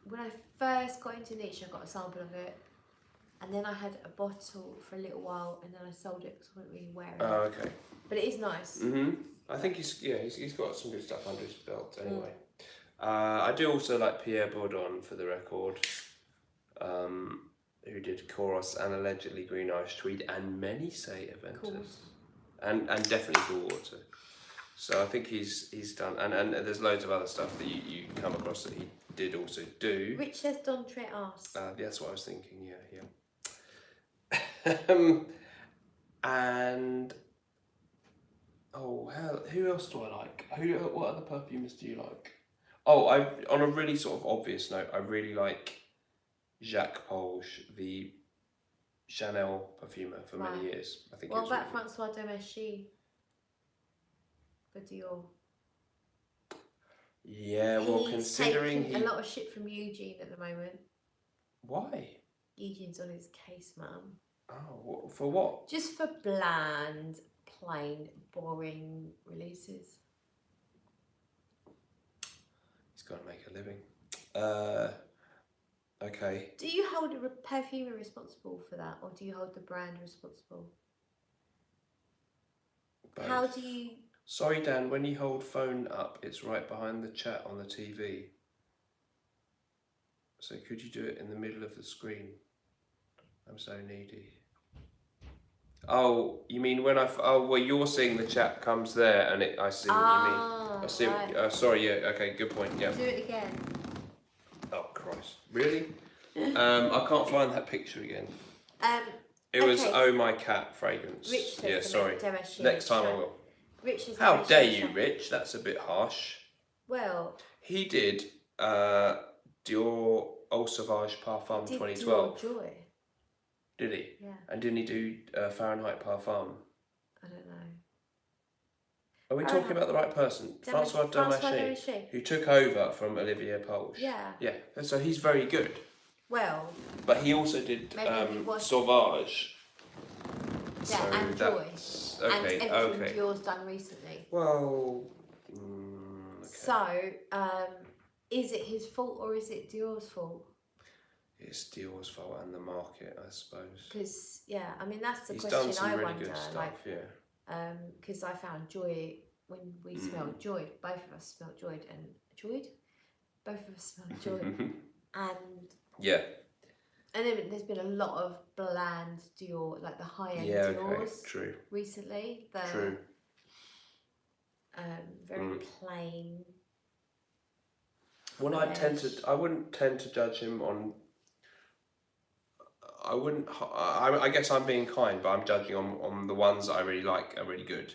When I first got into niche, I got a sample of it, and then I had a bottle for a little while, and then I sold it because I wasn't really wearing it. Oh, okay. But it is nice. I think he's got some good stuff under his belt anyway. I do also like Pierre Bourdon for the record, who did Chorus and allegedly Green Irish Tweed and many say Aventus, and definitely Cool Water. So I think he's done, and there's loads of other stuff that you come across that he did also do. Rich says Don Très Ars. That's what I was thinking. Yeah. And who else do I like? What other perfumes do you like? On a really sort of obvious note, I really like Jacques Polge, the Chanel perfumer for many years. I think. What about François Demeschi for Dior? Yeah, considering taking a lot of shit from Eugene at the moment. Why? Eugene's on his case, man. Oh, for what? Just for bland, plain, boring releases. got to make a living. Okay. Do you hold a perfumer responsible for that, or do you hold the brand responsible? Both. How do you... Sorry, Dan, when you hold phone up, it's right behind the chat on the TV. So could you do it in the middle of the screen? I'm so needy. Oh, you mean when well, you're seeing the chat comes there, and I see what you mean. I see. Right. Sorry, yeah, okay, good point, yeah. Do it again. Oh, Christ. Really? I can't find that picture again. It was Oh My Cat fragrance. Rich, yeah, sorry. Next time I will. Rich is How dare you, Rich? That's a bit harsh. Well, he did Dior Eau Sauvage Parfum 2012. Dior Joy. Did he? Yeah. And didn't he do Fahrenheit Parfum? I don't know. Are we talking about the right person? Francois Domaché, who took over from Olivier Polch. Yeah. Yeah. So he's very good. Well. But he also did Sauvage. Yeah, so and Joy. Okay, and everything Dior's done recently. Well. Okay. So, is it his fault or is it Dior's fault? It's Dior's fault and the market, I suppose. Because, yeah, I mean, that's the He's question done some I really wonder. Good stuff, like, yeah. Because I found Joy when we smelled Joy. Both of us smelled Joy and both of us smelled Joy, and yeah. And then there's been a lot of bland Dior, like the high end Dior's. True. Recently, the true. Very plain. Well, I wouldn't tend to judge him on. I guess I'm being kind, but I'm judging on the ones that I really like are really good.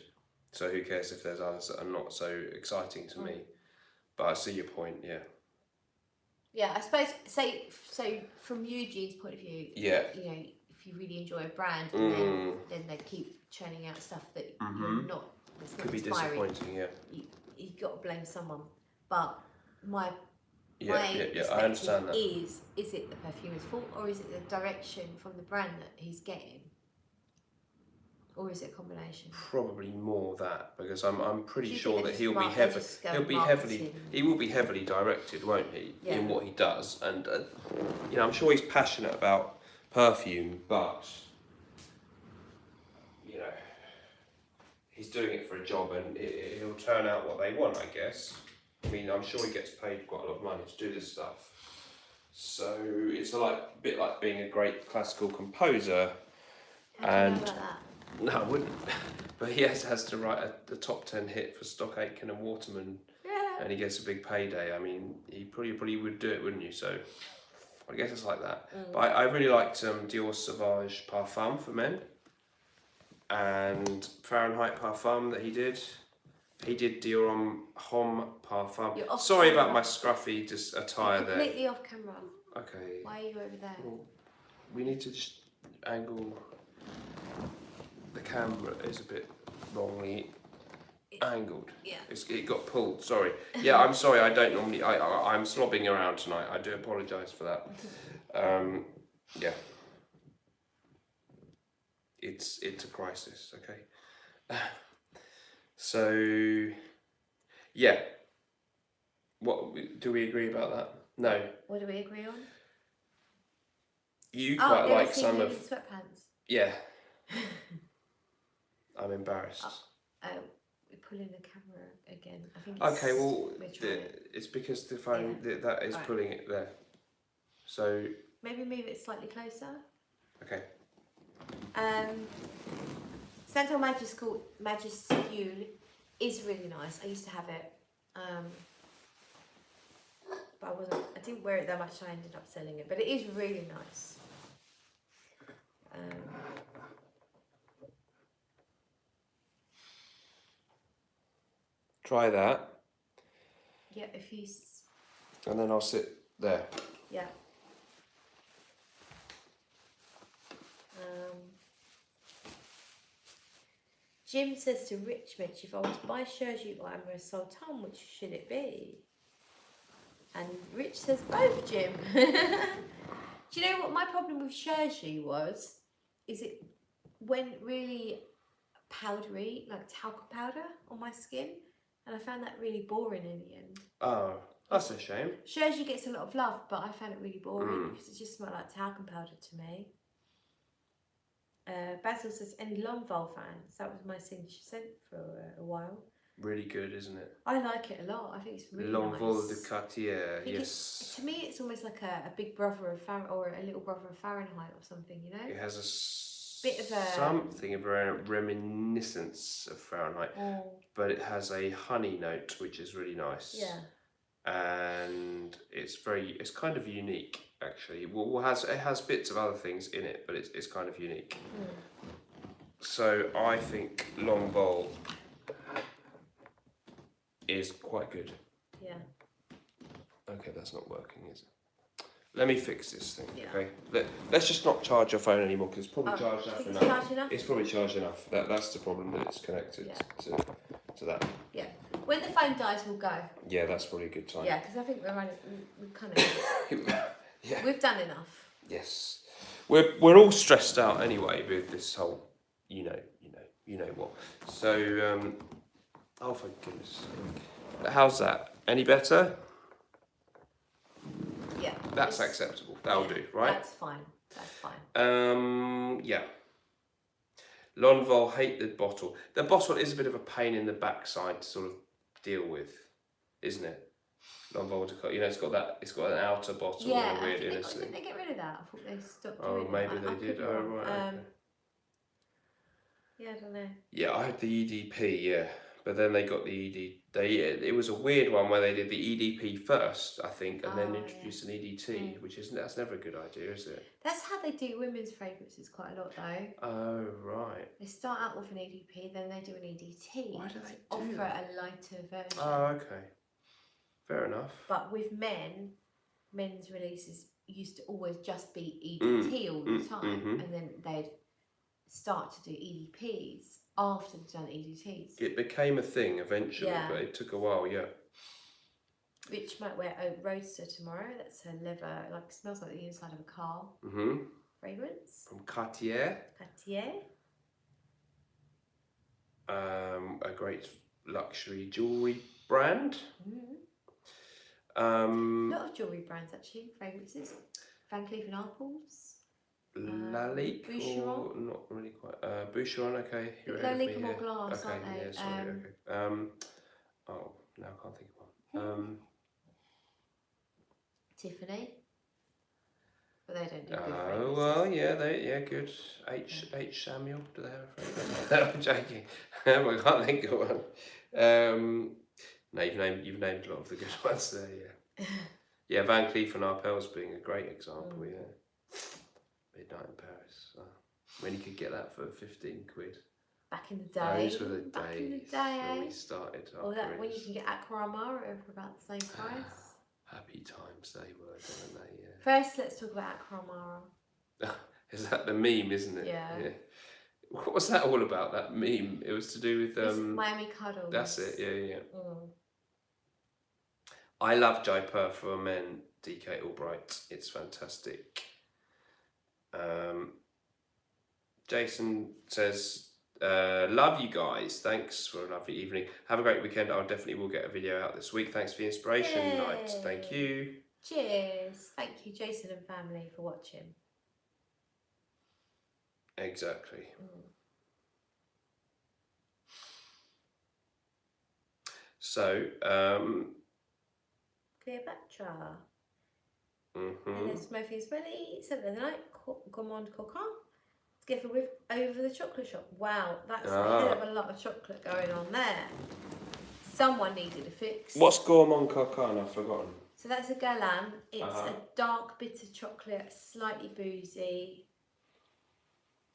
So who cares if there's others that are not so exciting to me? But I see your point, yeah. Yeah, I suppose. So from Eugene's point of view, yeah, you know, if you really enjoy a brand, and then they keep churning out stuff that you're not. That's could not be inspiring. Disappointing. Yeah, you've got to blame someone. But my I understand that. Is it the perfumer's fault or is it the direction from the brand that he's getting? Or is it a combination? Probably more that, because I'm pretty sure that he will be heavily directed, won't he, in what he does, and you know, I'm sure he's passionate about perfume, but you know, he's doing it for a job, and he'll turn out what they want, I guess. I mean, I'm sure he gets paid quite a lot of money to do this stuff, so it's a bit like being a great classical composer. How do you know about that? No, I wouldn't. But he has to write a top 10 hit for Stock Aitken and Waterman, and he gets a big payday. I mean, he probably would do it, wouldn't you? So I guess it's like that. But I really liked Dior Sauvage Parfum for men, and Fahrenheit Parfum that he did. He did Dior Homme Parfum. Sorry about my scruffy attire there. Completely off camera. Okay. Why are you over there? Well, we need to just angle. The camera is a bit wrongly angled. Yeah. It got pulled. Sorry. Yeah, I'm sorry. I don't normally. I'm slobbing around tonight. I do apologise for that. Yeah. It's a crisis. Okay. So, yeah. What do we agree about that? No. What do we agree on? You quite like some of sweatpants. Yeah. I'm embarrassed. We're pulling the camera again. I think okay, well, it's because the phone that is pulling it there. So maybe move it slightly closer. Okay. Santal Majuscule is really nice. I used to have it, but I didn't wear it that much. So I ended up selling it, but it is really nice. Try that. Yeah, and then I'll sit there. Yeah. Jim says to Rich, Mitch, if I was to buy Sergi or Amoureuse Sultan, which should it be? And Rich says both, Jim. Do you know what my problem with Sergi was? Is it went really powdery, like talcum powder on my skin. And I found that really boring in the end. Oh, That's a shame. Sherry gets a lot of love, but I found it really boring because it just smelled like talcum powder to me. Basil says, any Lonval fans? That was my thing she sent for a while. Really good, isn't it? I like it a lot. I think it's really Lonval nice. de Cartier, yes. To me, it's almost like a big brother of Fahrenheit, or a little brother of Fahrenheit or something, you know? It has a bit of something of a reminiscence of Fahrenheit, but it has a honey note, which is really nice. Yeah. And it's kind of unique, actually. Well, it has bits of other things in it, but it's kind of unique. So I think Lonval is quite good. Yeah. Okay, that's not working, is it? Let me fix this thing. Yeah. Okay. Let's just not charge your phone anymore because it's probably charged enough. It's charged enough. It's probably charged enough. That's the problem, that it's connected to that. Yeah. When the phone dies, we'll go. Yeah, that's probably a good time. Yeah, because I think we've kind of yeah. We've done enough. Yes. We're all stressed out anyway with this whole you know what. So oh for goodness sake. How's that? Any better? Yeah. That's acceptable. That'll do, right? That's fine. That's fine. Yeah. Lonval, hate the bottle. The bottle is a bit of a pain in the backside to sort of deal with, isn't it? Lonval, it's got an outer bottle and a weird inner thing. Didn't they get rid of that? I thought they stopped doing it. Oh, maybe they did. Oh, right. Okay. Yeah, I don't know. Yeah, I had the EDP, yeah. But then they got the it was a weird one where they did the EDP first, I think, and then introduced an EDT, that's never a good idea, is it? That's how they do women's fragrances quite a lot, though. Oh, right. They start out with an EDP, then they do an EDT. Why do they offer a lighter version? Oh, okay. Fair enough. But with men's releases used to always just be EDT all the time, and then they'd start to do EDPs after they've done EDTs. It became a thing eventually, but it took a while, yeah. Rich might wear Oak Roadster tomorrow. That's a leather, smells like the inside of a car. Fragrance. From Cartier. Cartier. A great luxury jewellery brand. A lot of jewellery brands actually, fragrances. Van Cleef & Arpels. Lalique, or not really quite. Boucheron, okay. Lalique are more glass, aren't they? Yeah, sorry, okay. Oh, now I can't think of one. Tiffany. But they don't do good fragrances. Oh, well, yeah, good. H. Samuel, do they have a fragrance? I'm joking. I can't think of one. No, you've named a lot of the good ones there, yeah. Yeah, Van Cleef & Arpels being a great example, yeah. Midnight in Paris. When you could get that for 15 quid. Back in the day. Those were the days when we started our careers. When you can get Aqua Amara for about the same price. Happy times they were, weren't they? Yeah. First, let's talk about Aqua Amara. Is that the meme, isn't it? Yeah. What was that all about, that meme? It was to do with... Miami Cuddles. That's it, yeah. I love Jaipur for Men, DK Albright. It's fantastic. Jason says, love you guys. Thanks for a lovely evening. Have a great weekend. I definitely will get a video out this week. Thanks for the inspiration night. Thank you. Cheers. Thank you, Jason and family, for watching. Exactly. So, Cleopatra. And then Smoky and Smelly, 7th of the night, Gourmand Coquin. Together with Over the Chocolate Shop. Wow, that's a hell of a lot of chocolate going on there. Someone needed a fix. What's Gourmand Coquin? I've forgotten. So that's a Galan. It's a dark bitter chocolate, slightly boozy.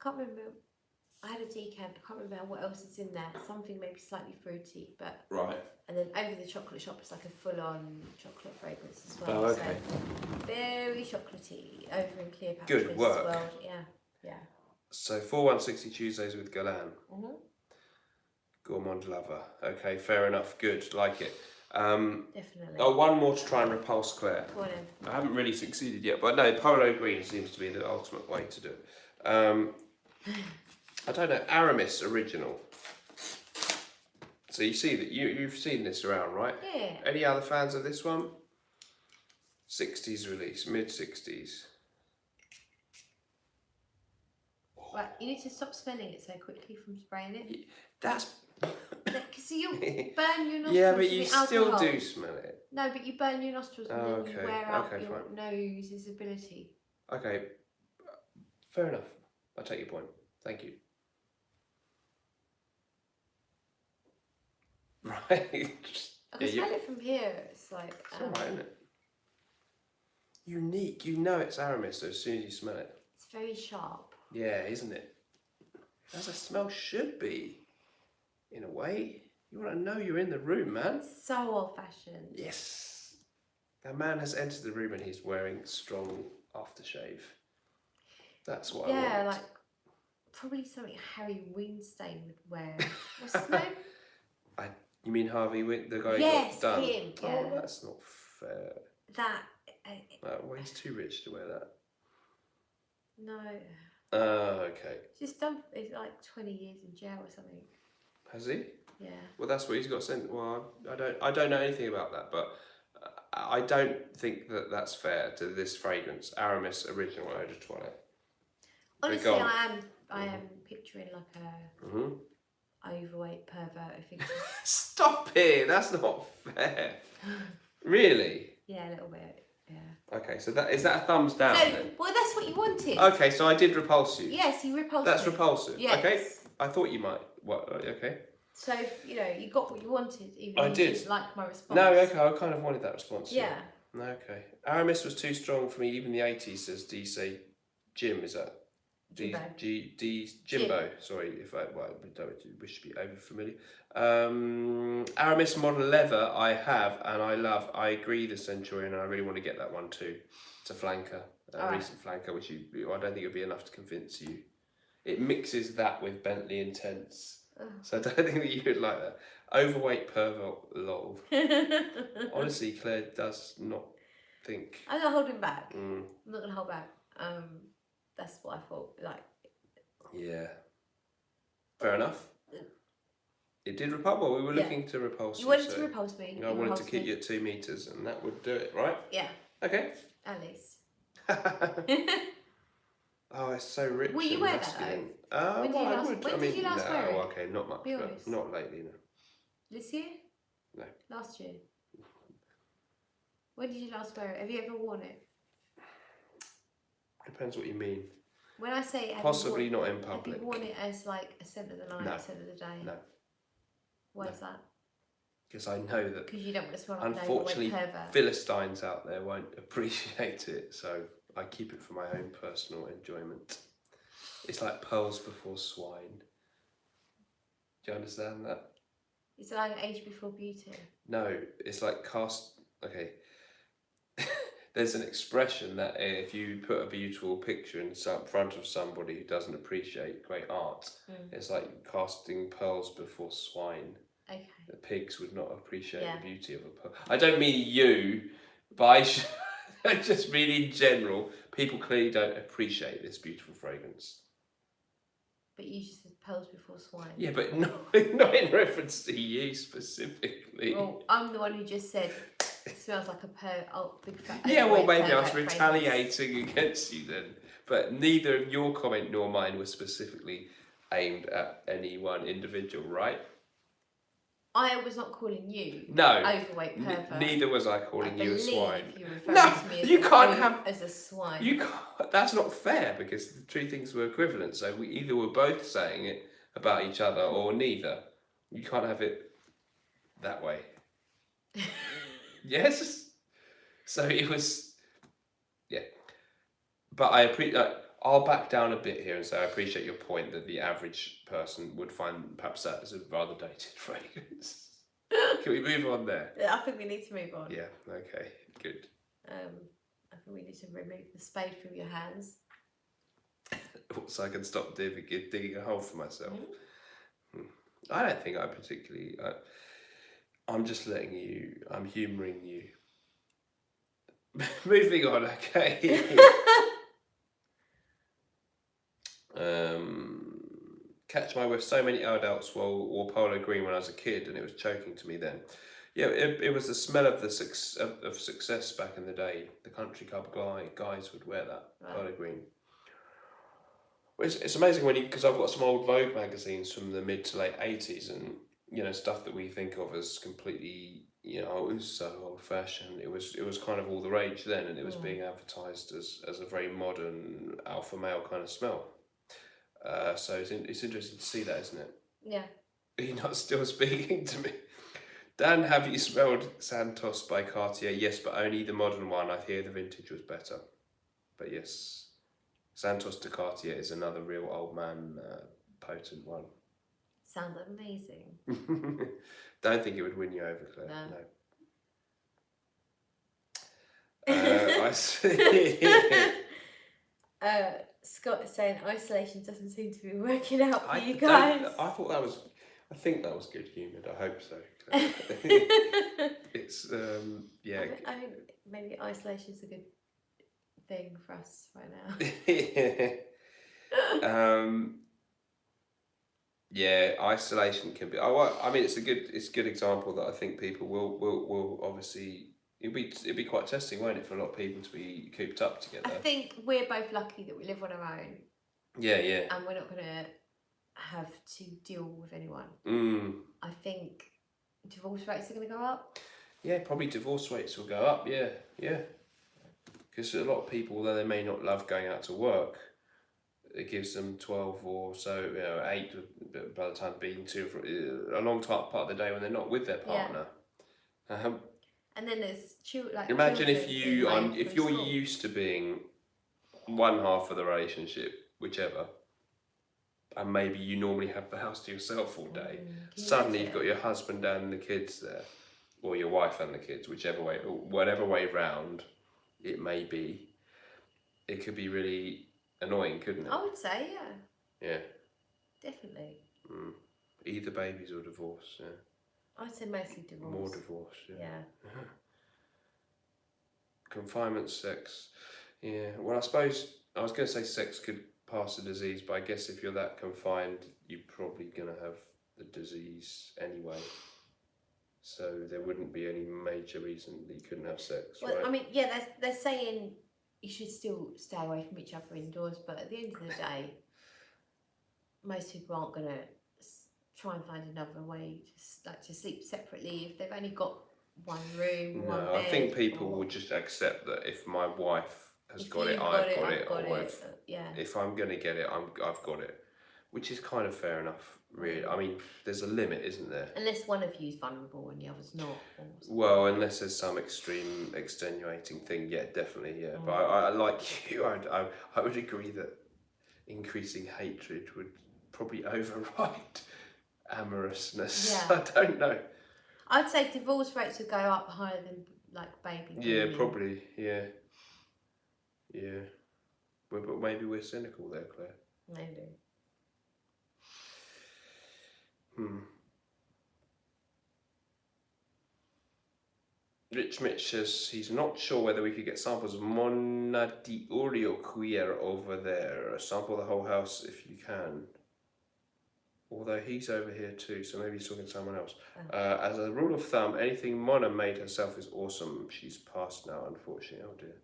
Can't remember. I had a decant. I can't remember what else is in there. Something maybe slightly fruity, but right. And then Over the Chocolate Shop is like a full-on chocolate fragrance as well. Oh, okay. So very chocolatey over in Cleopatra's Good work. world. Yeah. So 4160 Tuesdays with Galan. Gourmand lover. Okay, fair enough. Good, like it. Definitely. Oh, one more to try and repulse Claire. Go on in. I haven't really succeeded yet, but no, polo green seems to be the ultimate way to do it. I don't know, Aramis original. So you see that you've seen this around, right? Yeah. Any other fans of this one? 60s release, mid-60s. Right, you need to stop smelling it so quickly from spraying it. That's... Because you burn your nostrils. Yeah, but with you the still alcohol. do smell it. No, but you burn your nostrils and then you wear out your fine. nose's ability. Okay, fair enough. I'll take your point. Thank you. Right. I can smell it from here. It's like... It's alright, isn't it? Unique. You know it's Aramis as soon as you smell it. It's very sharp. Yeah, isn't it? As a smell should be, in a way. You want to know you're in the room, man. It's so old-fashioned. Yes. A man has entered the room and he's wearing strong aftershave. That's what I want. Yeah, like probably something Harry Weinstein would wear. What's his name? You mean Harvey Wint, the guy who yes, got done? him. Yeah. Oh, that's not fair. That. Well, he's too rich to wear that. No. Okay. Just done. It's like 20 years in jail or something. Has he? Yeah. Well, that's what he's got sent. Well, I don't know anything about that, but I don't think that that's fair to this fragrance, Aramis Original Eau de Toilette. Honestly, I am picturing like a overweight pervert. I think. Stop it! That's not fair. Really? Yeah, a little bit. Yeah. Okay, so is that a thumbs down then? Well, that's what you wanted. Okay, so I did repulse you. Yes, you repulsed That's me. repulsive. Yes. Okay, I thought you might. What? Okay. So you got what you wanted, even I though did. you didn't like my response. No, okay, I kind of wanted that response. Yeah. Okay. Aramis was too strong for me. Even the 80s says DC Jim. Is that Jimbo? Sorry if I don't wish to be over familiar. Aramis model leather I have and I love. I agree the Centurion and I really want to get that one too. It's a flanker, recent flanker, which I don't think it would be enough to convince you. It mixes that with Bentley Intense. So I don't think that you would like that. Overweight pervert, lol. Honestly, Claire does not think. I'm not holding back. I'm not gonna hold back. That's what I thought. Like. Yeah. Fair enough. It did repulse. Well, we were looking to repulse you. You wanted to repulse me. I wanted to keep you at 2 meters, and that would do it, right? Yeah. Okay. At least. Oh, it's so rich. Will you wear that though? When did you last wear it? No, okay, not much, but not lately, no. This year? No. Last year? When did you last wear it? Have you ever worn it? Depends what you mean. When I say possibly not in public. Have you worn it as like a scent of the night, a scent of the day? No. Why is that? Because I know that. Because you don't want to smell like unfortunately, Philistines out there won't appreciate it, so I keep it for my own personal enjoyment. It's like pearls before swine. Do you understand that? It's like age before beauty. No, it's like okay. There's an expression that if you put a beautiful picture in front of somebody who doesn't appreciate great art, it's like casting pearls before swine. Okay. The pigs would not appreciate the beauty of a pearl. I don't mean you, but I just mean in general, people clearly don't appreciate this beautiful fragrance. But you just said pearls before swine. Yeah, but not in reference to you specifically. Well, I'm the one who just said it smells like a big fat. Yeah, well, maybe I was retaliating against you then. But neither your comment nor mine was specifically aimed at any one individual, right? I was not calling you overweight pervert. Neither was I calling you a swine. You referred to me as you can't have as a swine. You can't. That's not fair because the two things were equivalent. So we either were both saying it about each other or neither. You can't have it that way. Yes. So it was, yeah. But I'll back down a bit here and say I appreciate your point that the average person would find perhaps that as a rather dated fragrance. Can we move on there? Yeah, I think we need to move on. Yeah, okay, good. I think we need to remove the spade from your hands. So I can stop digging a hole for myself. I don't think I particularly... I'm just letting you... I'm humouring you. Moving on, okay. catch my whiff. So many adults wore polo green when I was a kid, and it was choking to me then. Yeah, it was the smell of the success back in the day. The country club guys would wear that polo green. It's amazing because I've got some old Vogue magazines from the mid to late 80s, and stuff that we think of as completely, it was so old fashioned. It was kind of all the rage then, and it was being advertised as a very modern alpha male kind of smell. So it's interesting to see that, isn't it? Yeah. Are you not still speaking to me? Dan, have you smelled Santos by Cartier? Yes, but only the modern one. I hear the vintage was better. But yes, Santos de Cartier is another real old man, potent one. Sounds amazing. Don't think it would win you over, Claire. No. I see. Scott is saying isolation doesn't seem to be working out for you guys. I think that was good humoured. I hope so. It's yeah. I mean, maybe isolation's a good thing for us right now. Yeah, isolation can be. I mean, it's a good example that I think people will obviously. It'd be quite testing, won't it, for a lot of people to be cooped up together. I think we're both lucky that we live on our own. Yeah. And we're not gonna have to deal with anyone. I think divorce rates are gonna go up. Yeah, probably divorce rates will go up. Yeah. Because a lot of people, although they may not love going out to work, it gives them 12 or so, 8 by the time being 2 for a long part of the day when they're not with their partner. Yeah. And then there's imagine if you're used to being one half of the relationship, whichever, and maybe you normally have the house to yourself all day. Suddenly you've got your husband and the kids there, or your wife and the kids, whatever way round it may be. It could be really annoying, couldn't it? I would say, yeah. Yeah. Definitely. Either babies or divorce, yeah. I'd say mostly divorce. More divorce, yeah. Confinement, sex. Yeah, well, I suppose I was going to say sex could pass a disease, but I guess if you're that confined, you're probably going to have the disease anyway. So there wouldn't be any major reason that you couldn't have sex, well, right? I mean, yeah, they're saying you should still stay away from each other indoors, but at the end of the day, most people aren't going to try and find another way to sleep separately if they've only got one room, one bed. I think people would just accept that if my wife has got it, I've got it. If I'm going to get it, I've got it. Which is kind of fair enough, really. I mean, there's a limit, isn't there? Unless one of you is vulnerable and the other's not. Well, unless there's some extreme extenuating thing, yeah, definitely, yeah. But I like you, I would agree that increasing hatred would probably override amorousness. Yeah. I don't know. I'd say divorce rates would go up higher than baby booming. Yeah, probably, yeah. Yeah. But maybe we're cynical there, Claire. Maybe. Rich Mitch says he's not sure whether we could get samples of Monna di Oreo queer over there. Sample the whole house if you can. Although he's over here too, so maybe he's talking to someone else. As a rule of thumb, anything Monna made herself is awesome. She's passed now, unfortunately. Oh dear.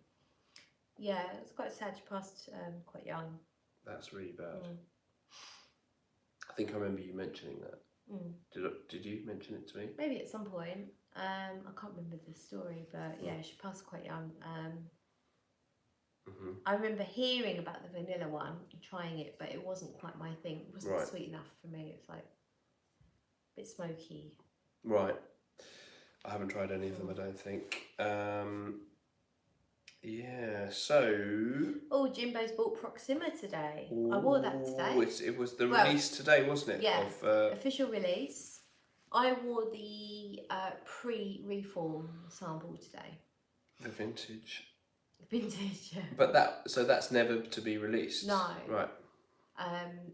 Yeah, it's quite sad. She passed quite young. That's really bad. I think I remember you mentioning that. Did you mention it to me? Maybe at some point. I can't remember the story, but yeah, she passed quite young. I remember hearing about the vanilla one and trying it, but it wasn't quite my thing. It wasn't sweet enough for me. It's a bit smoky. Right. I haven't tried any of them, I don't think. Yeah, so... Oh, Jimbo's bought Proxima today. I wore that today. It was the release today, wasn't it? Yeah, official release. I wore the pre-reform sample today. The vintage. Vintage, yeah. But that's never to be released? No. Right.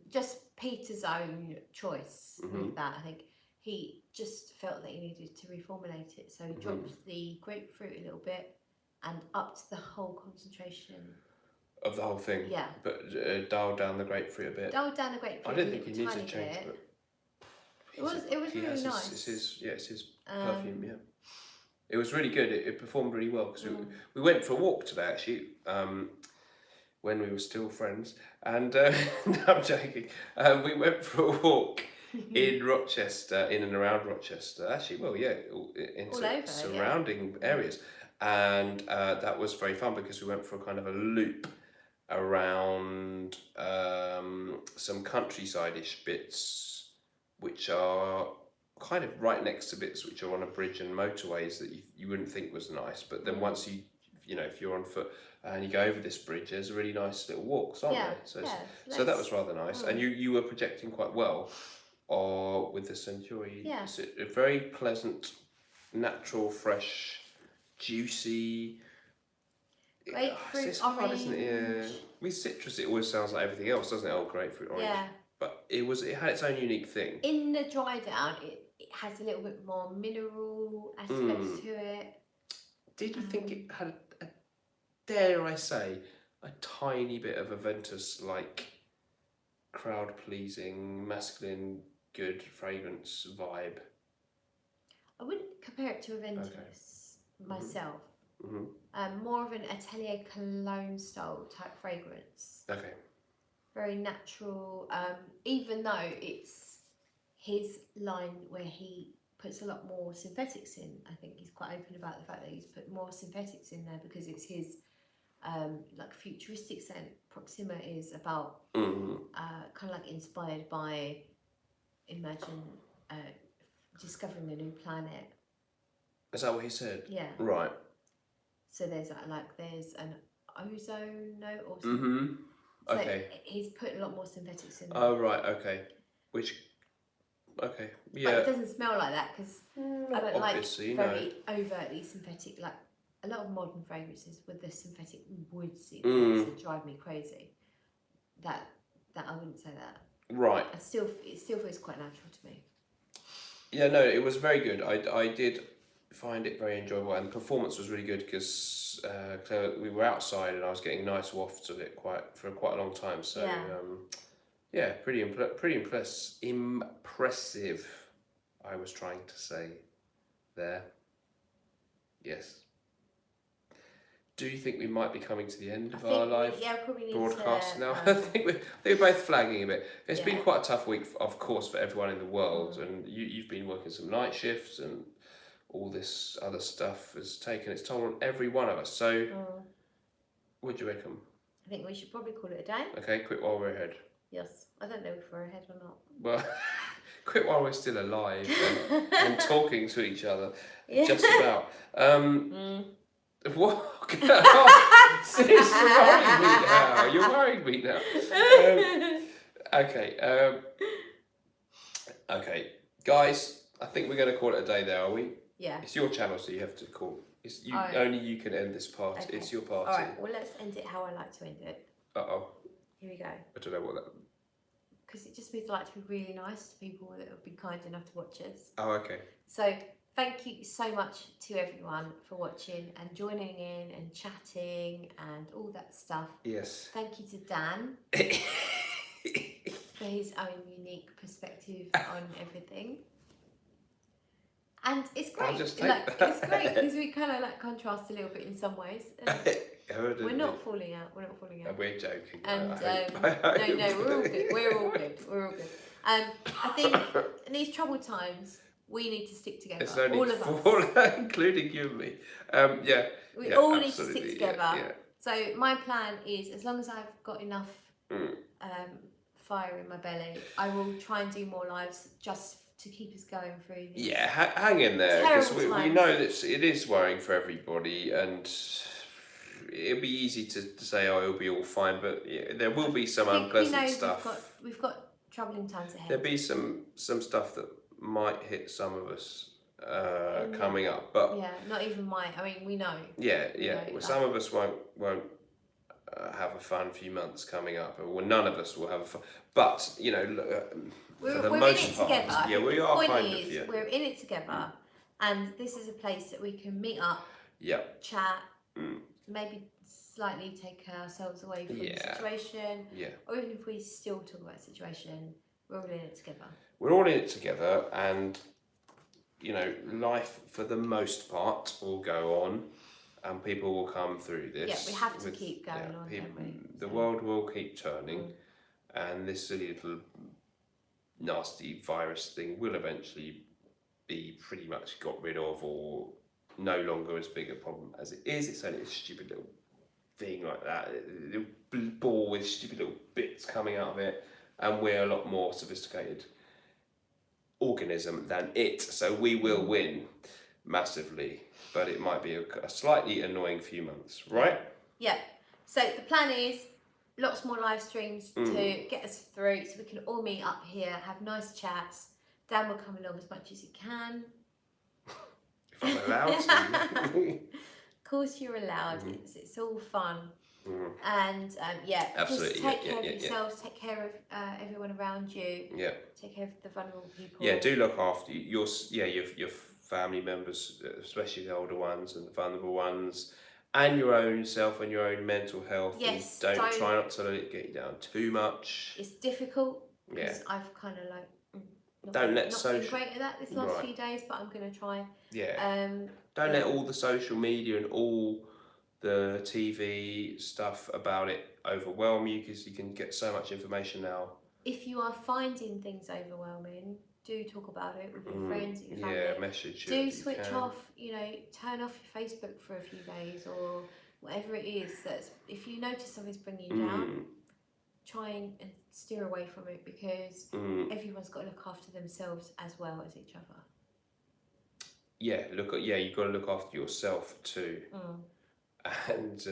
Just Peter's own choice with that. I think he just felt that he needed to reformulate it, so he dropped the grapefruit a little bit and upped the whole concentration of the whole thing. Yeah. But dial down the grapefruit a bit. Dial down the grapefruit. I don't think he needs to change it. It was really nice. It's his perfume, yeah. It was really good. It performed really well because we went for a walk today actually. When we were still friends, and no, I'm joking. We went for a walk in Rochester, in and around Rochester. Actually, well, yeah, into surrounding areas, and that was very fun because we went for a kind of a loop around some countryside-ish bits, which are kind of right next to bits which are on a bridge and motorways that you wouldn't think was nice, but then once you know, if you're on foot and you go over this bridge, there's a really nice little walks, aren't there? So that was rather nice. And you were projecting quite well with the Centauri. Yeah. It's a very pleasant, natural, fresh, juicy. Grapefruit, it's hard, isn't it? Yeah. With citrus, it always sounds like everything else, doesn't it? Oh, grapefruit, orange. Yeah. But it had its own unique thing. In the dry down, it has a little bit more mineral aspects to it. Did you think it had dare I say, a tiny bit of Aventus-like crowd-pleasing, masculine, good fragrance vibe? I wouldn't compare it to Aventus myself. More of an Atelier Cologne style type fragrance. Okay. Very natural, even though it's his line where he puts a lot more synthetics in. I think he's quite open about the fact that he's put more synthetics in there because it's his like futuristic scent. Proxima is about kind of like inspired by discovering a new planet. Is that what he said? Yeah. Right. So there's an ozone note or something. So okay. He's put a lot more synthetics in there. Oh right, okay. Okay, yeah. But it doesn't smell like that because I don't like very overtly synthetic. Like a lot of modern fragrances with the synthetic woodsy that drive me crazy. That I wouldn't say that. Right. It still feels quite natural to me. Yeah, no, it was very good. I did find it very enjoyable, and the performance was really good because we were outside and I was getting nice wafts of it for quite a long time. So yeah, pretty impressive. I was trying to say there. Yes. Do you think we might be coming to the end of our live broadcast now? I think we're both flagging a bit. It's been quite a tough week, of course, for everyone in the world, and you've been working some night shifts, and all this other stuff has taken its toll on every one of us. So, what do you reckon? I think we should probably call it a day. Okay, quit while we're ahead. Yes, I don't know if we're ahead or not. Well, quit while we're still alive and talking to each other. Yeah. Just about. What? Sis, you're worrying me now. Okay, guys, I think we're going to call it a day there, are we? Yeah. It's your channel, so you have to call. Only you can end this party. Okay. It's your party. All right, well, let's end it how I like to end it. Uh-oh. Here we go. I don't know what that... Because it just means I like to be really nice to people that have been kind enough to watch us. Oh, okay. So, thank you so much to everyone for watching and joining in and chatting and all that stuff. Yes. Thank you to Dan for his own unique perspective on everything. And it's great. It's great because we kind of contrast a little bit in some ways. We're not falling out. We're joking. And no, we're all good. We're all good. I think in these troubled times, we need to stick together. It's only all of us, including you and me. We all need to stick together. Yeah. So my plan is, as long as I've got enough fire in my belly, I will try and do more lives just to keep us going through this. Yeah, hang in there, because we know that it is worrying for everybody, and it'll be easy to say, oh, it'll be all fine, but there will be some unpleasant stuff. We've got troubling times ahead. There'll be some stuff that might hit some of us coming up, but not even mine. I mean, we know. Some of us won't have a fun few months coming up, or none of us will have a fun. But for the most part, we are kind of. We're in it together, and this is a place that we can meet up, chat, maybe slightly take ourselves away from the situation. Yeah. Or even if we still talk about the situation, we're all in it together. We're all in it together, and you know, life for the most part will go on, and people will come through this. Yeah, we have to keep going on, don't we? The world will keep turning, and this silly little nasty virus thing will eventually be pretty much got rid of, or no longer as big a problem as it is. It's only a stupid little thing like that, a little ball with stupid little bits coming out of it, and we're a lot more sophisticated organism than it, so we will win massively, but it might be a slightly annoying few months, right? Yeah. So the plan is lots more live streams to get us through, so we can all meet up here, have nice chats. Dan will come along as much as he can. If I'm allowed to. Of course you're allowed. It's all fun. And absolutely. Just take care of yourselves, take care of everyone around you. Yeah. Take care of the vulnerable people. Yeah, do look after your family members, especially the older ones and the vulnerable ones, and your own self and your own mental health. Yes. Don't try not to let it get you down too much. It's difficult because I've kind of like not been great at that this last few days, but I'm gonna try. Yeah. Don't let all the social media and all the TV stuff about it overwhelm you, because you can get so much information now. If you are finding things overwhelming, do talk about it with your friends, your family. Yeah, message. Do switch off, you know, turn off your Facebook for a few days or whatever it is. That's, if you notice something's bringing you down, try and steer away from it, because everyone's got to look after themselves as well as each other. Yeah, you've got to look after yourself too. And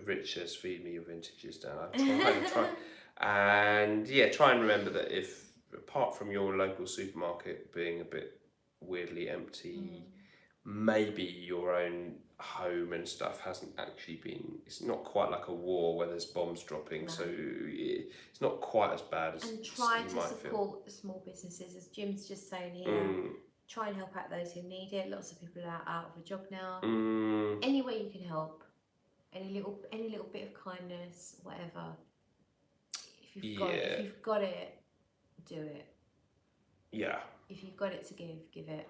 Rich says, feed me your vintages, Dan. I try. And try and remember that if, apart from your local supermarket being a bit weirdly empty, maybe your own home and stuff hasn't actually been, it's not quite like a war where there's bombs dropping, so it's not quite as bad as and try to support the small businesses, as Jim's just saying here. Try and help out those who need it. Lots of people are out of a job now. Any way you can help, any little bit of kindness, whatever. If you've got it, do it. Yeah. If you've got it to give it.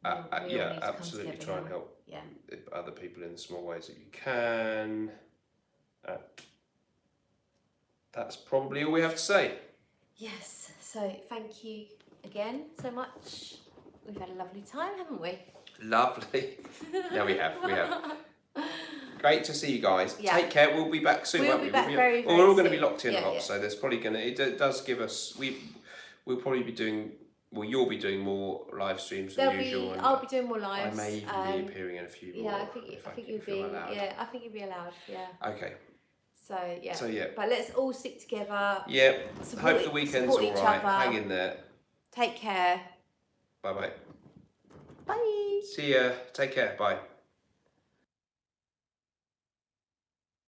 I think absolutely. Try and help other people in the small ways that you can. That's probably all we have to say. Yes. So thank you again so much. We've had a lovely time, haven't we? Lovely. Yeah, we have. Great to see you guys. Yeah. Take care. We'll be back soon. We'll be back very soon. We're all going to be locked in a lot, so there's probably going to. It does give us. We'll probably be doing. Well, you'll be doing more live streams than usual. I'll be doing more lives. I may even be appearing in a few more. Yeah, I think you'd be. Yeah, I think you'd be allowed. Yeah. Okay. So yeah. But let's all stick together. Yeah. Hope the weekend's all right. Hang in there. Take care. Bye bye. Bye. See ya. Take care. Bye.